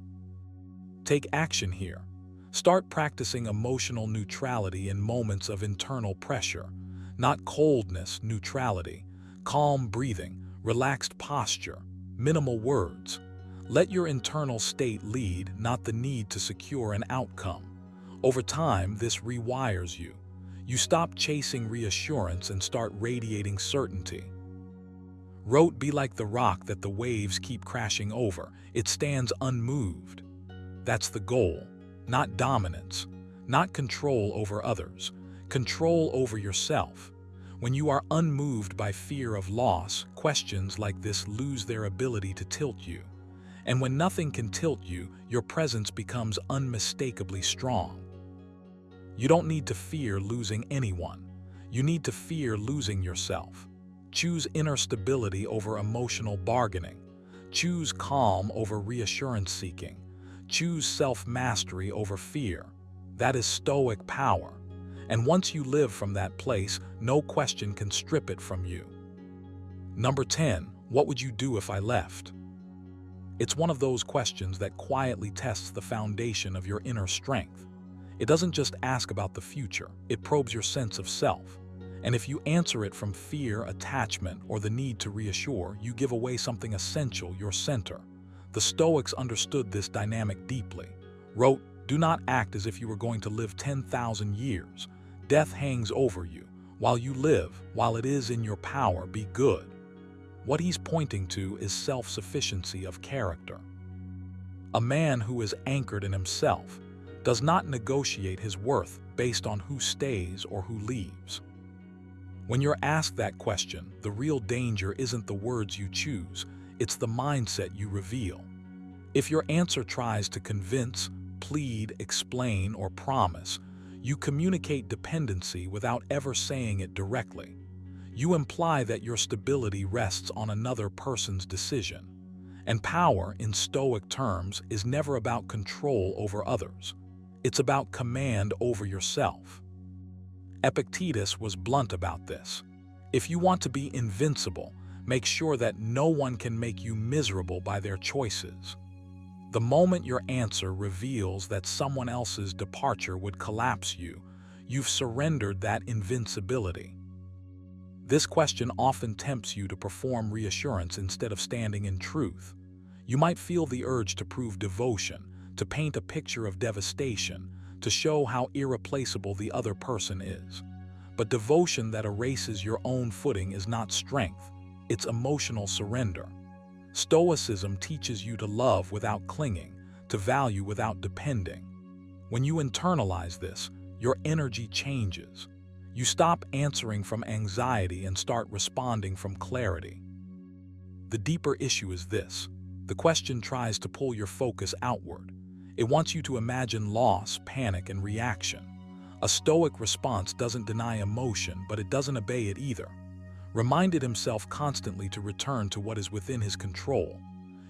[SPEAKER 1] Take action here. Start practicing emotional neutrality in moments of internal pressure. Not coldness, neutrality. Calm breathing, relaxed posture, minimal words. Let your internal state lead, not the need to secure an outcome. Over time, this rewires you. You stop chasing reassurance and start radiating certainty. Wrote, be like the rock that the waves keep crashing over. It stands unmoved. That's the goal. Not dominance. Not control over others. Control over yourself. When you are unmoved by fear of loss, questions like this lose their ability to tilt you. And when nothing can tilt you, your presence becomes unmistakably strong. You don't need to fear losing anyone. You need to fear losing yourself. Choose inner stability over emotional bargaining. Choose calm over reassurance seeking. Choose self-mastery over fear. That is Stoic power. And once you live from that place, no question can strip it from you. Number 10, what would you do if I left? It's one of those questions that quietly tests the foundation of your inner strength. It doesn't just ask about the future, it probes your sense of self. And if you answer it from fear, attachment, or the need to reassure, you give away something essential, your center. The Stoics understood this dynamic deeply. Wrote, do not act as if you were going to live 10,000 years. Death hangs over you. While you live, while it is in your power, be good. What he's pointing to is self-sufficiency of character. A man who is anchored in himself does not negotiate his worth based on who stays or who leaves. When you're asked that question, the real danger isn't the words you choose, it's the mindset you reveal. If your answer tries to convince, plead, explain, or promise, you communicate dependency without ever saying it directly. You imply that your stability rests on another person's decision. And power, in Stoic terms, is never about control over others. It's about command over yourself. Epictetus was blunt about this. If you want to be invincible, make sure that no one can make you miserable by their choices. The moment your answer reveals that someone else's departure would collapse you, you've surrendered that invincibility. This question often tempts you to perform reassurance instead of standing in truth. You might feel the urge to prove devotion, to paint a picture of devastation, to show how irreplaceable the other person is. But devotion that erases your own footing is not strength, it's emotional surrender. Stoicism teaches you to love without clinging, to value without depending. When you internalize this, your energy changes. You stop answering from anxiety and start responding from clarity. The deeper issue is this. The question tries to pull your focus outward. It wants you to imagine loss, panic, and reaction. A Stoic response doesn't deny emotion, but it doesn't obey it either. Reminded himself constantly to return to what is within his control.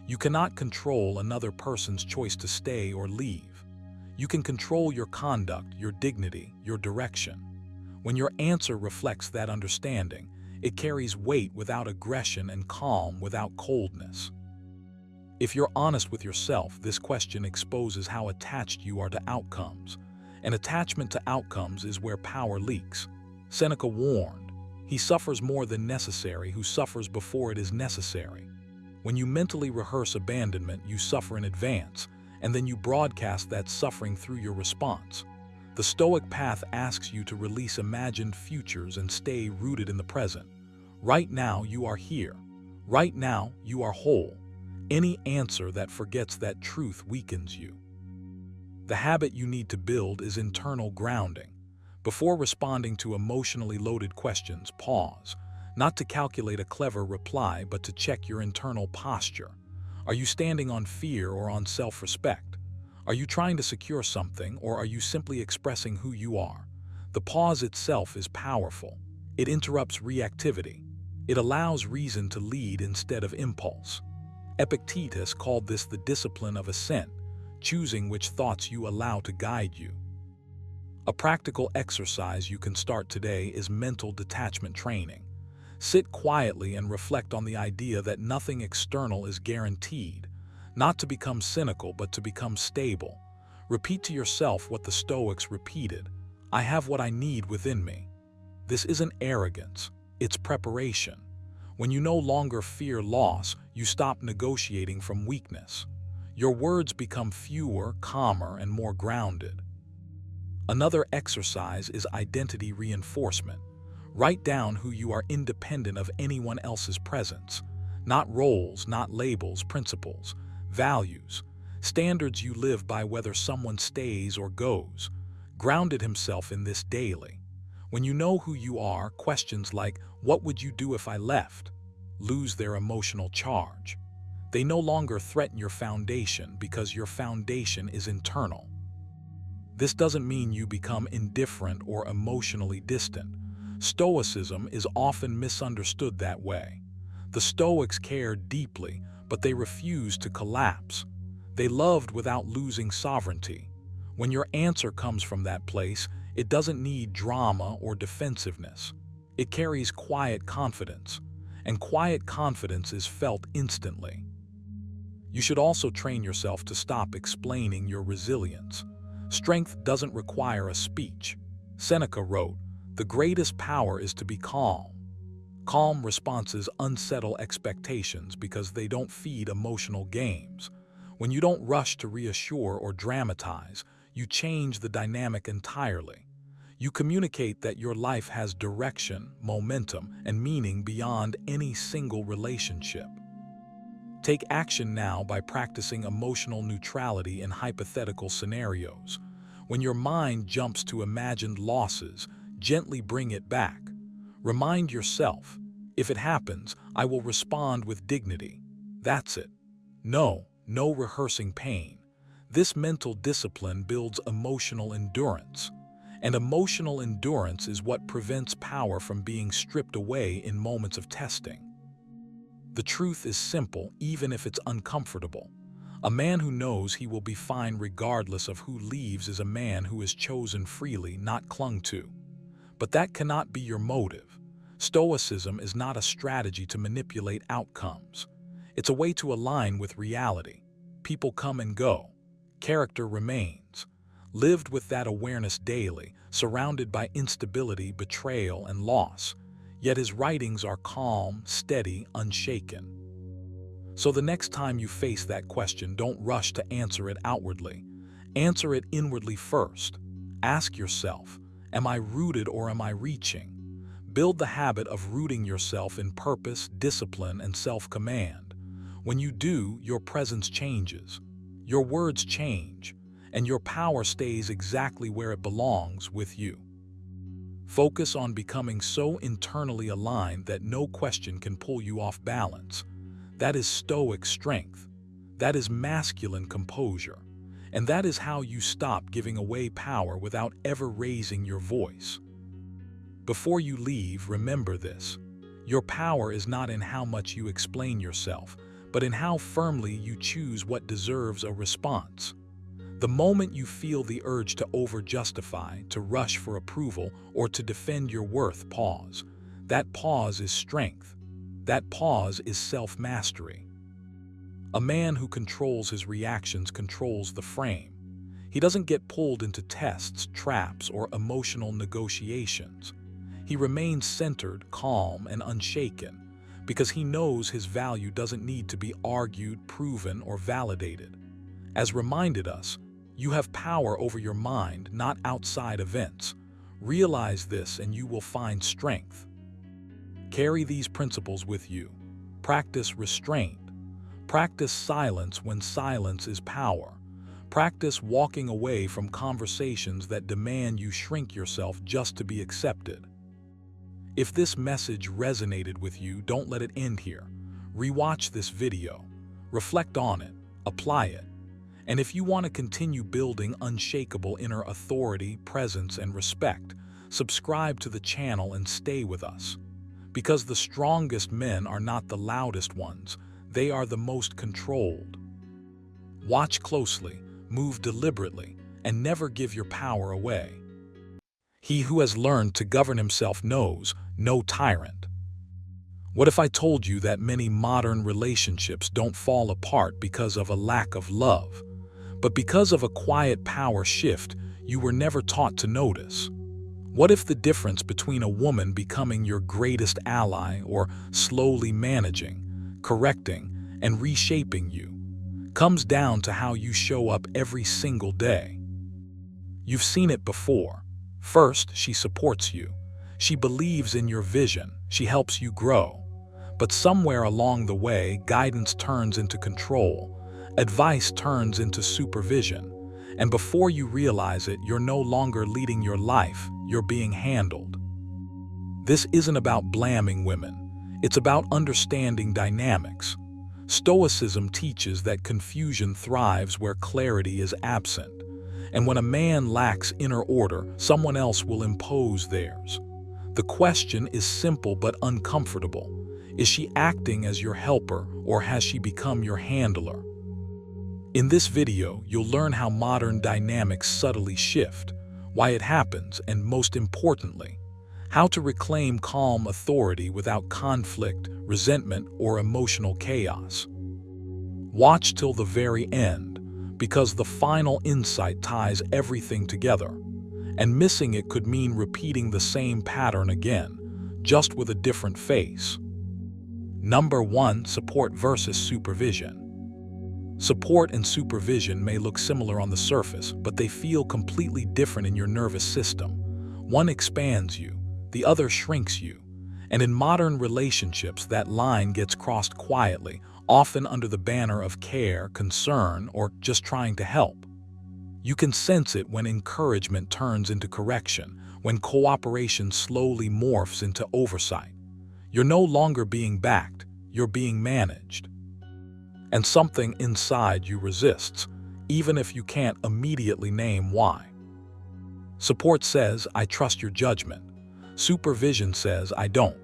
[SPEAKER 1] You cannot control another person's choice to stay or leave. You can control your conduct, your dignity, your direction. When your answer reflects that understanding, it carries weight without aggression and calm without coldness. If you're honest with yourself, this question exposes how attached you are to outcomes. And attachment to outcomes is where power leaks. Seneca warned, "He suffers more than necessary who suffers before it is necessary." When you mentally rehearse abandonment, you suffer in advance, and then you broadcast that suffering through your response. The Stoic path asks you to release imagined futures and stay rooted in the present. Right now, you are here. Right now, you are whole. Any answer that forgets that truth weakens you. The habit you need to build is internal grounding. Before responding to emotionally loaded questions, pause, not to calculate a clever reply, but to check your internal posture. Are you standing on fear or on self-respect? Are you trying to secure something, or are you simply expressing who you are? The pause itself is powerful. It interrupts reactivity. It allows reason to lead instead of impulse. Epictetus called this the discipline of assent, choosing which thoughts you allow to guide you. A practical exercise you can start today is mental detachment training. Sit quietly and reflect on the idea that nothing external is guaranteed, not to become cynical but to become stable. Repeat to yourself what the Stoics repeated: "I have what I need within me." This isn't arrogance, it's preparation. When you no longer fear loss, you stop negotiating from weakness. Your words become fewer, calmer, and more grounded. Another exercise is identity reinforcement. Write down who you are independent of anyone else's presence. Not roles, not labels, principles, values, standards you live by whether someone stays or goes. Grounded himself in this daily. When you know who you are, questions like, "What would you do if I left?" lose their emotional charge. They no longer threaten your foundation because your foundation is internal. This doesn't mean you become indifferent or emotionally distant. Stoicism is often misunderstood that way. The Stoics cared deeply, but they refused to collapse. They loved without losing sovereignty. When your answer comes from that place, it doesn't need drama or defensiveness. It carries quiet confidence, and quiet confidence is felt instantly. You should also train yourself to stop explaining your resilience. Strength doesn't require a speech. Seneca wrote, "The greatest power is to be calm." Calm responses unsettle expectations because they don't feed emotional games. When you don't rush to reassure or dramatize, you change the dynamic entirely. You communicate that your life has direction, momentum, and meaning beyond any single relationship. Take action now by practicing emotional neutrality in hypothetical scenarios. When your mind jumps to imagined losses, gently bring it back. Remind yourself, if it happens, I will respond with dignity. That's it. No rehearsing pain. This mental discipline builds emotional endurance. And emotional endurance is what prevents power from being stripped away in moments of testing. The truth is simple, even if it's uncomfortable. A man who knows he will be fine regardless of who leaves is a man who is chosen freely, not clung to. But that cannot be your motive. Stoicism is not a strategy to manipulate outcomes. It's a way to align with reality. People come and go. Character remains. Lived with that awareness daily, surrounded by instability, betrayal, and loss. Yet his writings are calm, steady, unshaken. So the next time you face that question, don't rush to answer it outwardly. Answer it inwardly first. Ask yourself, am I rooted or am I reaching? Build the habit of rooting yourself in purpose, discipline, and self-command. When you do, your presence changes. Your words change, and your power stays exactly where it belongs, with you. Focus on becoming so internally aligned that no question can pull you off balance. That is Stoic strength. That is masculine composure. And that is how you stop giving away power without ever raising your voice. Before you leave, remember this. Your power is not in how much you explain yourself, but in how firmly you choose what deserves a response. The moment you feel the urge to over-justify, to rush for approval, or to defend your worth, pause. That pause is strength. That pause is self-mastery. A man who controls his reactions controls the frame. He doesn't get pulled into tests, traps, or emotional negotiations. He remains centered, calm, and unshaken, because he knows his value doesn't need to be argued, proven, or validated. As reminded us, you have power over your mind, not outside events. Realize this and you will find strength. Carry these principles with you. Practice restraint. Practice silence when silence is power. Practice walking away from conversations that demand you shrink yourself just to be accepted. If this message resonated with you, don't let it end here. Rewatch this video. Reflect on it. Apply it. And if you want to continue building unshakable inner authority, presence, and respect, subscribe to the channel and stay with us. Because the strongest men are not the loudest ones, they are the most controlled. Watch closely, move deliberately, and never give your power away. He who has learned to govern himself knows no tyrant. What if I told you that many modern relationships don't fall apart because of a lack of love, but because of a quiet power shift you were never taught to notice? What if the difference between a woman becoming your greatest ally or slowly managing, correcting, and reshaping you comes down to how you show up every single day? You've seen it before. First, she supports you. She believes in your vision. She helps you grow. But somewhere along the way, guidance turns into control. Advice turns into supervision. And before you realize it, you're no longer leading your life, you're being handled. This isn't about blaming women. It's about understanding dynamics. Stoicism teaches that confusion thrives where clarity is absent. And when a man lacks inner order, someone else will impose theirs. The question is simple but uncomfortable. Is she acting as your helper, or has she become your handler? In this video, you'll learn how modern dynamics subtly shift, why it happens, and most importantly, how to reclaim calm authority without conflict, resentment, or emotional chaos. Watch till the very end, because the final insight ties everything together, and missing it could mean repeating the same pattern again, just with a different face. Number 1. Support versus supervision. Support and supervision may look similar on the surface, but they feel completely different in your nervous system. One expands you, the other shrinks you. And in modern relationships, that line gets crossed quietly, often under the banner of care, concern, or just trying to help. You can sense it when encouragement turns into correction, when cooperation slowly morphs into oversight. You're no longer being backed, you're being managed. And something inside you resists, even if you can't immediately name why. Support says, I trust your judgment. Supervision says, I don't.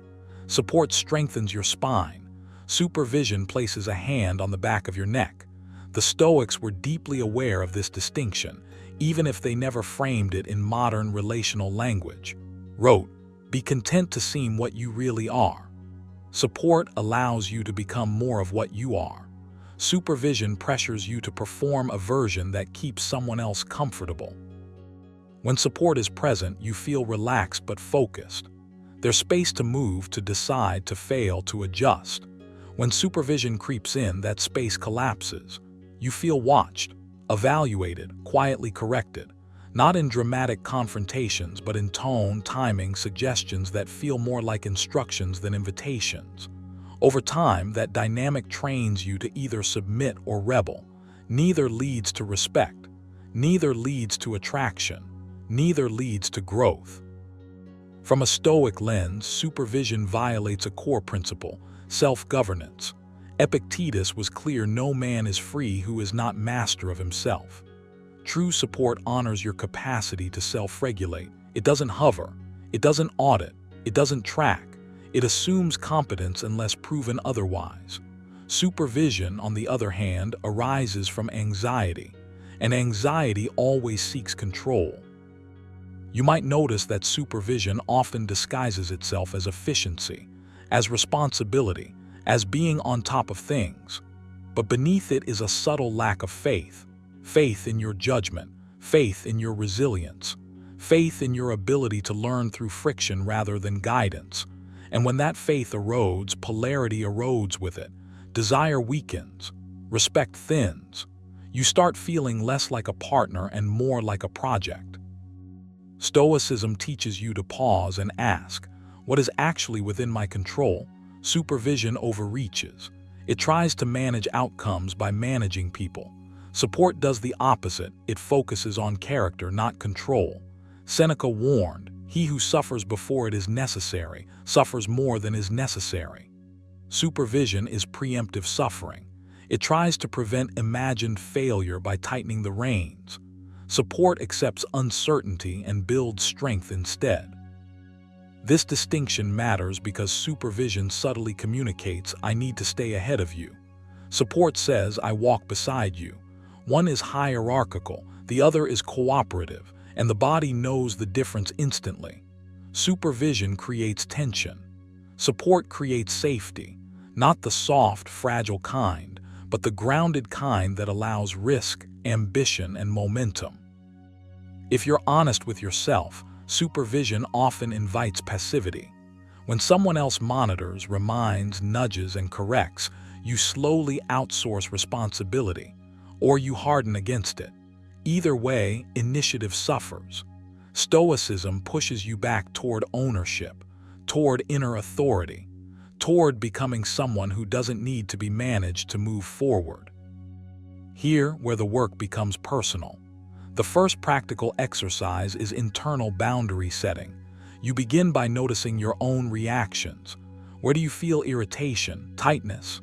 [SPEAKER 1] Support strengthens your spine. Supervision places a hand on the back of your neck. The Stoics were deeply aware of this distinction, even if they never framed it in modern relational language. Wrote, "Be content to seem what you really are." Support allows you to become more of what you are. Supervision pressures you to perform a version that keeps someone else comfortable. When support is present, you feel relaxed but focused. There's space to move, to decide, to fail, to adjust. When supervision creeps in, that space collapses. You feel watched, evaluated, quietly corrected, not in dramatic confrontations, but in tone, timing, suggestions that feel more like instructions than invitations. Over time, that dynamic trains you to either submit or rebel. Neither leads to respect. Neither leads to attraction. Neither leads to growth. From a Stoic lens, supervision violates a core principle: self-governance. Epictetus was clear: no man is free who is not master of himself. True support honors your capacity to self-regulate. It doesn't hover. It doesn't audit. It doesn't track. It assumes competence unless proven otherwise. Supervision, on the other hand, arises from anxiety, and anxiety always seeks control. You might notice that supervision often disguises itself as efficiency, as responsibility, as being on top of things. But beneath it is a subtle lack of faith. Faith in your judgment, faith in your resilience, faith in your ability to learn through friction rather than guidance. And when that faith erodes, polarity erodes with it. Desire weakens, respect thins. You start feeling less like a partner and more like a project. Stoicism teaches you to pause and ask, what is actually within my control? Supervision overreaches. It tries to manage outcomes by managing people. Support does the opposite. It focuses on character, not control. Seneca warned, "He who suffers before it is necessary, suffers more than is necessary." Supervision is preemptive suffering. It tries to prevent imagined failure by tightening the reins. Support accepts uncertainty and builds strength instead. This distinction matters because supervision subtly communicates, "I need to stay ahead of you." Support says, "I walk beside you." One is hierarchical, the other is cooperative, and the body knows the difference instantly. Supervision creates tension. Support creates safety, not the soft, fragile kind, but the grounded kind that allows risk, ambition, and momentum. If you're honest with yourself, supervision often invites passivity. When someone else monitors, reminds, nudges, and corrects, you slowly outsource responsibility, or you harden against it. Either way, initiative suffers. Stoicism pushes you back toward ownership, toward inner authority, toward becoming someone who doesn't need to be managed to move forward. Here, where the work becomes personal. The first practical exercise is internal boundary setting. You begin by noticing your own reactions. Where do you feel irritation, tightness?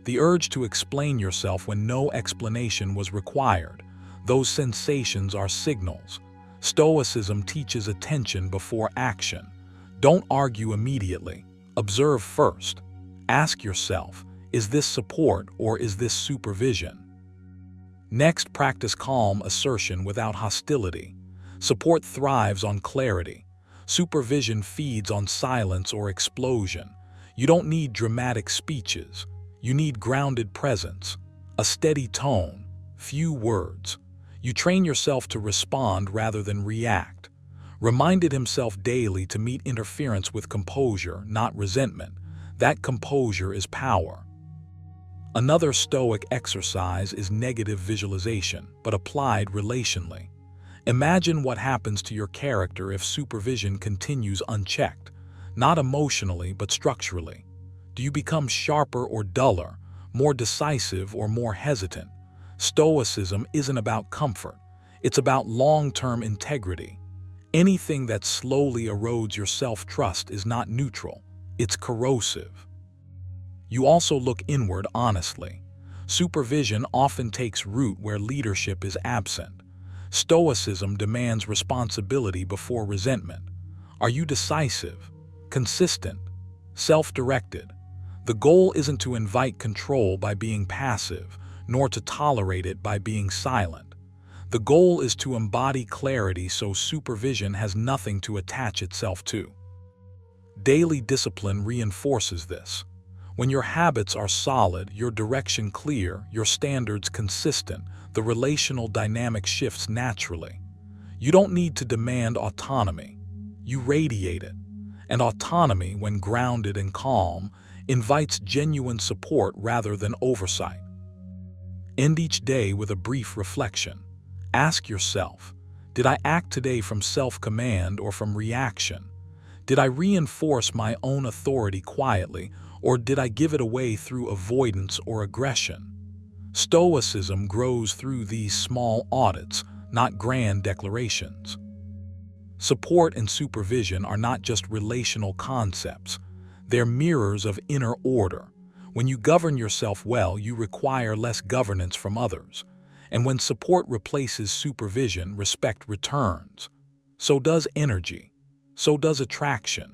[SPEAKER 1] The urge to explain yourself when no explanation was required. Those sensations are signals. Stoicism teaches attention before action. Don't argue immediately. Observe first. Ask yourself, is this support or is this supervision? Next, practice calm assertion without hostility. Support thrives on clarity. Supervision feeds on silence or explosion. You don't need dramatic speeches. You need grounded presence, a steady tone, few words. You train yourself to respond rather than react. Reminded himself daily to meet interference with composure, not resentment. That composure is power. Another Stoic exercise is negative visualization, but applied relationally. Imagine what happens to your character if supervision continues unchecked, not emotionally but structurally. Do you become sharper or duller, more decisive or more hesitant? Stoicism isn't about comfort. It's about long-term integrity. Anything that slowly erodes your self-trust is not neutral. It's corrosive. You also look inward honestly. Supervision often takes root where leadership is absent. Stoicism demands responsibility before resentment. Are you decisive, consistent, self-directed? The goal isn't to invite control by being passive, nor to tolerate it by being silent. The goal is to embody clarity so supervision has nothing to attach itself to. Daily discipline reinforces this. When your habits are solid, your direction clear, your standards consistent, the relational dynamic shifts naturally. You don't need to demand autonomy. You radiate it. And autonomy, when grounded and calm, invites genuine support rather than oversight. End each day with a brief reflection. Ask yourself, did I act today from self-command or from reaction? Did I reinforce my own authority quietly, or did I give it away through avoidance or aggression? Stoicism grows through these small audits, not grand declarations. Support and supervision are not just relational concepts. They're mirrors of inner order. When you govern yourself well, you require less governance from others. And when support replaces supervision, respect returns. So does energy. So does attraction.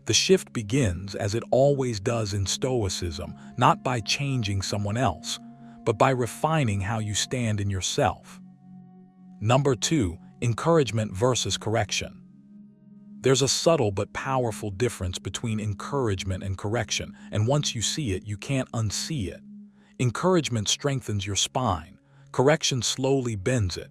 [SPEAKER 1] The shift begins, as it always does in Stoicism, not by changing someone else, but by refining how you stand in yourself. Number 2, encouragement versus correction. There's a subtle but powerful difference between encouragement and correction, and once you see it, you can't unsee it. Encouragement strengthens your spine. Correction slowly bends it.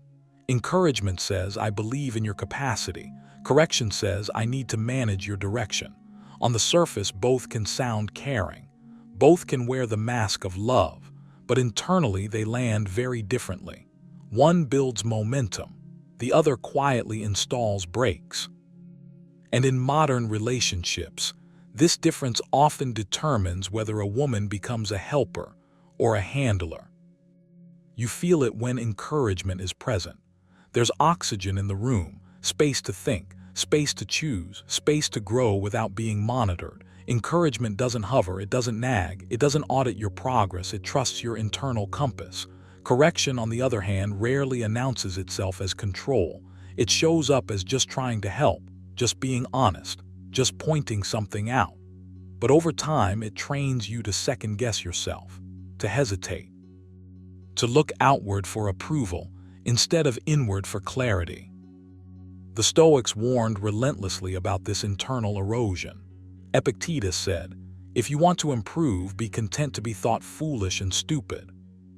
[SPEAKER 1] Encouragement says, I believe in your capacity. Correction says, I need to manage your direction. On the surface, both can sound caring. Both can wear the mask of love, but internally they land very differently. One builds momentum. The other quietly installs brakes. And in modern relationships, this difference often determines whether a woman becomes a helper or a handler. You feel it when encouragement is present. There's oxygen in the room, space to think, space to choose, space to grow without being monitored. Encouragement doesn't hover, it doesn't nag, it doesn't audit your progress, it trusts your internal compass. Correction, on the other hand, rarely announces itself as control. It shows up as just trying to help, just being honest, just pointing something out. But over time, it trains you to second-guess yourself, to hesitate, to look outward for approval instead of inward for clarity. The Stoics warned relentlessly about this internal erosion. Epictetus said, if you want to improve, be content to be thought foolish and stupid.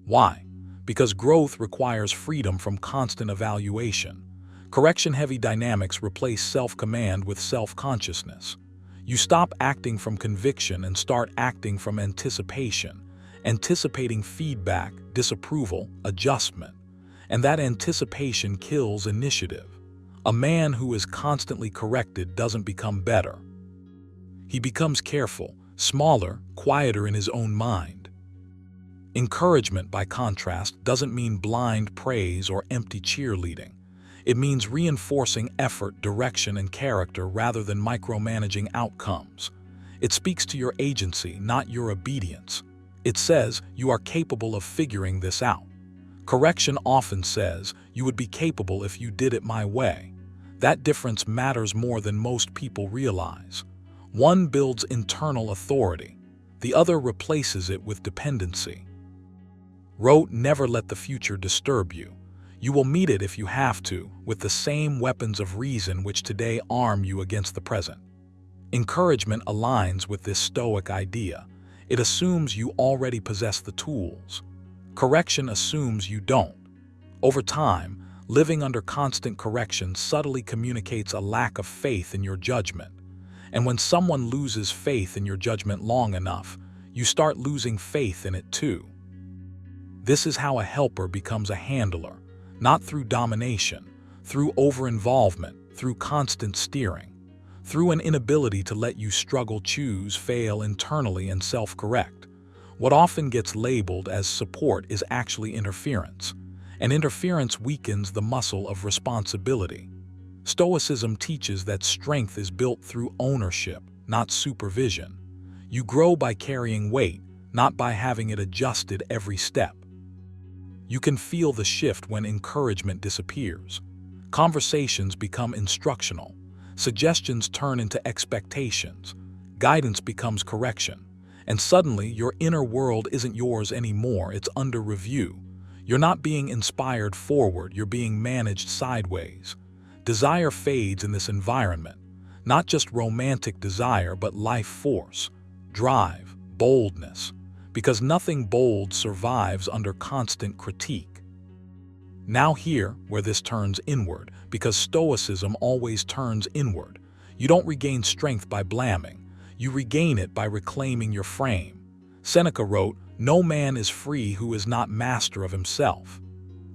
[SPEAKER 1] Why? Because growth requires freedom from constant evaluation. Correction-heavy dynamics replace self-command with self-consciousness. You stop acting from conviction and start acting from anticipation, anticipating feedback, disapproval, adjustment. And that anticipation kills initiative. A man who is constantly corrected doesn't become better. He becomes careful, smaller, quieter in his own mind. Encouragement, by contrast, doesn't mean blind praise or empty cheerleading. It means reinforcing effort, direction, and character rather than micromanaging outcomes. It speaks to your agency, not your obedience. It says, you are capable of figuring this out. Correction often says, you would be capable if you did it my way. That difference matters more than most people realize. One builds internal authority. The other replaces it with dependency. Wrote, never let the future disturb you. You will meet it if you have to, with the same weapons of reason which today arm you against the present. Encouragement aligns with this Stoic idea. It assumes you already possess the tools. Correction assumes you don't. Over time, living under constant correction subtly communicates a lack of faith in your judgment. And when someone loses faith in your judgment long enough, you start losing faith in it too. This is how a helper becomes a handler, not through domination, through over-involvement, through constant steering, through an inability to let you struggle, choose, fail internally, and self-correct. What often gets labeled as support is actually interference, and interference weakens the muscle of responsibility. Stoicism teaches that strength is built through ownership, not supervision. You grow by carrying weight, not by having it adjusted every step. You can feel the shift when encouragement disappears. Conversations become instructional. Suggestions turn into expectations. Guidance becomes correction. And suddenly, your inner world isn't yours anymore, it's under review. You're not being inspired forward, you're being managed sideways. Desire fades in this environment. Not just romantic desire, but life force, drive, boldness. Because nothing bold survives under constant critique. Now here, where this turns inward, because Stoicism always turns inward. You don't regain strength by blaming. You regain it by reclaiming your frame. Seneca wrote, "No man is free who is not master of himself."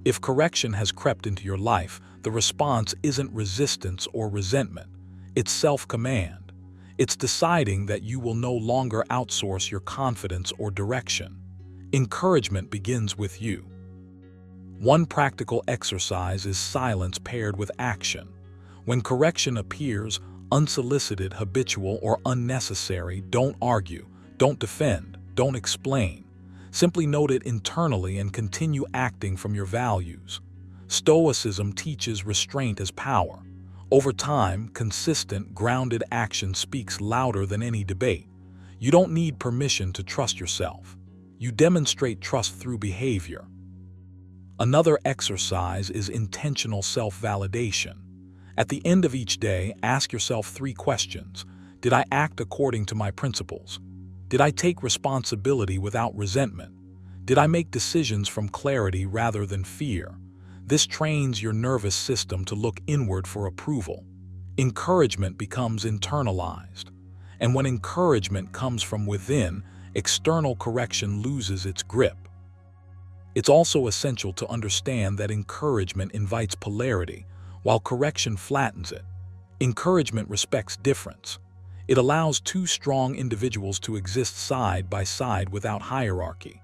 [SPEAKER 1] If correction has crept into your life, the response isn't resistance or resentment. It's self-command. It's deciding that you will no longer outsource your confidence or direction. Encouragement begins with you. One practical exercise is silence paired with action. When correction appears, unsolicited, habitual, or unnecessary, don't argue, don't defend, don't explain. Simply note it internally and continue acting from your values. Stoicism teaches restraint as power. Over time, consistent, grounded action speaks louder than any debate. You don't need permission to trust yourself. You demonstrate trust through behavior. Another exercise is intentional self-validation. At the end of each day, ask yourself 3 questions. Did I act according to my principles? Did I take responsibility without resentment? Did I make decisions from clarity rather than fear? This trains your nervous system to look inward for approval. Encouragement becomes internalized. And when encouragement comes from within, external correction loses its grip. It's also essential to understand that encouragement invites polarity, while correction flattens it. Encouragement respects difference. It allows 2 strong individuals to exist side by side without hierarchy.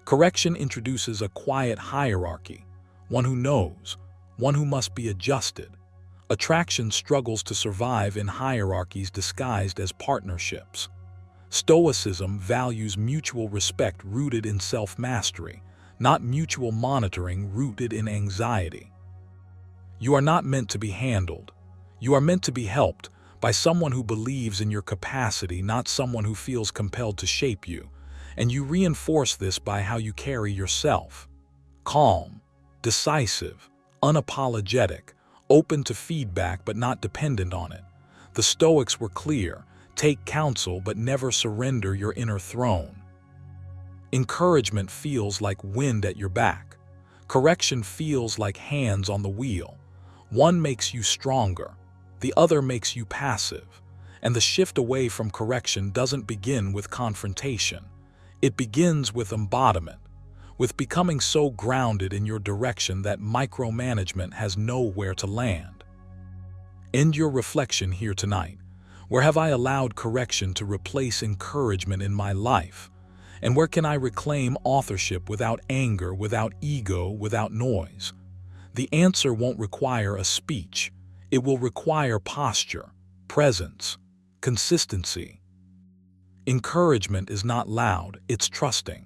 [SPEAKER 1] Correction introduces a quiet hierarchy, one who knows, one who must be adjusted. Attraction struggles to survive in hierarchies disguised as partnerships. Stoicism values mutual respect rooted in self-mastery, not mutual monitoring rooted in anxiety. You are not meant to be handled. You are meant to be helped by someone who believes in your capacity, not someone who feels compelled to shape you. And you reinforce this by how you carry yourself. Calm, decisive, unapologetic, open to feedback but not dependent on it. The Stoics were clear: take counsel but never surrender your inner throne. Encouragement feels like wind at your back. Correction feels like hands on the wheel. One makes you stronger, the other makes you passive. And the shift away from correction doesn't begin with confrontation. It begins with embodiment, with becoming so grounded in your direction that micromanagement has nowhere to land. End your reflection here tonight. Where have I allowed correction to replace encouragement in my life? And where can I reclaim authorship without anger, without ego, without noise? The answer won't require a speech. It will require posture, presence, consistency. Encouragement is not loud, it's trusting.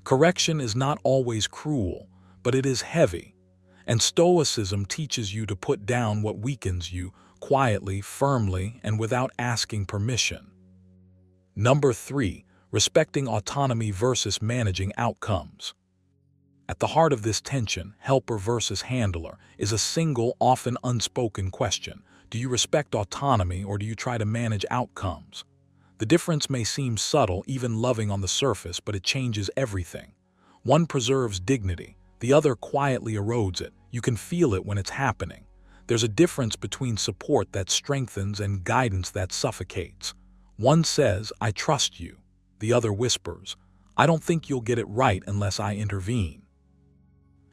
[SPEAKER 1] Correction is not always cruel, but it is heavy. And Stoicism teaches you to put down what weakens you, quietly, firmly, and without asking permission. Number 3. Respecting autonomy versus managing outcomes. At the heart of this tension, helper versus handler, is a single, often unspoken question. Do you respect autonomy or do you try to manage outcomes? The difference may seem subtle, even loving on the surface, but it changes everything. One preserves dignity, the other quietly erodes it. You can feel it when it's happening. There's a difference between support that strengthens and guidance that suffocates. One says, "I trust you." The other whispers, "I don't think you'll get it right unless I intervene."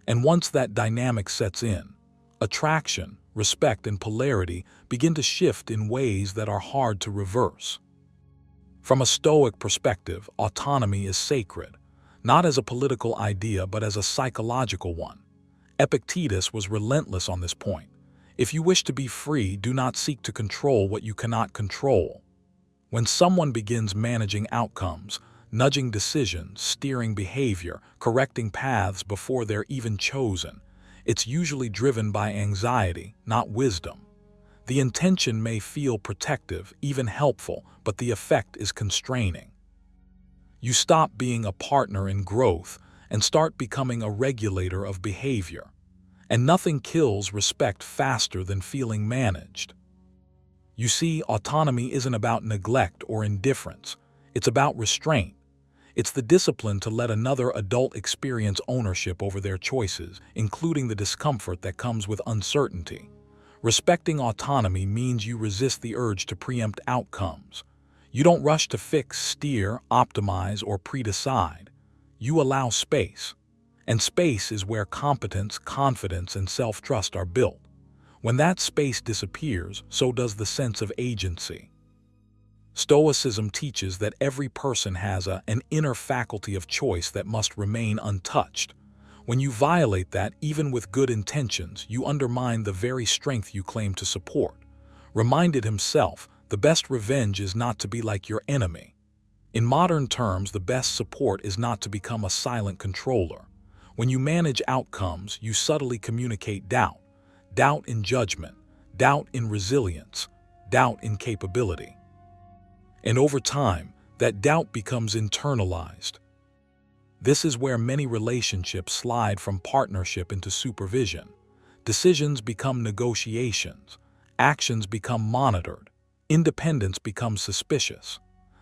[SPEAKER 1] And once that dynamic sets in, attraction, respect, and polarity begin to shift in ways that are hard to reverse. From a Stoic perspective, autonomy is sacred, not as a political idea but as a psychological one. Epictetus was relentless on this point. If you wish to be free, do not seek to control what you cannot control. When someone begins managing outcomes, nudging decisions, steering behavior, correcting paths before they're even chosen, it's usually driven by anxiety, not wisdom. The intention may feel protective, even helpful, but the effect is constraining. You stop being a partner in growth and start becoming a regulator of behavior. And nothing kills respect faster than feeling managed. You see, autonomy isn't about neglect or indifference. It's about restraint. It's the discipline to let another adult experience ownership over their choices, including the discomfort that comes with uncertainty. Respecting autonomy means you resist the urge to preempt outcomes. You don't rush to fix, steer, optimize, or predecide. You allow space. And space is where competence, confidence, and self-trust are built. When that space disappears, so does the sense of agency. Stoicism teaches that every person has an inner faculty of choice that must remain untouched. When you violate that, even with good intentions, you undermine the very strength you claim to support. Reminded himself, the best revenge is not to be like your enemy. In modern terms, the best support is not to become a silent controller. When you manage outcomes, you subtly communicate doubt. Doubt in judgment, doubt in resilience, doubt in capability. And over time, that doubt becomes internalized. This is where many relationships slide from partnership into supervision. Decisions become negotiations, actions become monitored, independence becomes suspicious.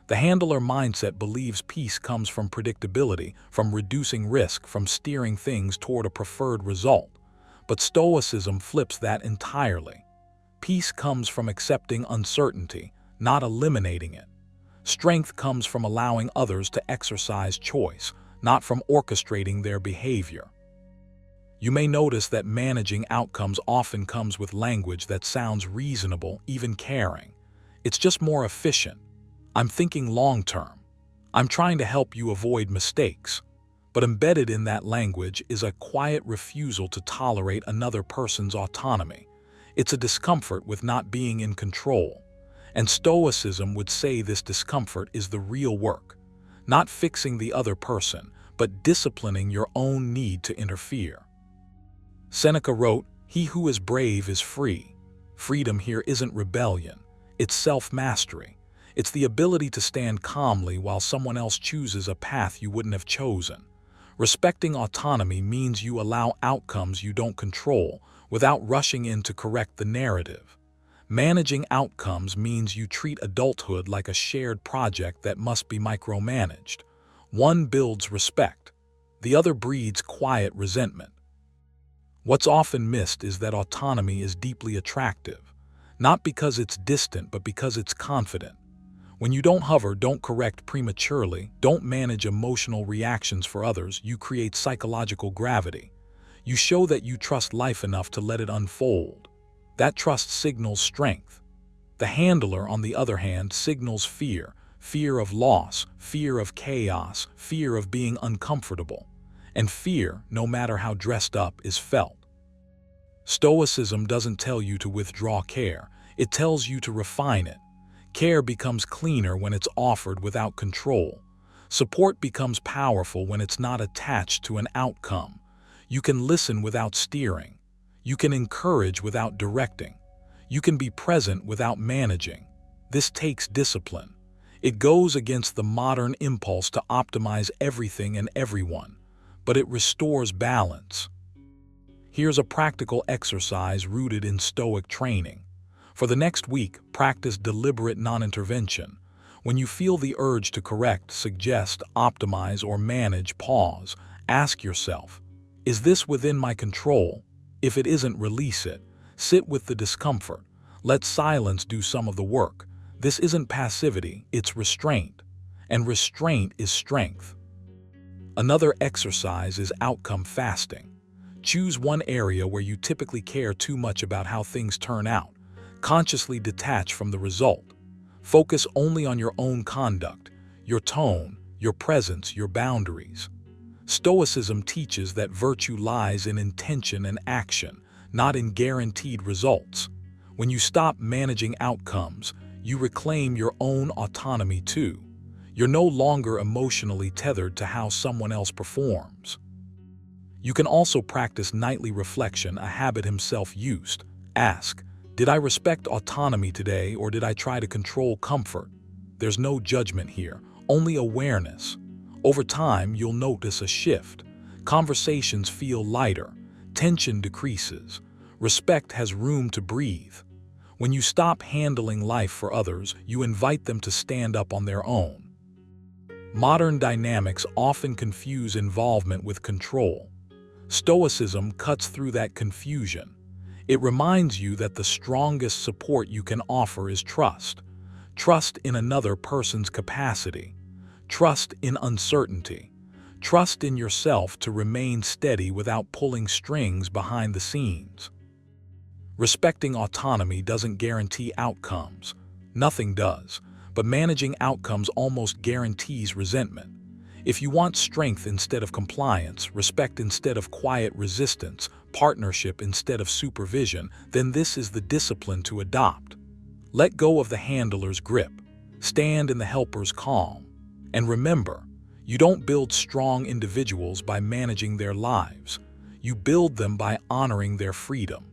[SPEAKER 1] The handler mindset believes peace comes from predictability, from reducing risk, from steering things toward a preferred result. But Stoicism flips that entirely. Peace comes from accepting uncertainty, not eliminating it. Strength comes from allowing others to exercise choice, not from orchestrating their behavior. You may notice that managing outcomes often comes with language that sounds reasonable, even caring. It's just more efficient. I'm thinking long-term. I'm trying to help you avoid mistakes. But embedded in that language is a quiet refusal to tolerate another person's autonomy. It's a discomfort with not being in control. And Stoicism would say this discomfort is the real work. Not fixing the other person, but disciplining your own need to interfere. Seneca wrote, "He who is brave is free." Freedom here isn't rebellion. It's self-mastery. It's the ability to stand calmly while someone else chooses a path you wouldn't have chosen. Respecting autonomy means you allow outcomes you don't control without rushing in to correct the narrative. Managing outcomes means you treat adulthood like a shared project that must be micromanaged. One builds respect. The other breeds quiet resentment. What's often missed is that autonomy is deeply attractive, not because it's distant, but because it's confident. When you don't hover, don't correct prematurely, don't manage emotional reactions for others, you create psychological gravity. You show that you trust life enough to let it unfold. That trust signals strength. The handler, on the other hand, signals fear. Fear of loss, fear of chaos, fear of being uncomfortable. And fear, no matter how dressed up, is felt. Stoicism doesn't tell you to withdraw care. It tells you to refine it. Care becomes cleaner when it's offered without control. Support becomes powerful when it's not attached to an outcome. You can listen without steering. You can encourage without directing. You can be present without managing. This takes discipline. It goes against the modern impulse to optimize everything and everyone, but it restores balance. Here's a practical exercise rooted in Stoic training. For the next week, practice deliberate non-intervention. When you feel the urge to correct, suggest, optimize, or manage, pause. Ask yourself, is this within my control? If it isn't, release it. Sit with the discomfort. Let silence do some of the work. This isn't passivity, it's restraint. And restraint is strength. Another exercise is outcome fasting. Choose one area where you typically care too much about how things turn out. Consciously detach from the result. Focus only on your own conduct, your tone, your presence, your boundaries. Stoicism teaches that virtue lies in intention and action, not in guaranteed results. When you stop managing outcomes, you reclaim your own autonomy too. You're no longer emotionally tethered to how someone else performs. You can also practice nightly reflection, a habit himself used. Ask, did I respect autonomy today, or did I try to control comfort? There's no judgment here, only awareness. Over time, you'll notice a shift. Conversations feel lighter, tension decreases, respect has room to breathe. When you stop handling life for others, you invite them to stand up on their own. Modern dynamics often confuse involvement with control. Stoicism cuts through that confusion. It reminds you that the strongest support you can offer is trust. Trust in another person's capacity. Trust in uncertainty. Trust in yourself to remain steady without pulling strings behind the scenes. Respecting autonomy doesn't guarantee outcomes. Nothing does, but managing outcomes almost guarantees resentment. If you want strength instead of compliance, respect instead of quiet resistance, partnership instead of supervision, then this is the discipline to adopt. Let go of the handler's grip. Stand in the helper's calm. And remember, you don't build strong individuals by managing their lives. You build them by honoring their freedom.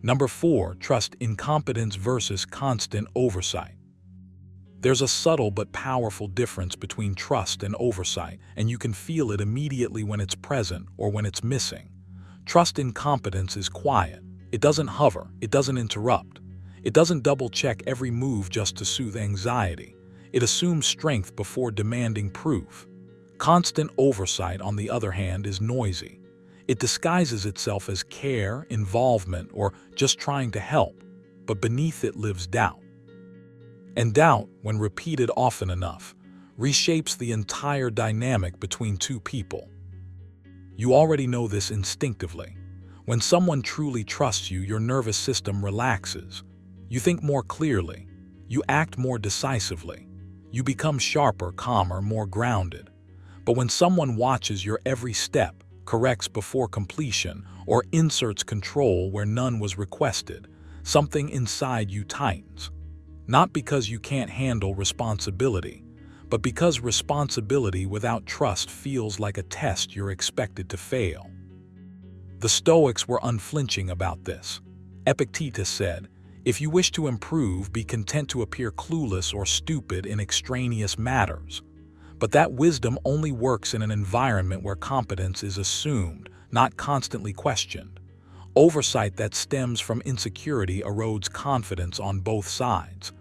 [SPEAKER 1] Number 4, trust incompetence versus constant oversight. There's a subtle but powerful difference between trust and oversight, and you can feel it immediately when it's present or when it's missing. Trust incompetence is quiet. It doesn't hover. It doesn't interrupt. It doesn't double-check every move just to soothe anxiety. It assumes strength before demanding proof. Constant oversight, on the other hand, is noisy. It disguises itself as care, involvement, or just trying to help, but beneath it lives doubt. And doubt, when repeated often enough, reshapes the entire dynamic between two people. You already know this instinctively. When someone truly trusts you, your nervous system relaxes. You think more clearly. You act more decisively. You become sharper, calmer, more grounded. But when someone watches your every step, corrects before completion, or inserts control where none was requested, something inside you tightens. Not because you can't handle responsibility, but because responsibility without trust feels like a test you're expected to fail. The Stoics were unflinching about this. Epictetus said, "If you wish to improve, be content to appear clueless or stupid in extraneous matters." But that wisdom only works in an environment where competence is assumed, not constantly questioned. Oversight that stems from insecurity erodes confidence on both sides.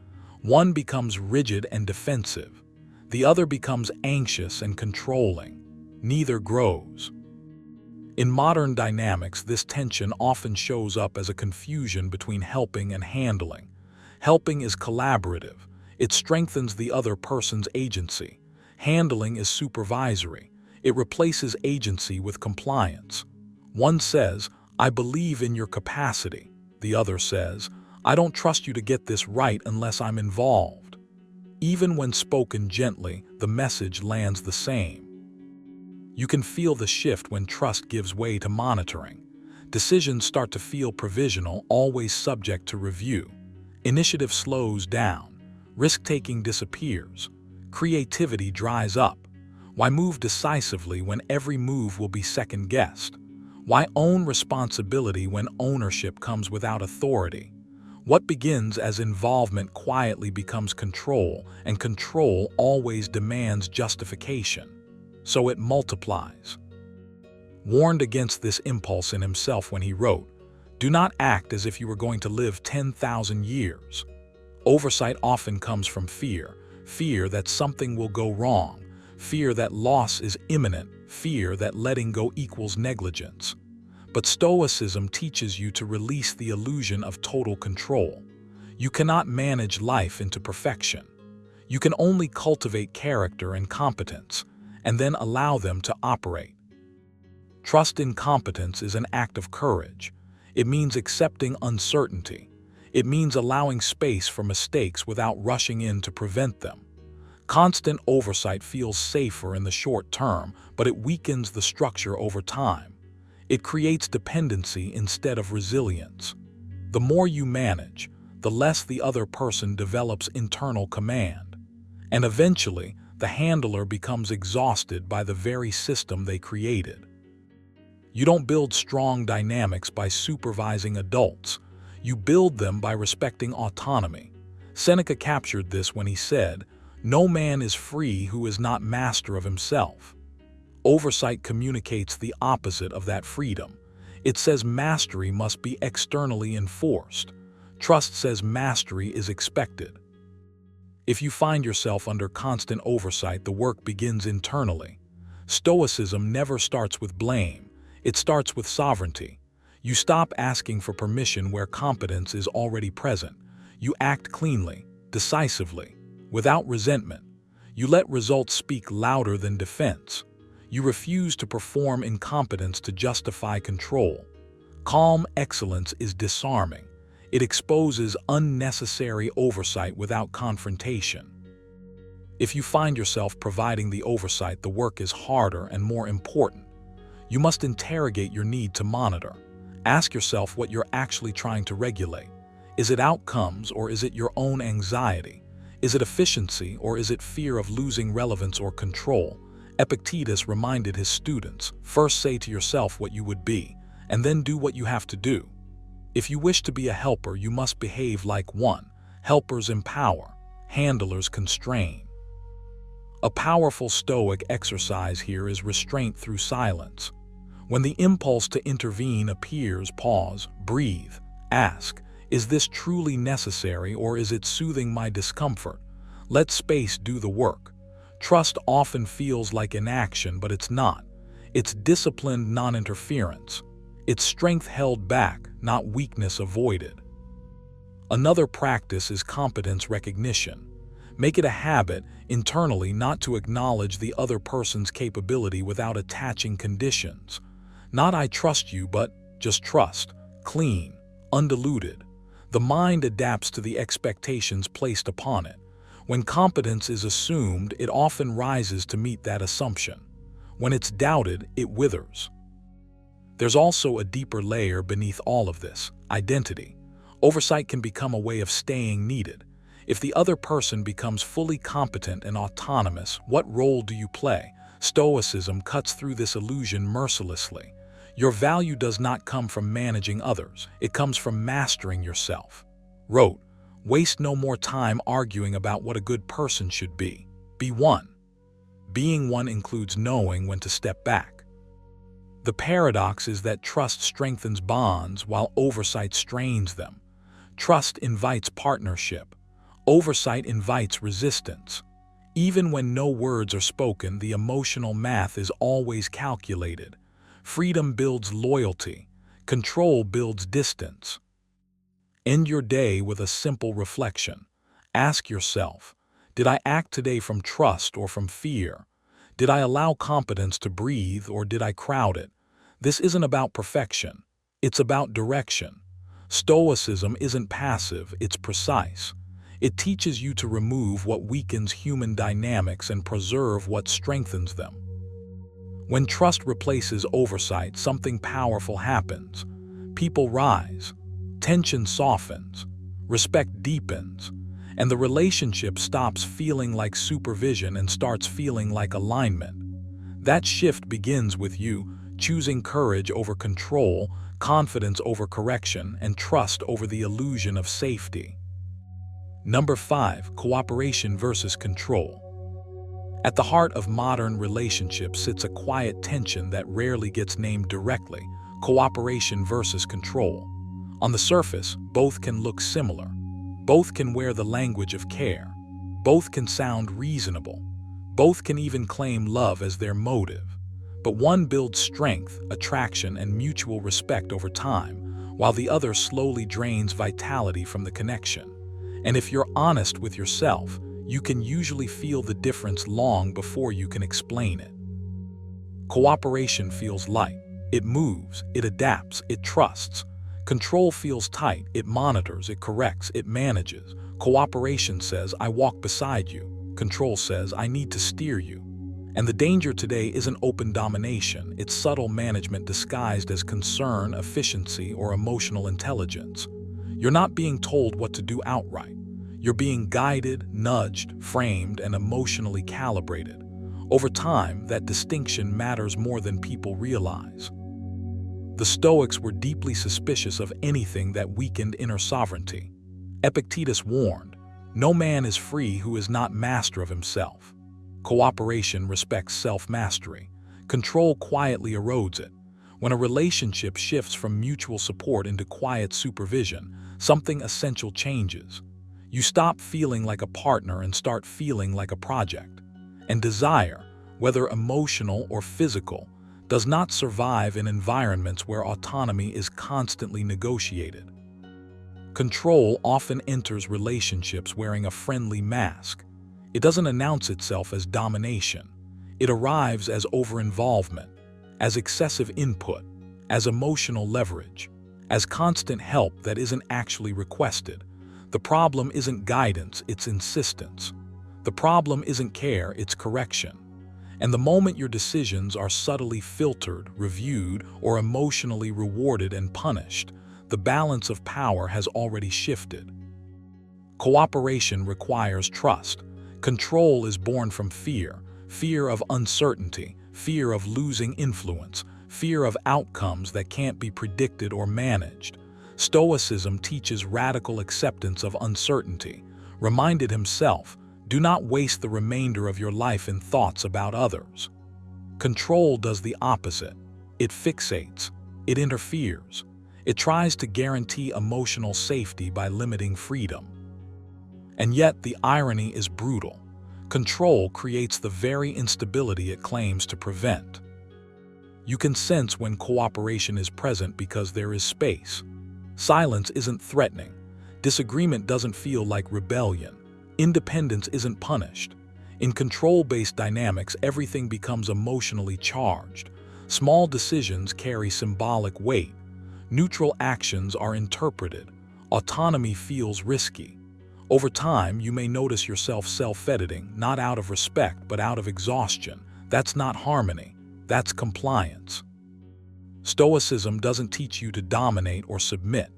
[SPEAKER 1] One becomes rigid and defensive. The other becomes anxious and controlling. Neither grows. In modern dynamics, this tension often shows up as a confusion between helping and handling. Helping is collaborative. It strengthens the other person's agency. Handling is supervisory. It replaces agency with compliance. One says, "I believe in your capacity." The other says, "I don't trust you to get this right unless I'm involved." Even when spoken gently, the message lands the same. You can feel the shift when trust gives way to monitoring. Decisions start to feel provisional, always subject to review. Initiative slows down. Risk-taking disappears. Creativity dries up. Why move decisively when every move will be second-guessed? Why own responsibility when ownership comes without authority? What begins as involvement quietly becomes control, and control always demands justification. So it multiplies. Warned against this impulse in himself when he wrote, "Do not act as if you were going to live 10,000 years." Oversight often comes from fear. Fear that something will go wrong, fear that loss is imminent, fear that letting go equals negligence. But Stoicism teaches you to release the illusion of total control. You cannot manage life into perfection. You can only cultivate character and competence, and then allow them to operate. Trust in competence is an act of courage. It means accepting uncertainty. It means allowing space for mistakes without rushing in to prevent them. Constant oversight feels safer in the short term, but it weakens the structure over time. It creates dependency instead of resilience. The more you manage, the less the other person develops internal command. And eventually, the handler becomes exhausted by the very system they created. You don't build strong dynamics by supervising adults. You build them by respecting autonomy. Seneca captured this when he said, No man is free who is not master of himself. Oversight communicates the opposite of that freedom. It says mastery must be externally enforced. Trust says mastery is expected. If you find yourself under constant oversight, the work begins internally. Stoicism never starts with blame. It starts with sovereignty. You stop asking for permission where competence is already present. You act cleanly, decisively, without resentment. You let results speak louder than defense. You refuse to perform incompetence to justify control. Calm excellence is disarming. It exposes unnecessary oversight without confrontation. If you find yourself providing the oversight, the work is harder and more important. You must interrogate your need to monitor. Ask yourself what you're actually trying to regulate. Is it outcomes or is it your own anxiety? Is it efficiency or is it fear of losing relevance or control? Epictetus reminded his students, first say to yourself what you would be, and then do what you have to do. If you wish to be a helper, you must behave like one. Helpers empower, handlers constrain. A powerful Stoic exercise here is restraint through silence. When the impulse to intervene appears, pause, breathe, ask, is this truly necessary or is it soothing my discomfort? Let space do the work. Trust often feels like inaction, but it's not. It's disciplined non-interference. It's strength held back, not weakness avoided. Another practice is competence recognition. Make it a habit internally not to acknowledge the other person's capability without attaching conditions. Not I trust you, but just trust, clean, undiluted. The mind adapts to the expectations placed upon it. When competence is assumed, it often rises to meet that assumption. When it's doubted, it withers. There's also a deeper layer beneath all of this: identity. Oversight can become a way of staying needed. If the other person becomes fully competent and autonomous, what role do you play? Stoicism cuts through this illusion mercilessly. Your value does not come from managing others. It comes from mastering yourself. Wrote, waste no more time arguing about what a good person should be. Be one. Being one includes knowing when to step back. The paradox is that trust strengthens bonds while oversight strains them. Trust invites partnership. Oversight invites resistance. Even when no words are spoken, the emotional math is always calculated. Freedom builds loyalty. Control builds distance. End your day with a simple reflection. Ask yourself, did I act today from trust or from fear? Did I allow competence to breathe or did I crowd it? This isn't about perfection. It's about direction. Stoicism isn't passive, it's precise. It teaches you to remove what weakens human dynamics and preserve what strengthens them. When trust replaces oversight, something powerful happens. People rise, tension softens, respect deepens, and the relationship stops feeling like supervision and starts feeling like alignment. That shift begins with you choosing courage over control, confidence over correction, and trust over the illusion of safety. Number 5. Cooperation versus control. At the heart of modern relationships sits a quiet tension that rarely gets named directly: cooperation versus control. On the surface, both can look similar. Both can wear the language of care. Both can sound reasonable. Both can even claim love as their motive. But one builds strength, attraction, and mutual respect over time, while the other slowly drains vitality from the connection. And if you're honest with yourself, you can usually feel the difference long before you can explain it. Cooperation feels light. It moves, it adapts, it trusts. Control feels tight. It monitors, it corrects, it manages. Cooperation says, I walk beside you. Control says, I need to steer you. And the danger today isn't open domination. It's subtle management disguised as concern, efficiency, or emotional intelligence. You're not being told what to do outright. You're being guided, nudged, framed, and emotionally calibrated. Over time, that distinction matters more than people realize. The Stoics were deeply suspicious of anything that weakened inner sovereignty. Epictetus warned, No man is free who is not master of himself. Cooperation respects self-mastery. Control quietly erodes it. When a relationship shifts from mutual support into quiet supervision, something essential changes. You stop feeling like a partner and start feeling like a project. And desire, whether emotional or physical, does not survive in environments where autonomy is constantly negotiated. Control often enters relationships wearing a friendly mask. It doesn't announce itself as domination. It arrives as over-involvement, as excessive input, as emotional leverage, as constant help that isn't actually requested. The problem isn't guidance, it's insistence. The problem isn't care, it's correction. And the moment your decisions are subtly filtered, reviewed, or emotionally rewarded and punished, the balance of power has already shifted. Cooperation requires trust. Control is born from fear, fear of uncertainty, fear of losing influence, fear of outcomes that can't be predicted or managed. Stoicism teaches radical acceptance of uncertainty. Reminded himself, do not waste the remainder of your life in thoughts about others. Control does the opposite. It fixates. It interferes. It tries to guarantee emotional safety by limiting freedom. And yet the irony is brutal. Control creates the very instability it claims to prevent. You can sense when cooperation is present because there is space. Silence isn't threatening. Disagreement doesn't feel like rebellion. Independence isn't punished. In control-based dynamics, everything becomes emotionally charged. Small decisions carry symbolic weight. Neutral actions are interpreted. Autonomy feels risky. Over time, you may notice yourself self-editing, not out of respect, but out of exhaustion. That's not harmony. That's compliance. Stoicism doesn't teach you to dominate or submit.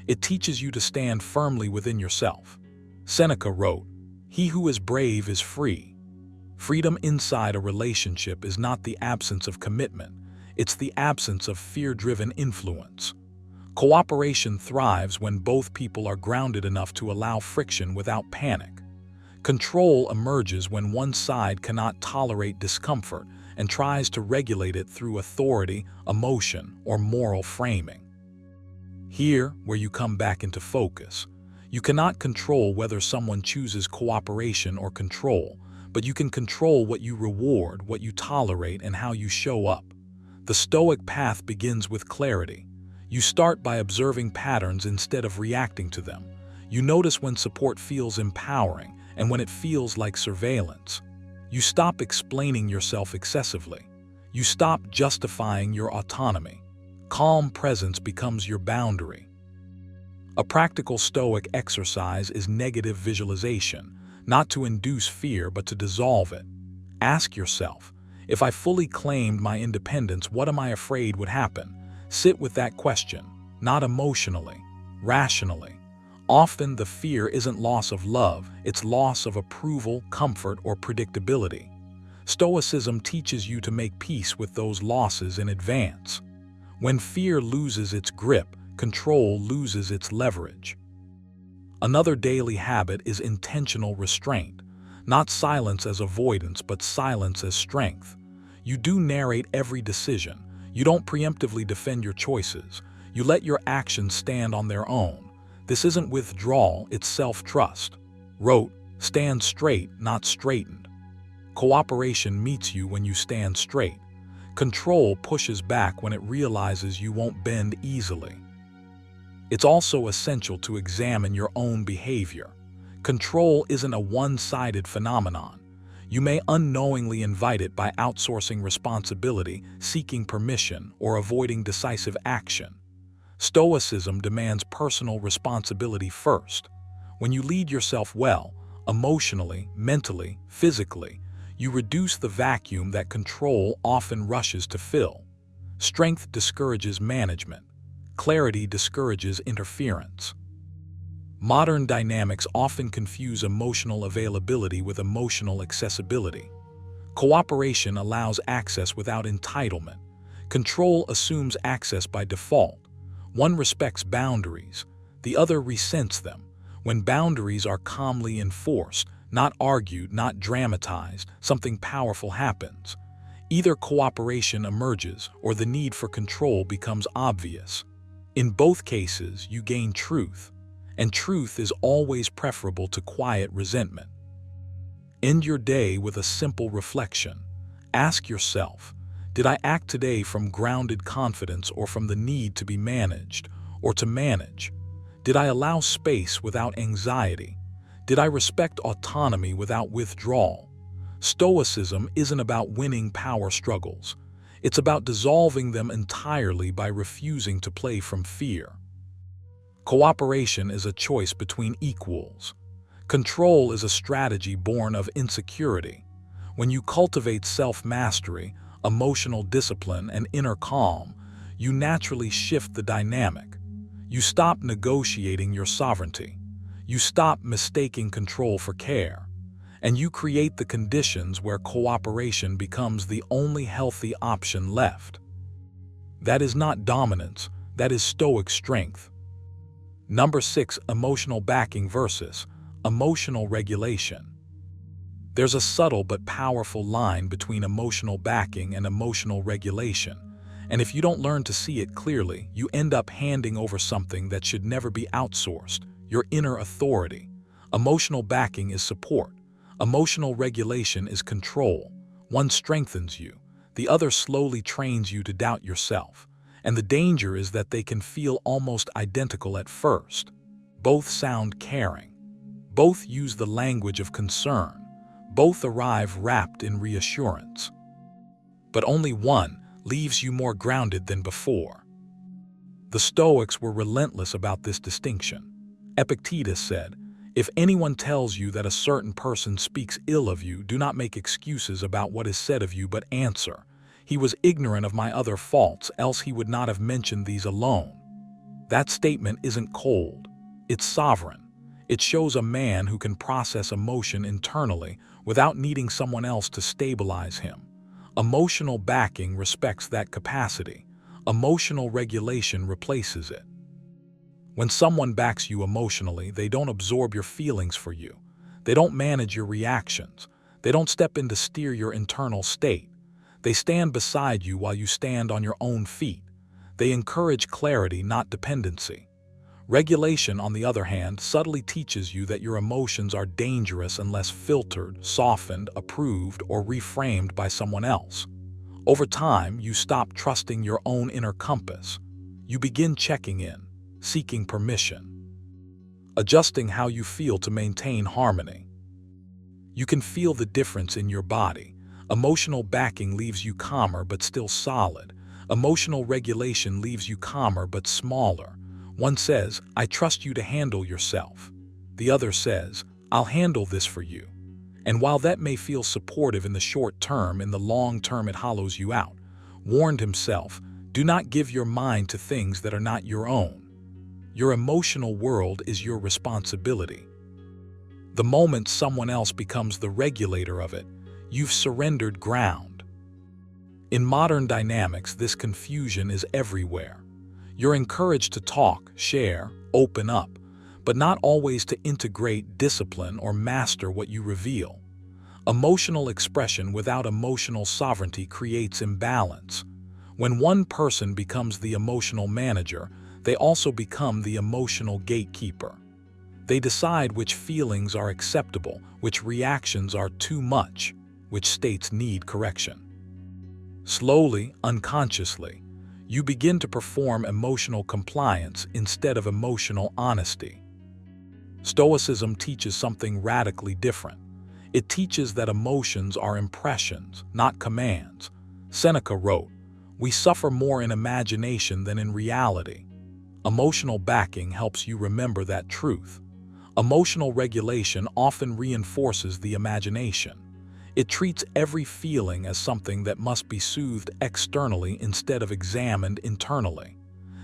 [SPEAKER 1] It teaches you to stand firmly within yourself. Seneca wrote, "He who is brave is free." Freedom inside a relationship is not the absence of commitment. It's the absence of fear-driven influence. Cooperation thrives when both people are grounded enough to allow friction without panic. Control emerges when one side cannot tolerate discomfort and tries to regulate it through authority, emotion, or moral framing. Here, where you come back into focus, you cannot control whether someone chooses cooperation or control, but you can control what you reward, what you tolerate, and how you show up. The Stoic path begins with clarity. You start by observing patterns instead of reacting to them. You notice when support feels empowering and when it feels like surveillance. You stop explaining yourself excessively. You stop justifying your autonomy. Calm presence becomes your boundary. A practical Stoic exercise is negative visualization, not to induce fear but to dissolve it. Ask yourself, if I fully claimed my independence, what am I afraid would happen? Sit with that question, not emotionally, rationally. Often the fear isn't loss of love, it's loss of approval, comfort, or predictability. Stoicism teaches you to make peace with those losses in advance. When fear loses its grip, control loses its leverage. Another daily habit is intentional restraint, not silence as avoidance, but silence as strength. You do narrate every decision. You don't preemptively defend your choices. You let your actions stand on their own. This isn't withdrawal, it's self-trust. Wrote, stand straight, not straightened. Cooperation meets you when you stand straight. Control pushes back when it realizes you won't bend easily. It's also essential to examine your own behavior. Control isn't a one-sided phenomenon. You may unknowingly invite it by outsourcing responsibility, seeking permission, or avoiding decisive action. Stoicism demands personal responsibility first. When you lead yourself well, emotionally, mentally, physically, you reduce the vacuum that control often rushes to fill. Strength discourages management. Clarity discourages interference. Modern dynamics often confuse emotional availability with emotional accessibility. Cooperation allows access without entitlement. Control assumes access by default. One respects boundaries, the other resents them. When boundaries are calmly enforced, not argued, not dramatized, something powerful happens. Either cooperation emerges or the need for control becomes obvious. In both cases, you gain truth, and truth is always preferable to quiet resentment. End your day with a simple reflection. Ask yourself, did I act today from grounded confidence or from the need to be managed or to manage? Did I allow space without anxiety? Did I respect autonomy without withdrawal? Stoicism isn't about winning power struggles. It's about dissolving them entirely by refusing to play from fear. Cooperation is a choice between equals. Control is a strategy born of insecurity. When you cultivate self-mastery, emotional discipline, and inner calm, you naturally shift the dynamic. You stop negotiating your sovereignty. You stop mistaking control for care. And you create the conditions where cooperation becomes the only healthy option left. That is not dominance, that is Stoic strength. Number 6, emotional backing versus emotional regulation. There's a subtle but powerful line between emotional backing and emotional regulation, and if you don't learn to see it clearly, you end up handing over something that should never be outsourced, your inner authority. Emotional backing is support. Emotional regulation is control. One strengthens you, the other slowly trains you to doubt yourself. And the danger is that they can feel almost identical at first. Both sound caring. Both use the language of concern. Both arrive wrapped in reassurance. But only one leaves you more grounded than before. The Stoics were relentless about this distinction. Epictetus said, "If anyone tells you that a certain person speaks ill of you, do not make excuses about what is said of you, but answer, 'He was ignorant of my other faults, else he would not have mentioned these alone.'" That statement isn't cold. It's sovereign. It shows a man who can process emotion internally without needing someone else to stabilize him. Emotional backing respects that capacity. Emotional regulation replaces it. When someone backs you emotionally, they don't absorb your feelings for you. They don't manage your reactions. They don't step in to steer your internal state. They stand beside you while you stand on your own feet. They encourage clarity, not dependency. Regulation, on the other hand, subtly teaches you that your emotions are dangerous unless filtered, softened, approved, or reframed by someone else. Over time, you stop trusting your own inner compass. You begin checking in, seeking permission, adjusting how you feel to maintain harmony. You can feel the difference in your body. Emotional backing leaves you calmer but still solid. Emotional regulation leaves you calmer but smaller. One says, "I trust you to handle yourself." The other says, "I'll handle this for you." And while that may feel supportive in the short term, in the long term it hollows you out. Warned himself, do not give your mind to things that are not your own. Your emotional world is your responsibility. The moment someone else becomes the regulator of it, you've surrendered ground. In modern dynamics, this confusion is everywhere. You're encouraged to talk, share, open up, but not always to integrate, discipline, or master what you reveal. Emotional expression without emotional sovereignty creates imbalance. When one person becomes the emotional manager, they also become the emotional gatekeeper. They decide which feelings are acceptable, which reactions are too much, which states need correction. Slowly, unconsciously, you begin to perform emotional compliance instead of emotional honesty. Stoicism teaches something radically different. It teaches that emotions are impressions, not commands. Seneca wrote, "We suffer more in imagination than in reality." Emotional backing helps you remember that truth. Emotional regulation often reinforces the imagination. It treats every feeling as something that must be soothed externally instead of examined internally.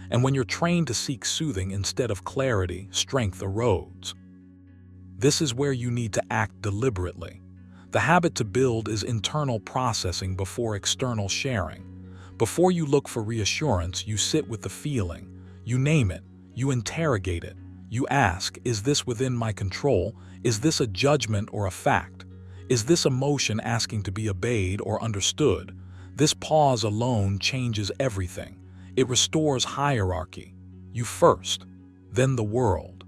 [SPEAKER 1] And when you're trained to seek soothing instead of clarity, strength erodes. This is where you need to act deliberately. The habit to build is internal processing before external sharing. Before you look for reassurance, you sit with the feeling. You name it. You interrogate it. You ask, is this within my control? Is this a judgment or a fact? Is this emotion asking to be obeyed or understood? This pause alone changes everything. It restores hierarchy. You first, then the world.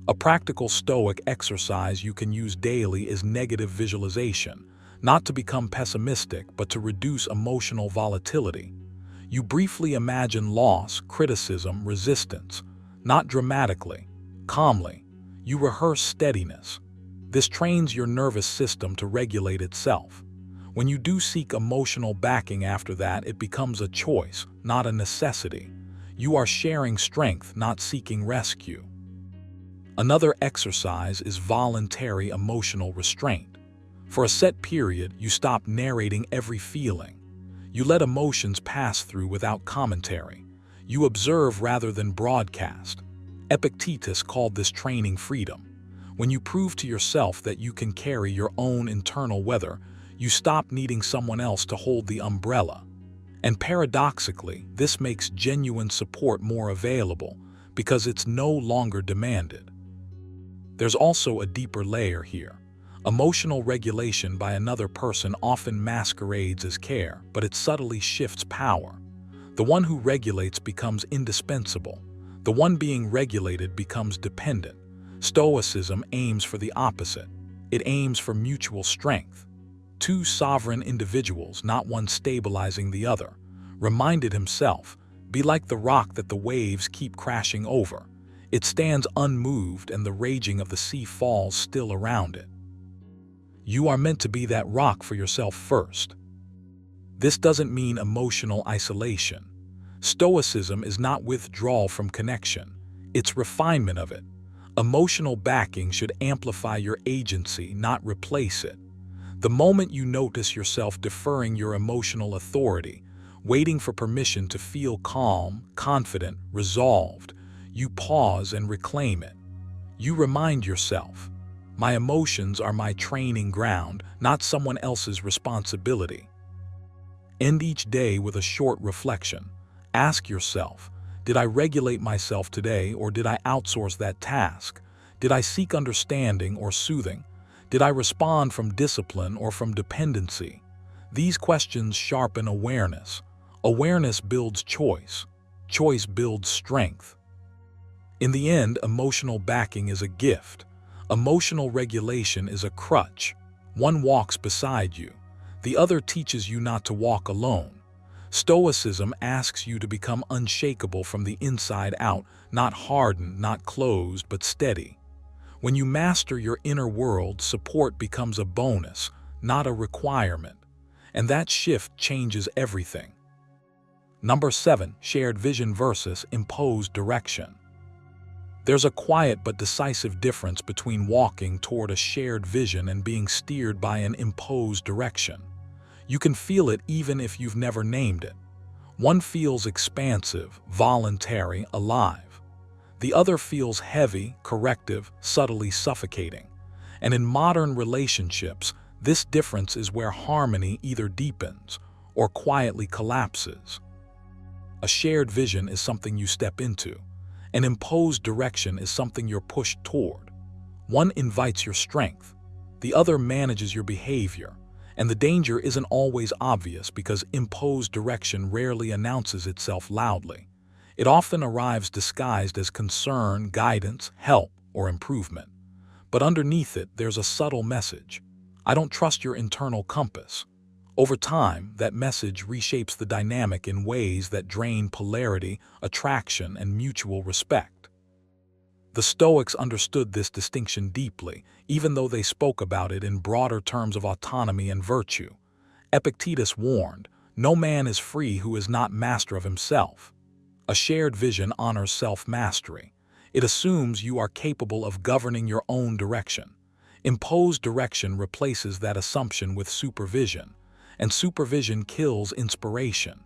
[SPEAKER 1] A practical Stoic exercise you can use daily is negative visualization, not to become pessimistic, but to reduce emotional volatility. You briefly imagine loss, criticism, resistance, not dramatically, calmly. You rehearse steadiness. This trains your nervous system to regulate itself. When you do seek emotional backing after that, it becomes a choice, not a necessity. You are sharing strength, not seeking rescue. Another exercise is voluntary emotional restraint. For a set period, you stop narrating every feeling. You let emotions pass through without commentary. You observe rather than broadcast. Epictetus called this training freedom. When you prove to yourself that you can carry your own internal weather, you stop needing someone else to hold the umbrella. And paradoxically, this makes genuine support more available because it's no longer demanded. There's also a deeper layer here. Emotional regulation by another person often masquerades as care, but it subtly shifts power. The one who regulates becomes indispensable. The one being regulated becomes dependent. Stoicism aims for the opposite. It aims for mutual strength. Two sovereign individuals, not one stabilizing the other, reminded himself, be like the rock that the waves keep crashing over. It stands unmoved and the raging of the sea falls still around it. You are meant to be that rock for yourself first. This doesn't mean emotional isolation. Stoicism is not withdrawal from connection. It's refinement of it. Emotional backing should amplify your agency, not replace it. The moment you notice yourself deferring your emotional authority, waiting for permission to feel calm, confident, resolved, you pause and reclaim it. You remind yourself, my emotions are my training ground, not someone else's responsibility. End each day with a short reflection. Ask yourself, did I regulate myself today or did I outsource that task? Did I seek understanding or soothing? Did I respond from discipline or from dependency? These questions sharpen awareness. Awareness builds choice. Choice builds strength. In the end, emotional backing is a gift. Emotional regulation is a crutch. One walks beside you. The other teaches you not to walk alone. Stoicism asks you to become unshakable from the inside out, not hardened, not closed, but steady. When you master your inner world, support becomes a bonus, not a requirement. And that shift changes everything. Number 7, shared vision versus imposed direction. There's a quiet but decisive difference between walking toward a shared vision and being steered by an imposed direction. You can feel it even if you've never named it. One feels expansive, voluntary, alive. The other feels heavy, corrective, subtly suffocating. And in modern relationships, this difference is where harmony either deepens or quietly collapses. A shared vision is something you step into. An imposed direction is something you're pushed toward. One invites your strength. The other manages your behavior. And the danger isn't always obvious because imposed direction rarely announces itself loudly. It often arrives disguised as concern, guidance, help, or improvement. But underneath it, there's a subtle message. I don't trust your internal compass. Over time, that message reshapes the dynamic in ways that drain polarity, attraction, and mutual respect. The Stoics understood this distinction deeply, even though they spoke about it in broader terms of autonomy and virtue. Epictetus warned, no man is free who is not master of himself. A shared vision honors self-mastery. It assumes you are capable of governing your own direction. Imposed direction replaces that assumption with supervision, and supervision kills inspiration.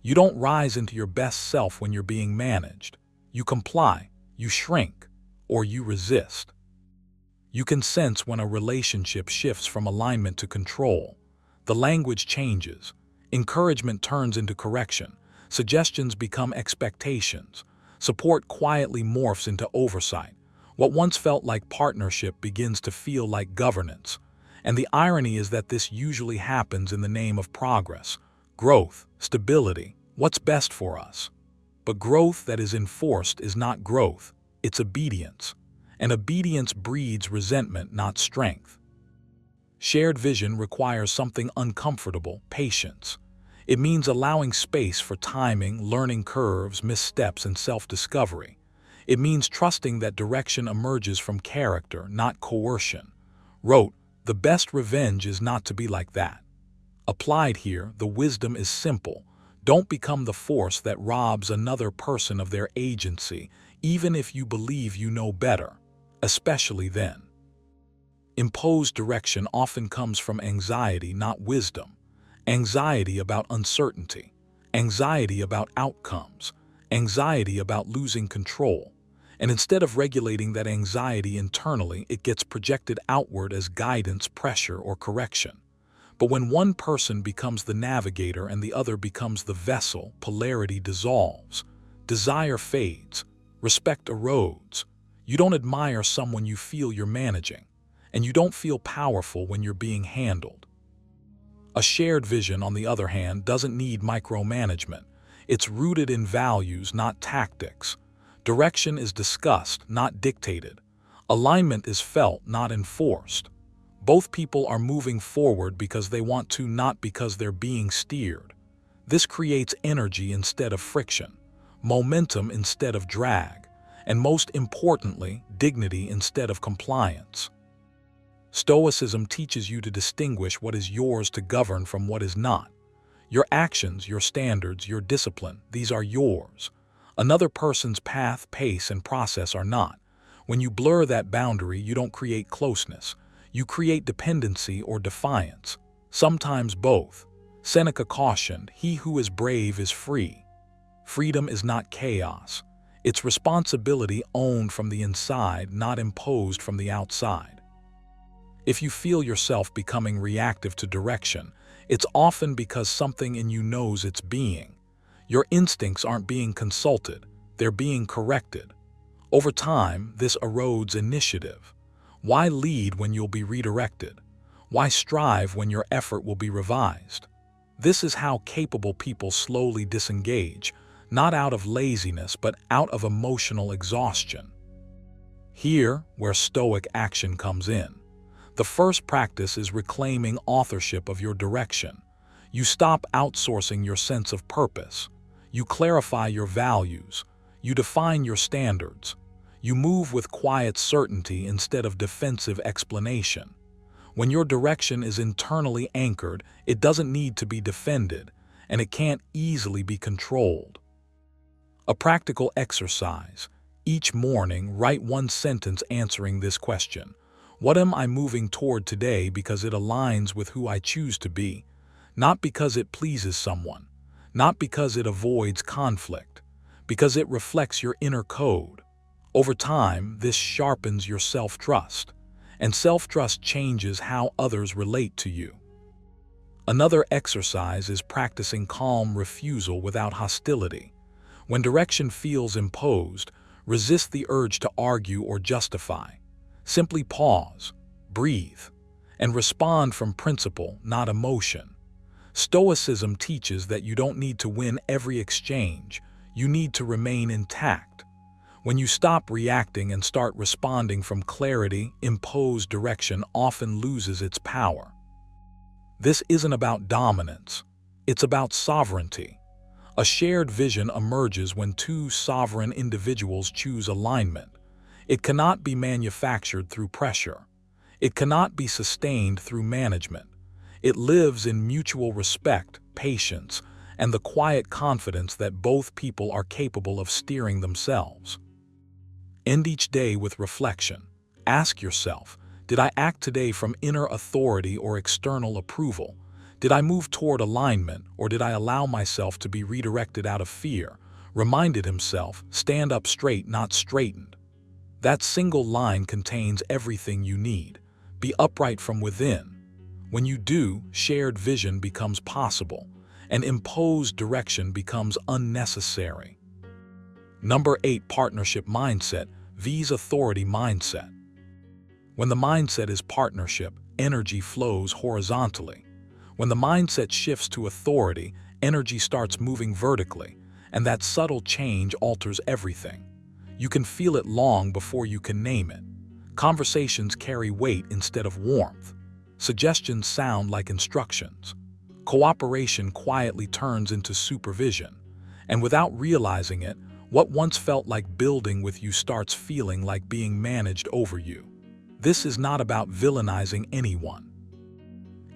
[SPEAKER 1] You don't rise into your best self when you're being managed. You comply, you shrink, or you resist. You can sense when a relationship shifts from alignment to control. The language changes. Encouragement turns into correction. Suggestions become expectations. Support quietly morphs into oversight. What once felt like partnership begins to feel like governance. And the irony is that this usually happens in the name of progress, growth, stability, what's best for us. But growth that is enforced is not growth, it's obedience. And obedience breeds resentment, not strength. Shared vision requires something uncomfortable: patience. It means allowing space for timing, learning curves, missteps, and self-discovery. It means trusting that direction emerges from character, not coercion. Wrote, "The best revenge is not to be like that." Applied here, the wisdom is simple. Don't become the force that robs another person of their agency, even if you believe you know better, especially then. Imposed direction often comes from anxiety, not wisdom. Anxiety about uncertainty, anxiety about outcomes, anxiety about losing control. And instead of regulating that anxiety internally, it gets projected outward as guidance, pressure, or correction. But when one person becomes the navigator and the other becomes the vessel, polarity dissolves, desire fades, respect erodes. You don't admire someone you feel you're managing, and you don't feel powerful when you're being handled. A shared vision, on the other hand, doesn't need micromanagement. It's rooted in values, not tactics. Direction is discussed, not dictated. Alignment is felt, not enforced. Both people are moving forward because they want to, not because they're being steered. This creates energy instead of friction, momentum instead of drag, and most importantly, dignity instead of compliance. Stoicism teaches you to distinguish what is yours to govern from what is not. Your actions, your standards, your discipline, these are yours. Another person's path, pace, and process are not. When you blur that boundary, you don't create closeness. You create dependency or defiance, sometimes both. Seneca cautioned, "He who is brave is free." Freedom is not chaos. It's responsibility owned from the inside, not imposed from the outside. If you feel yourself becoming reactive to direction, it's often because something in you knows it's being. Your instincts aren't being consulted, they're being corrected. Over time, this erodes initiative. Why lead when you'll be redirected? Why strive when your effort will be revised? This is how capable people slowly disengage, not out of laziness, but out of emotional exhaustion. Here, where Stoic action comes in. The first practice is reclaiming authorship of your direction. You stop outsourcing your sense of purpose. You clarify your values. You define your standards. You move with quiet certainty instead of defensive explanation. When your direction is internally anchored, it doesn't need to be defended, and it can't easily be controlled. A practical exercise. Each morning, write one sentence answering this question. What am I moving toward today because it aligns with who I choose to be? Not because it pleases someone, not because it avoids conflict, because it reflects your inner code. Over time, this sharpens your self-trust, and self-trust changes how others relate to you. Another exercise is practicing calm refusal without hostility. When direction feels imposed, resist the urge to argue or justify. Simply pause, breathe, and respond from principle, not emotion. Stoicism teaches that you don't need to win every exchange, you need to remain intact. When you stop reacting and start responding from clarity, imposed direction often loses its power. This isn't about dominance, it's about sovereignty. A shared vision emerges when two sovereign individuals choose alignment. It cannot be manufactured through pressure. It cannot be sustained through management. It lives in mutual respect, patience, and the quiet confidence that both people are capable of steering themselves. End each day with reflection. Ask yourself, did I act today from inner authority or external approval? Did I move toward alignment, or did I allow myself to be redirected out of fear? Reminded himself, stand up straight, not straightened. That single line contains everything you need. Be upright from within. When you do, shared vision becomes possible, and imposed direction becomes unnecessary. Number 8. Partnership mindset vs. authority mindset. When the mindset is partnership, energy flows horizontally. When the mindset shifts to authority, energy starts moving vertically, and that subtle change alters everything. You can feel it long before you can name it. Conversations carry weight instead of warmth. Suggestions sound like instructions. Cooperation quietly turns into supervision. And without realizing it, what once felt like building with you starts feeling like being managed over you. This is not about villainizing anyone.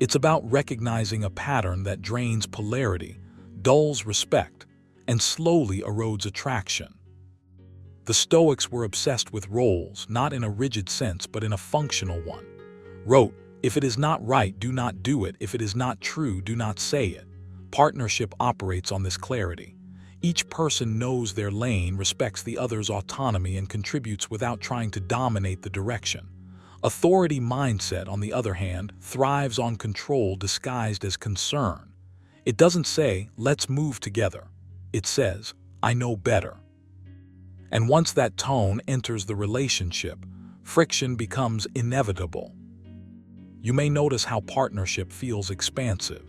[SPEAKER 1] It's about recognizing a pattern that drains polarity, dulls respect, and slowly erodes attraction. The Stoics were obsessed with roles, not in a rigid sense but in a functional one. Wrote, "If it is not right, do not do it. If it is not true, do not say it." Partnership operates on this clarity. Each person knows their lane, respects the other's autonomy, and contributes without trying to dominate the direction. Authority mindset, on the other hand, thrives on control disguised as concern. It doesn't say, "Let's move together." It says, "I know better." And once that tone enters the relationship, friction becomes inevitable. You may notice how partnership feels expansive.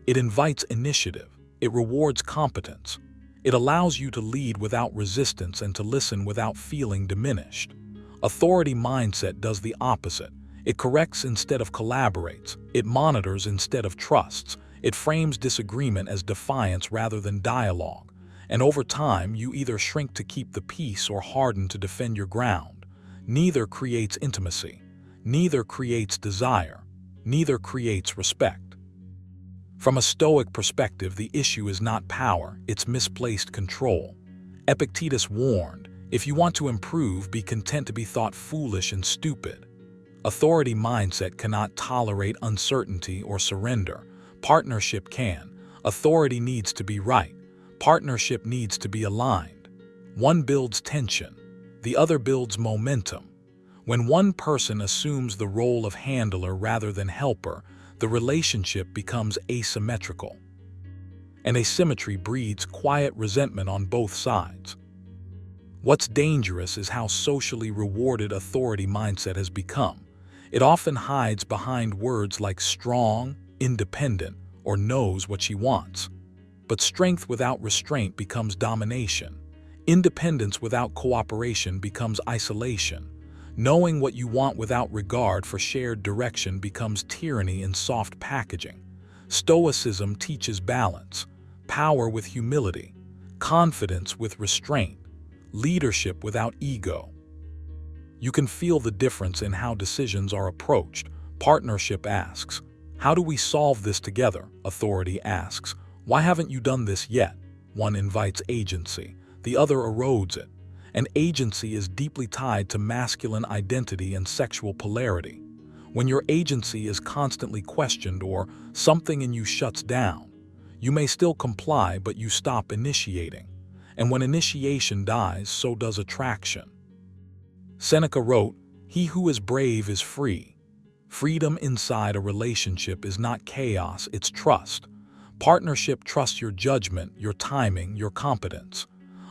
[SPEAKER 1] It invites initiative. It rewards competence. It allows you to lead without resistance and to listen without feeling diminished. Authority mindset does the opposite. It corrects instead of collaborates. It monitors instead of trusts. It frames disagreement as defiance rather than dialogue. And over time, you either shrink to keep the peace or harden to defend your ground. Neither creates intimacy. Neither creates desire. Neither creates respect. From a Stoic perspective, the issue is not power, it's misplaced control. Epictetus warned, "If you want to improve, be content to be thought foolish and stupid." Authority mindset cannot tolerate uncertainty or surrender. Partnership can. Authority needs to be right. Partnership needs to be aligned. One builds tension. The other builds momentum. When one person assumes the role of handler rather than helper, the relationship becomes asymmetrical. And asymmetry breeds quiet resentment on both sides. What's dangerous is how socially rewarded authority mindset has become. It often hides behind words like strong, independent, or knows what she wants. But strength without restraint becomes domination. Independence without cooperation becomes isolation. Knowing what you want without regard for shared direction becomes tyranny in soft packaging. Stoicism teaches balance, power with humility, confidence with restraint, leadership without ego. You can feel the difference in how decisions are approached. Partnership asks, "How do we solve this together?" Authority asks, "Why haven't you done this yet?" One invites agency, the other erodes it. And agency is deeply tied to masculine identity and sexual polarity. When your agency is constantly questioned or something in you shuts down, you may still comply, but you stop initiating. And when initiation dies, so does attraction. Seneca wrote, "He who is brave is free." Freedom inside a relationship is not chaos, it's trust. Partnership trusts your judgment, your timing, your competence.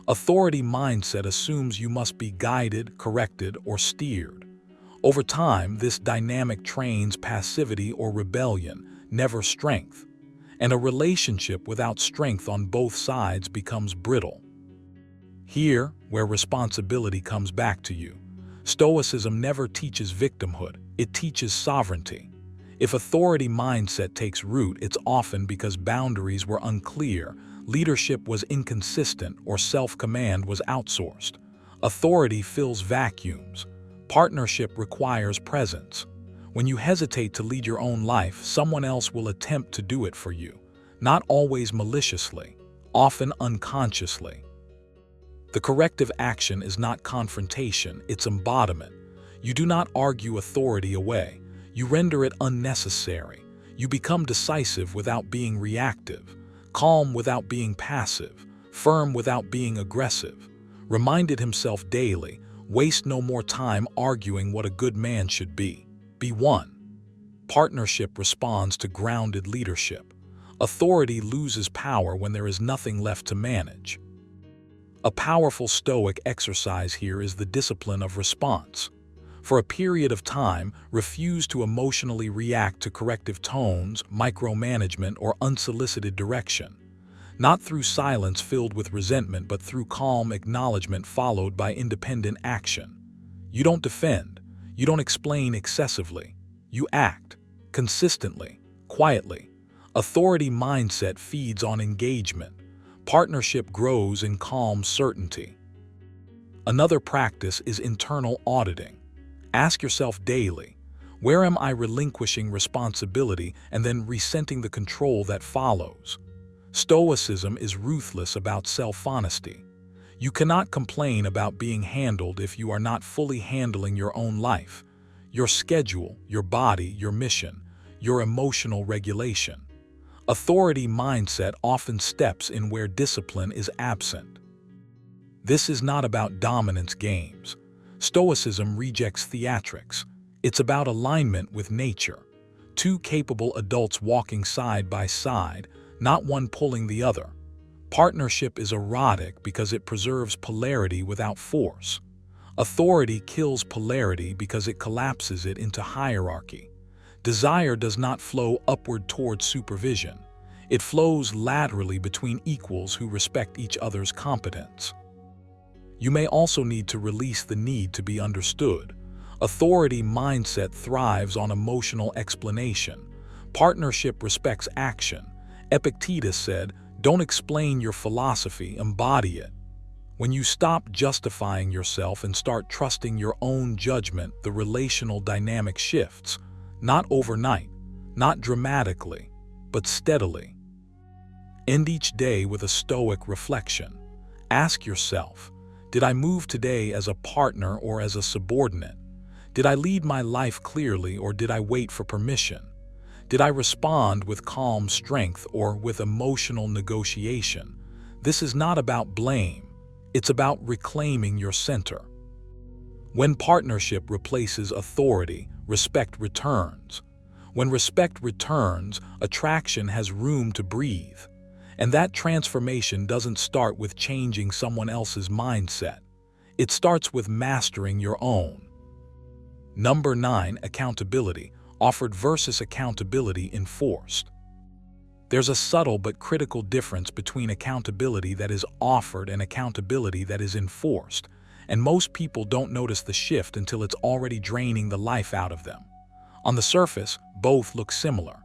[SPEAKER 1] Authority mindset assumes you must be guided, corrected, or steered. Over time, this dynamic trains passivity or rebellion, never strength. And a relationship without strength on both sides becomes brittle. Here, where responsibility comes back to you. Stoicism never teaches victimhood, it teaches sovereignty. If authority mindset takes root, it's often because boundaries were unclear, leadership was inconsistent, or self-command was outsourced. Authority fills vacuums. Partnership requires presence. When you hesitate to lead your own life, someone else will attempt to do it for you. Not always maliciously, often unconsciously. The corrective action is not confrontation, it's embodiment. You do not argue authority away. You render it unnecessary. You become decisive without being reactive, calm without being passive, firm without being aggressive. Reminded himself daily, waste no more time arguing what a good man should be. Be one. Partnership responds to grounded leadership. Authority loses power when there is nothing left to manage. A powerful Stoic exercise here is the discipline of response. For a period of time, refuse to emotionally react to corrective tones, micromanagement, or unsolicited direction. Not through silence filled with resentment, but through calm acknowledgement followed by independent action. You don't defend. You don't explain excessively. You act, consistently, quietly. Authority mindset feeds on engagement. Partnership grows in calm certainty. Another practice is internal auditing. Ask yourself daily, where am I relinquishing responsibility and then resenting the control that follows? Stoicism is ruthless about self-honesty. You cannot complain about being handled if you are not fully handling your own life, your schedule, your body, your mission, your emotional regulation. Authority mindset often steps in where discipline is absent. This is not about dominance games. Stoicism rejects theatrics. It's about alignment with nature. Two capable adults walking side by side, not one pulling the other. Partnership is erotic because it preserves polarity without force. Authority kills polarity because it collapses it into hierarchy. Desire does not flow upward toward supervision. It flows laterally between equals who respect each other's competence. You may also need to release the need to be understood. Authority mindset thrives on emotional explanation. Partnership respects action. Epictetus said, "Don't explain your philosophy, embody it." When you stop justifying yourself and start trusting your own judgment, the relational dynamic shifts. Not overnight, not dramatically, but steadily. End each day with a Stoic reflection. Ask yourself, did I move today as a partner or as a subordinate? Did I lead my life clearly or did I wait for permission? Did I respond with calm strength or with emotional negotiation? This is not about blame. It's about reclaiming your center. When partnership replaces authority, respect returns. When respect returns, attraction has room to breathe. And that transformation doesn't start with changing someone else's mindset. It starts with mastering your own. Number 9, accountability, offered versus accountability enforced. There's a subtle but critical difference between accountability that is offered and accountability that is enforced, and most people don't notice the shift until it's already draining the life out of them. On the surface, both look similar.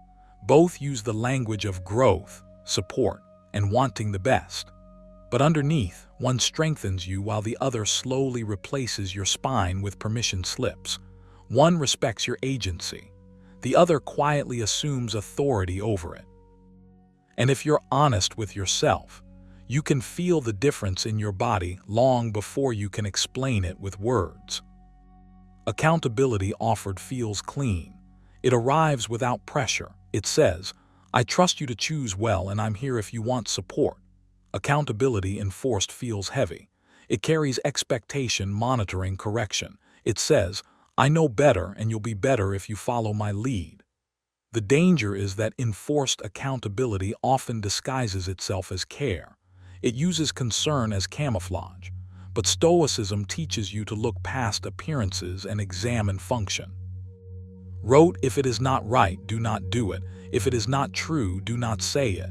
[SPEAKER 1] Both use the language of growth, support, and wanting the best. But underneath, one strengthens you while the other slowly replaces your spine with permission slips. One respects your agency. The other quietly assumes authority over it. And if you're honest with yourself, you can feel the difference in your body long before you can explain it with words. Accountability offered feels clean. It arrives without pressure. It says, "I trust you to choose well and I'm here if you want support." Accountability enforced feels heavy. It carries expectation, monitoring, correction. It says, "I know better and you'll be better if you follow my lead." The danger is that enforced accountability often disguises itself as care. It uses concern as camouflage. But Stoicism teaches you to look past appearances and examine function. Wrote, "If it is not right, do not do it. If it is not true, do not say it."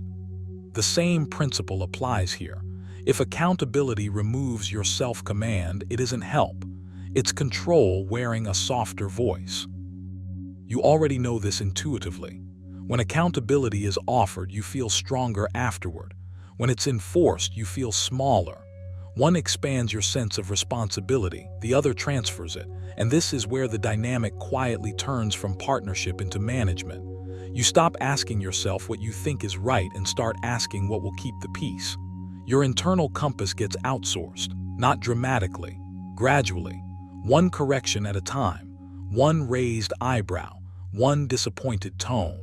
[SPEAKER 1] The same principle applies here. If accountability removes your self-command, it isn't help. It's control wearing a softer voice. You already know this intuitively. When accountability is offered, you feel stronger afterward. When it's enforced, you feel smaller. One expands your sense of responsibility, the other transfers it, and this is where the dynamic quietly turns from partnership into management. You stop asking yourself what you think is right and start asking what will keep the peace. Your internal compass gets outsourced, not dramatically, gradually, one correction at a time, one raised eyebrow, one disappointed tone.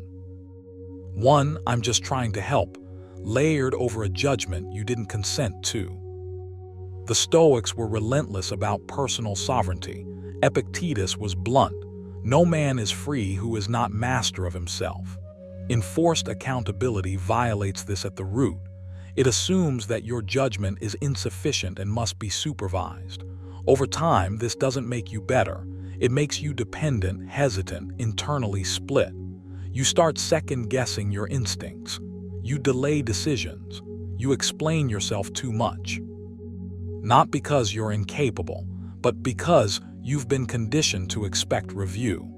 [SPEAKER 1] One, "I'm just trying to help," layered over a judgment you didn't consent to. The Stoics were relentless about personal sovereignty. Epictetus was blunt. No man is free who is not master of himself. Enforced accountability violates this at the root. It assumes that your judgment is insufficient and must be supervised. Over time, this doesn't make you better. It makes you dependent, hesitant, internally split. You start second-guessing your instincts. You delay decisions. You explain yourself too much. Not because you're incapable, but because you've been conditioned to expect review.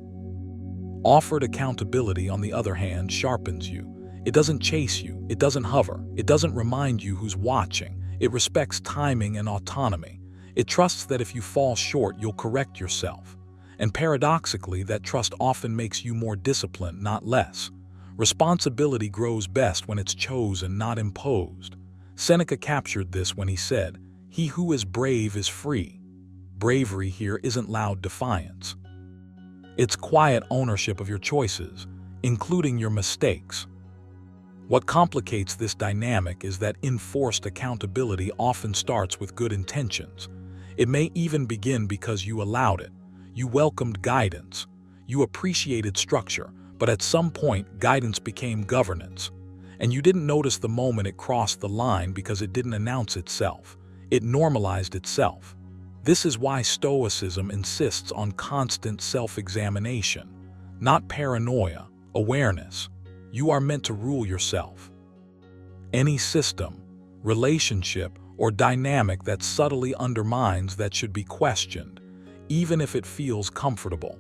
[SPEAKER 1] Offered accountability, on the other hand, sharpens you. It doesn't chase you. It doesn't hover. It doesn't remind you who's watching. It respects timing and autonomy. It trusts that if you fall short, you'll correct yourself. And paradoxically, that trust often makes you more disciplined, not less. Responsibility grows best when it's chosen, not imposed. Seneca captured this when he said, "He who is brave is free." Bravery here isn't loud defiance. It's quiet ownership of your choices, including your mistakes. What complicates this dynamic is that enforced accountability often starts with good intentions. It may even begin because you allowed it. You welcomed guidance. You appreciated structure, but at some point, guidance became governance. And you didn't notice the moment it crossed the line because it didn't announce itself. It normalized itself. This is why Stoicism insists on constant self-examination, not paranoia, awareness. You are meant to rule yourself. Any system, relationship, or dynamic that subtly undermines that should be questioned, even if it feels comfortable.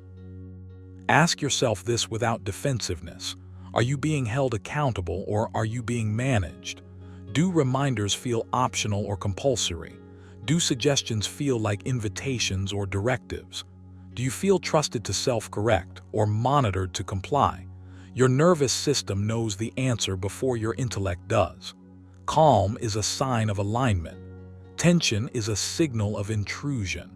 [SPEAKER 1] Ask yourself this without defensiveness. Are you being held accountable, or are you being managed? Do reminders feel optional or compulsory? Do suggestions feel like invitations or directives? Do you feel trusted to self-correct or monitored to comply? Your nervous system knows the answer before your intellect does. Calm is a sign of alignment. Tension is a signal of intrusion.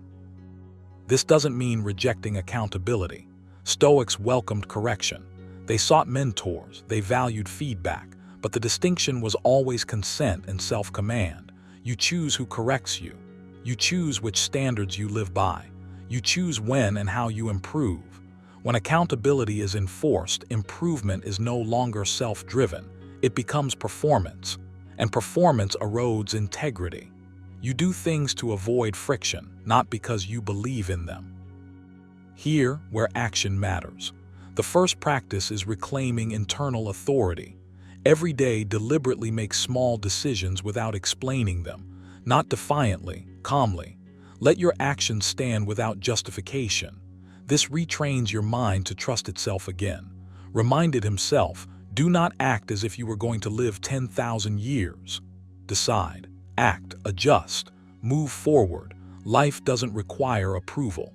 [SPEAKER 1] This doesn't mean rejecting accountability. Stoics welcomed correction. They sought mentors, they valued feedback, but the distinction was always consent and self-command. You choose who corrects you. You choose which standards you live by. You choose when and how you improve. When accountability is enforced, improvement is no longer self-driven. It becomes performance, and performance erodes integrity. You do things to avoid friction, not because you believe in them. Here, where action matters. The first practice is reclaiming internal authority. Every day, deliberately make small decisions without explaining them, not defiantly, calmly. Let your actions stand without justification. This retrains your mind to trust itself again. Reminded himself, do not act as if you were going to live 10,000 years. Decide, act, adjust, move forward. Life doesn't require approval.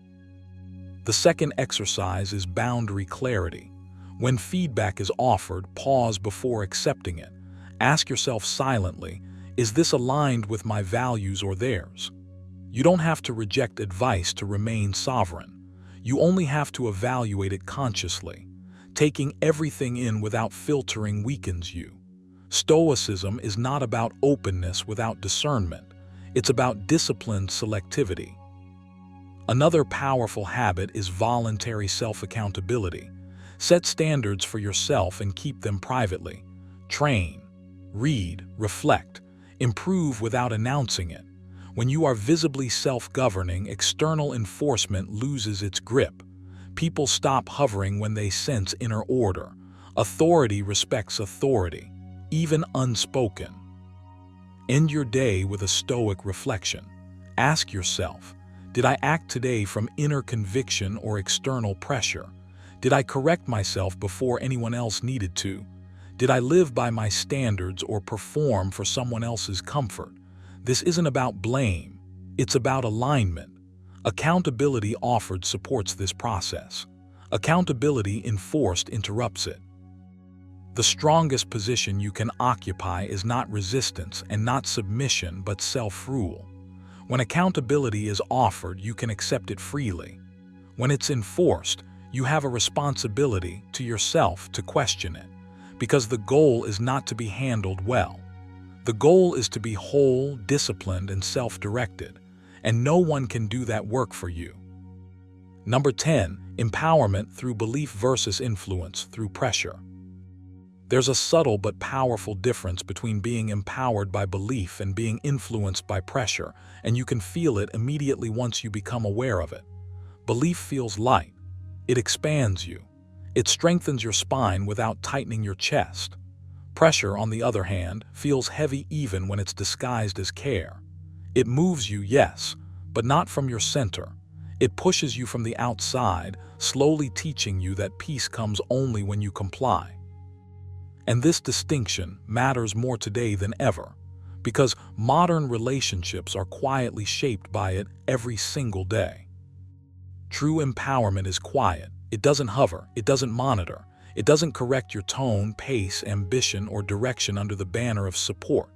[SPEAKER 1] The second exercise is boundary clarity. When feedback is offered, pause before accepting it. Ask yourself silently, is this aligned with my values or theirs? You don't have to reject advice to remain sovereign. You only have to evaluate it consciously. Taking everything in without filtering weakens you. Stoicism is not about openness without discernment. It's about disciplined selectivity. Another powerful habit is voluntary self-accountability. Set standards for yourself and keep them privately. Train, read, reflect, improve without announcing it. When you are visibly self-governing, external enforcement loses its grip. People stop hovering when they sense inner order. Authority respects authority, even unspoken. End your day with a Stoic reflection. Ask yourself, did I act today from inner conviction or external pressure? Did I correct myself before anyone else needed to? Did I live by my standards or perform for someone else's comfort? This isn't about blame, it's about alignment. Accountability offered supports this process. Accountability enforced interrupts it. The strongest position you can occupy is not resistance and not submission, but self-rule. When accountability is offered, you can accept it freely. When it's enforced, you have a responsibility to yourself to question it, because the goal is not to be handled well. The goal is to be whole, disciplined, and self-directed, and no one can do that work for you. Number 10, empowerment through belief versus influence through pressure. There's a subtle but powerful difference between being empowered by belief and being influenced by pressure, and you can feel it immediately once you become aware of it. Belief feels light. It expands you. It strengthens your spine without tightening your chest. Pressure, on the other hand, feels heavy even when it's disguised as care. It moves you, yes, but not from your center. It pushes you from the outside, slowly teaching you that peace comes only when you comply. And this distinction matters more today than ever, because modern relationships are quietly shaped by it every single day. True empowerment is quiet. It doesn't hover. It doesn't monitor. It doesn't correct your tone, pace, ambition, or direction under the banner of support.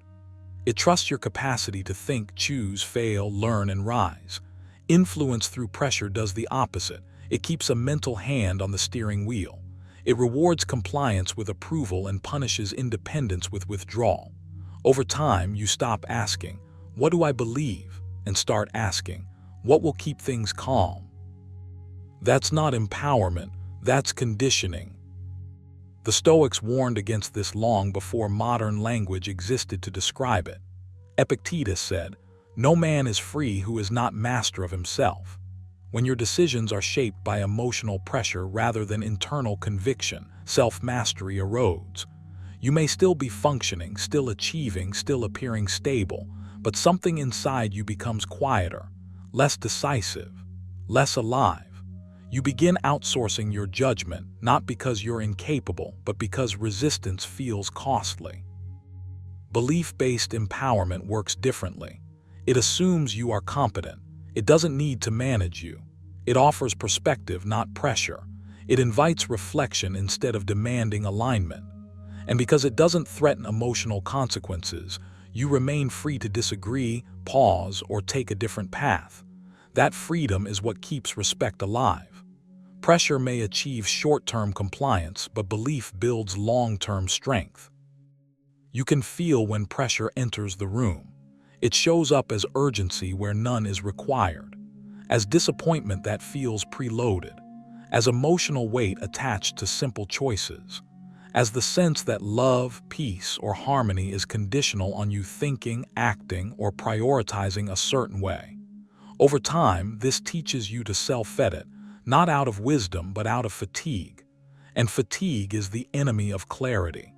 [SPEAKER 1] It trusts your capacity to think, choose, fail, learn, and rise. Influence through pressure does the opposite. It keeps a mental hand on the steering wheel. It rewards compliance with approval and punishes independence with withdrawal. Over time, you stop asking, "What do I believe?" and start asking, "What will keep things calm?" That's not empowerment, that's conditioning. The Stoics warned against this long before modern language existed to describe it. Epictetus said, "No man is free who is not master of himself." When your decisions are shaped by emotional pressure rather than internal conviction, self-mastery erodes. You may still be functioning, still achieving, still appearing stable, but something inside you becomes quieter, less decisive, less alive. You begin outsourcing your judgment, not because you're incapable, but because resistance feels costly. Belief-based empowerment works differently. It assumes you are competent. It doesn't need to manage you. It offers perspective, not pressure. It invites reflection instead of demanding alignment. And because it doesn't threaten emotional consequences, you remain free to disagree, pause, or take a different path. That freedom is what keeps respect alive. Pressure may achieve short-term compliance, but belief builds long-term strength. You can feel when pressure enters the room. It shows up as urgency where none is required, as disappointment that feels preloaded, as emotional weight attached to simple choices, as the sense that love, peace, or harmony is conditional on you thinking, acting, or prioritizing a certain way. Over time, this teaches you to self-edit, not out of wisdom but out of fatigue, and fatigue is the enemy of clarity.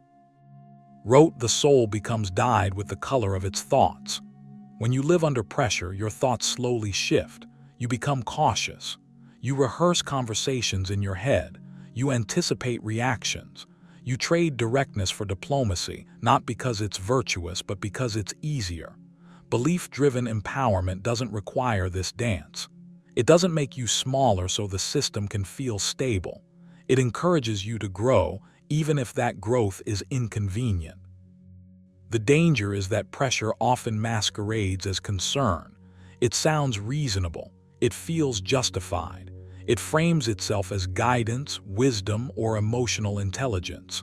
[SPEAKER 1] Wrote, the soul becomes dyed with the color of its thoughts. When you live under pressure, your thoughts slowly shift. You become cautious. You rehearse conversations in your head. You anticipate reactions. You trade directness for diplomacy, not because it's virtuous, but because it's easier. Belief-driven empowerment doesn't require this dance. It doesn't make you smaller so the system can feel stable. It encourages you to grow, even if that growth is inconvenient. The danger is that pressure often masquerades as concern. It sounds reasonable. It feels justified. It frames itself as guidance, wisdom, or emotional intelligence.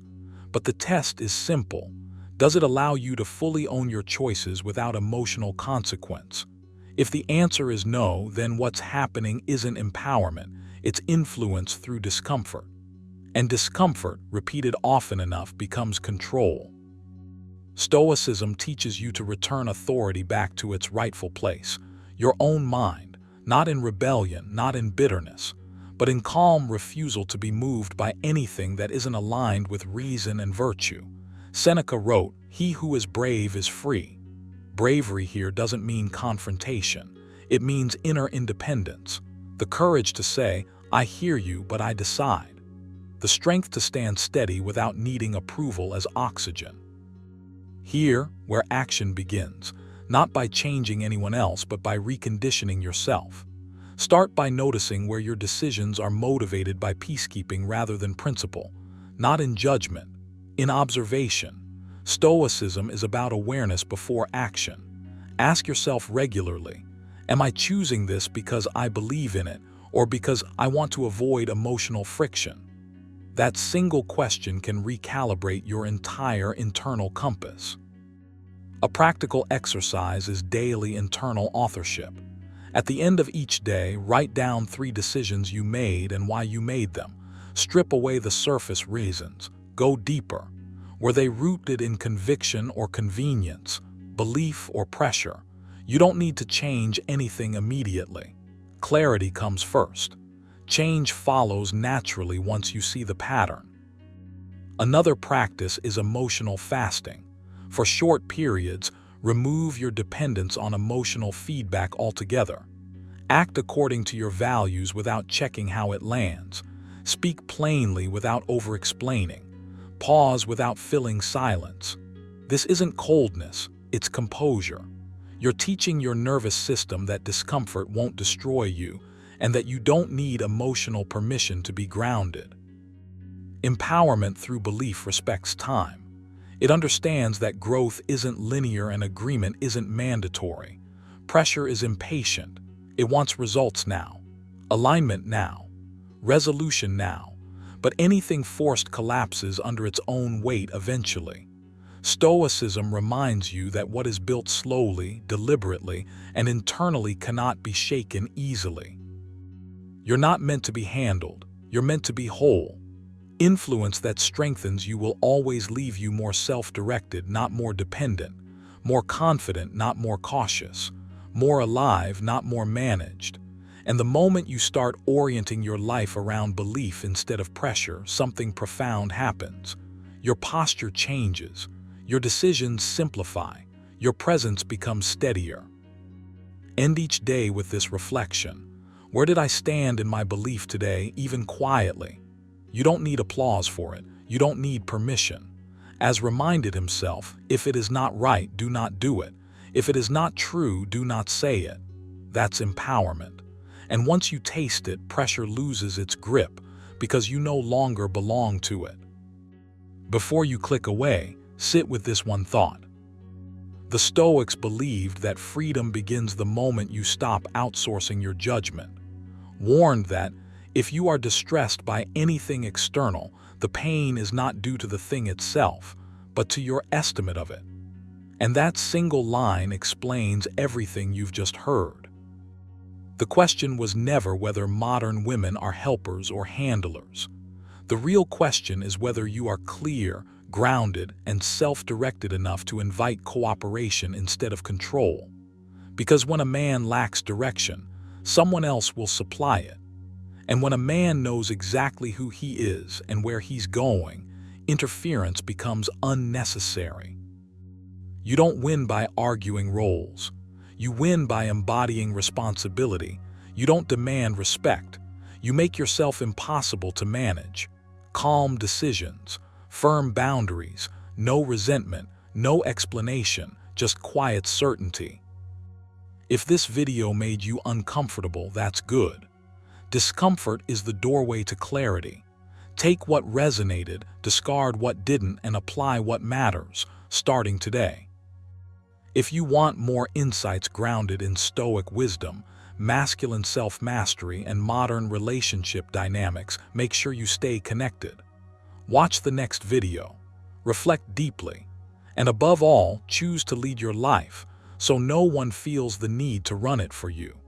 [SPEAKER 1] But the test is simple. Does it allow you to fully own your choices without emotional consequence? If the answer is no, then what's happening isn't empowerment. It's influence through discomfort. And discomfort, repeated often enough, becomes control. Stoicism teaches you to return authority back to its rightful place, your own mind, not in rebellion, not in bitterness, but in calm refusal to be moved by anything that isn't aligned with reason and virtue. Seneca wrote, "He who is brave is free." Bravery here doesn't mean confrontation. It means inner independence, the courage to say, "I hear you, but I decide." The strength to stand steady without needing approval as oxygen. Here, where action begins, not by changing anyone else, but by reconditioning yourself. Start by noticing where your decisions are motivated by peacekeeping rather than principle, not in judgment, in observation. Stoicism is about awareness before action. Ask yourself regularly, am I choosing this because I believe in it, or because I want to avoid emotional friction? That single question can recalibrate your entire internal compass. A practical exercise is daily internal authorship. At the end of each day, write down 3 decisions you made and why you made them. Strip away the surface reasons. Go deeper. Were they rooted in conviction or convenience, belief or pressure? You don't need to change anything immediately. Clarity comes first. Change follows naturally once you see the pattern. Another practice is emotional fasting. For short periods, remove your dependence on emotional feedback altogether. Act according to your values without checking how it lands. Speak plainly without over-explaining. Pause without filling silence. This isn't coldness, it's composure. You're teaching your nervous system that discomfort won't destroy you and that you don't need emotional permission to be grounded. Empowerment through belief respects time. It understands that growth isn't linear and agreement isn't mandatory. Pressure is impatient. It wants results now, alignment now, resolution now, but anything forced collapses under its own weight eventually. Stoicism reminds you that what is built slowly, deliberately, and internally cannot be shaken easily. You're not meant to be handled, you're meant to be whole. Influence that strengthens you will always leave you more self-directed, not more dependent, more confident, not more cautious, more alive, not more managed. And the moment you start orienting your life around belief instead of pressure, something profound happens. Your posture changes, your decisions simplify, your presence becomes steadier. End each day with this reflection. Where did I stand in my belief today, even quietly? You don't need applause for it. You don't need permission. As reminded himself, if it is not right, do not do it. If it is not true, do not say it. That's empowerment. And once you taste it, pressure loses its grip because you no longer belong to it. Before you click away, sit with this one thought. The Stoics believed that freedom begins the moment you stop outsourcing your judgment. Warned that if you are distressed by anything external, the pain is not due to the thing itself, but to your estimate of it. And that single line explains everything you've just heard. The question was never whether modern women are helpers or handlers. The real question is whether you are clear, grounded, and self-directed enough to invite cooperation instead of control. Because when a man lacks direction, someone else will supply it. And when a man knows exactly who he is and where he's going, interference becomes unnecessary. You don't win by arguing roles. You win by embodying responsibility. You don't demand respect. You make yourself impossible to manage. Calm decisions, firm boundaries, no resentment, no explanation, just quiet certainty. If this video made you uncomfortable, that's good. Discomfort is the doorway to clarity. Take what resonated, discard what didn't, and apply what matters, starting today. If you want more insights grounded in Stoic wisdom, masculine self-mastery, and modern relationship dynamics, make sure you stay connected. Watch the next video, reflect deeply, and above all, choose to lead your life so no one feels the need to run it for you.